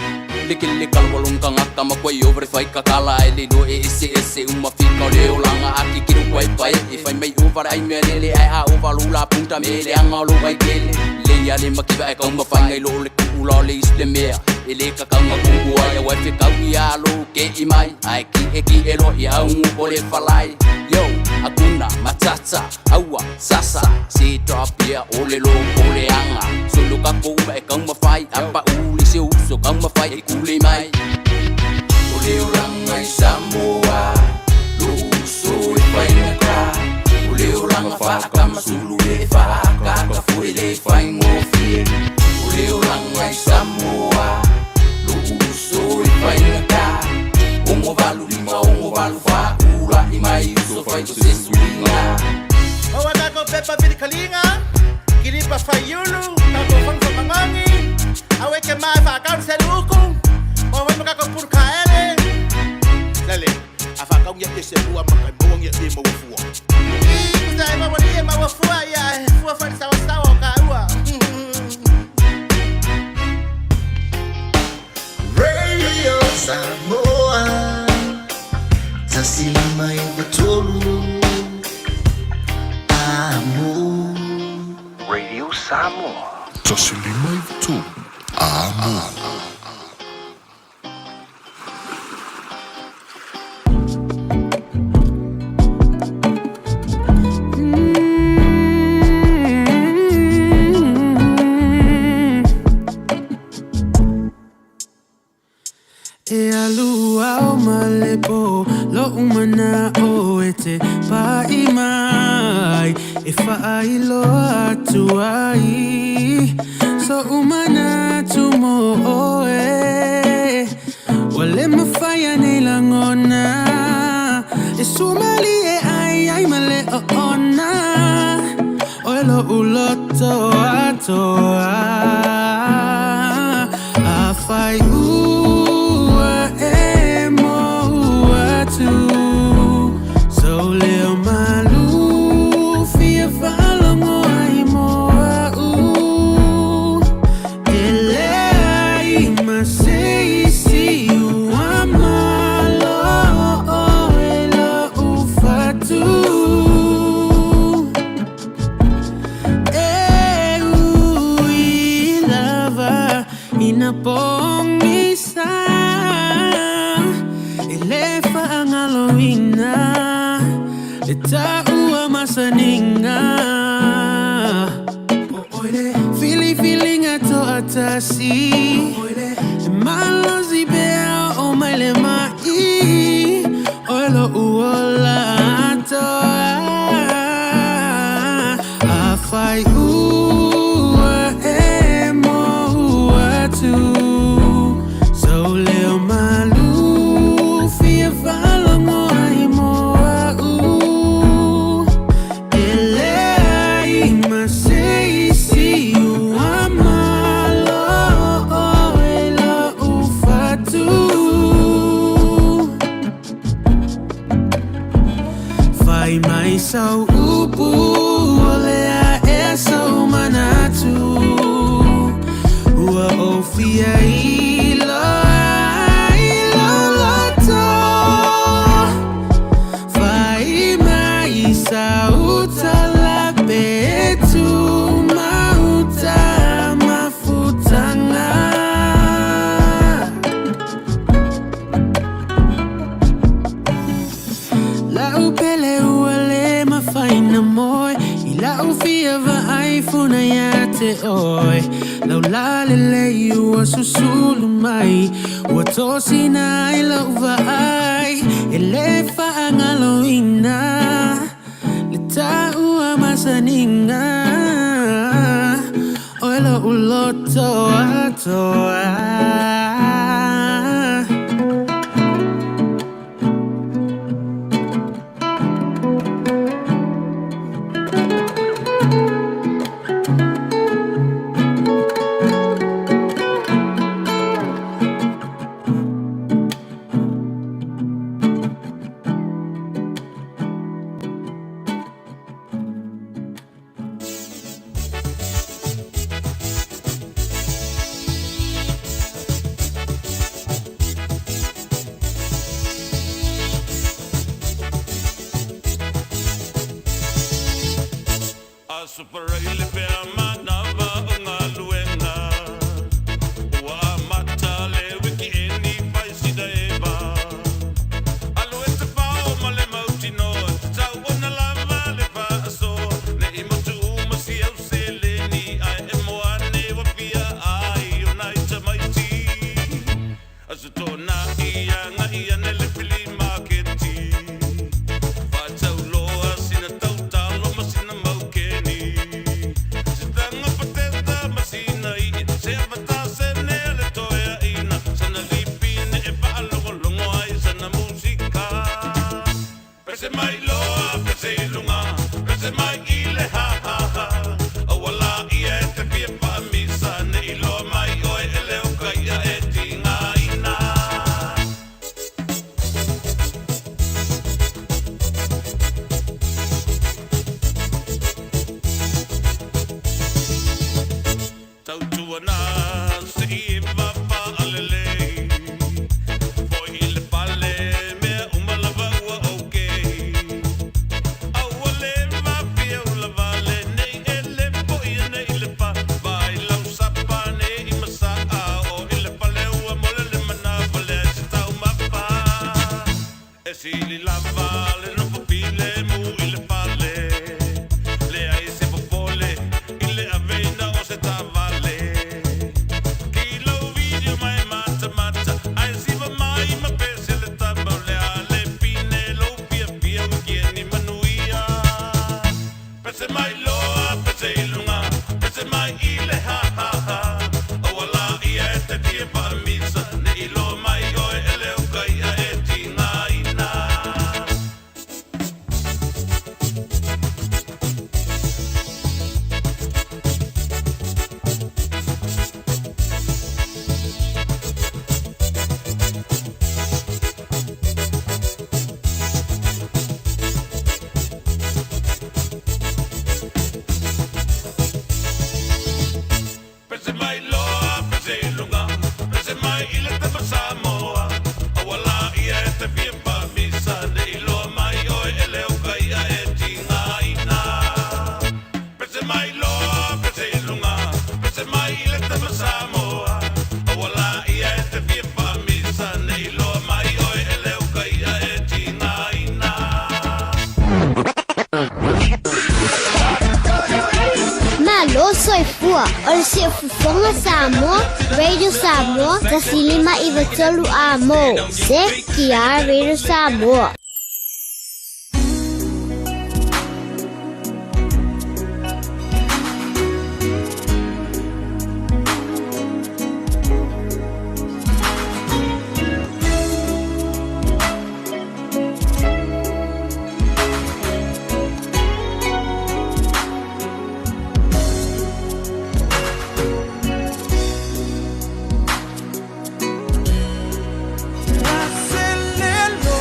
Lekele kalwalong kanga kama kwai over fai kakala ele do e ese uma fika le olanga aki kiru kwai pai e fai mai over ai merele ai a over lula punta mele anga lo vai kele. Le ya le makiva e kama fai ngai lo le kula le isle mea. Ele kakanga kungua ya wife kawia lo ke imai ai ki elo ya ungu ole falai. Yo akuna matata awa sasa si drop ya ole lo ole anga. Solo kako e kama fai apa uli se uso kama fai e kule mai. Uli orang mai Samoa Luso e whainaka O leo ranga whakama sulu le whakaka fui le whaingofie O leo ranga i Samoa Luso e whainaka Ongo valu lima, ongo valu whakura I mai uso whaito se suinga Owa kako pepa vili kalinga Kiripa whaiulu Kako whangfa mangongi Aweke mai whakau se luku Owa makako puru kaele Lale, a whakau ngia ke se lua makai mawang ia e mawafua Kusai mawali e mawafua ia Fua whani sawa sawa o ka ua Radio Samoa Tasilima Electoral Amo Radio Samoa. Tasilima Electoral Amo. E alua o malepo lo umana o ete pai mai e fai lo atu ai so umana tu mo o e wale mafaya nei langona e sumali e ai male o ona o lo uloto atoa a fai so leo malu fia falongo ai moa ele ai masei si uamalo elo ufatu ui lava inapongisa elefa angaloina eta ua masaninga feeling ato atasi malozi bea o maile mai oilo uola ato afai ua emo ua tu so leo malu fia falongo ai moa ele ai masei si uamalo elo ufatu fai mai sau upu olea e sau manatu ua ofia ilo loto fai mai sauta la betu mauta mafutanga la upele uale mafaina moi ila ufia va iPhone ya te oi lau la lele ua susulu mai ua tosi na ila uva ai ele fa angaloina le ta ua masaninga oilo uloto atoa Pese mai loa, pese lunga, pese mai ile ha ha ha. Awala ia te pia pa misa ne ilo mai oe ele o kaia e tinga ina. Tau tuana se iwa pa alele. Foi ile pale mea umalava ua oke. Awale ma pia ulavale nei ele po ia nei ile pa. Vai lau sapa nei imasa a o ile pale ua mole le mana vale se tau mapa. E si li lava le no popile mu ile pale. Le ai se popole ile avena o se tavale. Kilo video mai mata mata. Ai si va mai ma pese le tamba le ale pine lo pia pia ukieni manuia. Pese mai loa, pese ilunga, pese mai ile ha ha ha. Awala ia e te tia pa misa ne ilo mai oe ele o kaia e tinga ina. Pese mai loa, pese ilunga, pese mai ile te pa Samoa. Awala ia e te pia pa misa ne ilo mai oe ele o kaia e tinga ina. Pese mai loa, pese ilunga, pese mai ile te pa Samoa. Awala ia e te pia pa misa ne ilo mai oe ele o kaia e tinga ina. Malo soy fua, ol si fufonga Samoa, Radio Samoa, tasilima iwa tolu amo, se kia Radio Samoa. Acelelo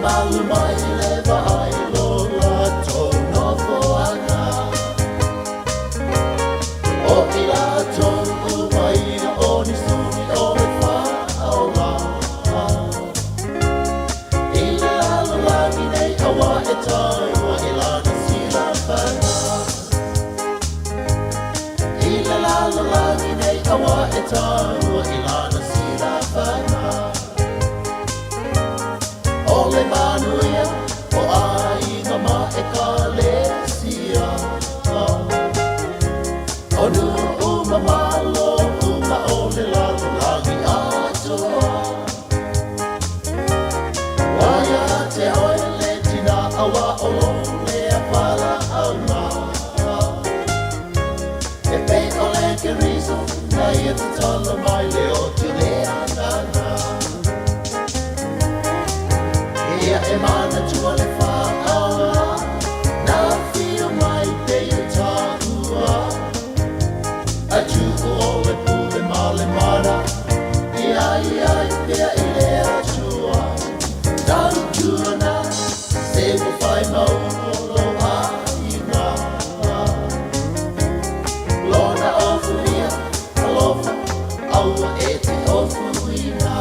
malu mai leva ai lola tono foana. O ila tono mai o ni sumi o le fa aula. Ila la ni nei awa e tai wa ila na sila fana. Ila la ni nei awa e tai wa ila na sila fana. Ole manuia o ai ngama e ka lesia. O nu uma malo uma ole lalo lagi atua. Waya te hoi le tina awa o le apala auna. E pei ole ke riso na ia te tala mai le o te le anana. Ia e mana tua le whaaua, nā whio mai te i tāua. A tuku o le pule male mana, ia pia i le atua. Taru tuana, se mo whai maunolo a i ngā. Lona ofu ia, alofa, aua e te ofu i ngā.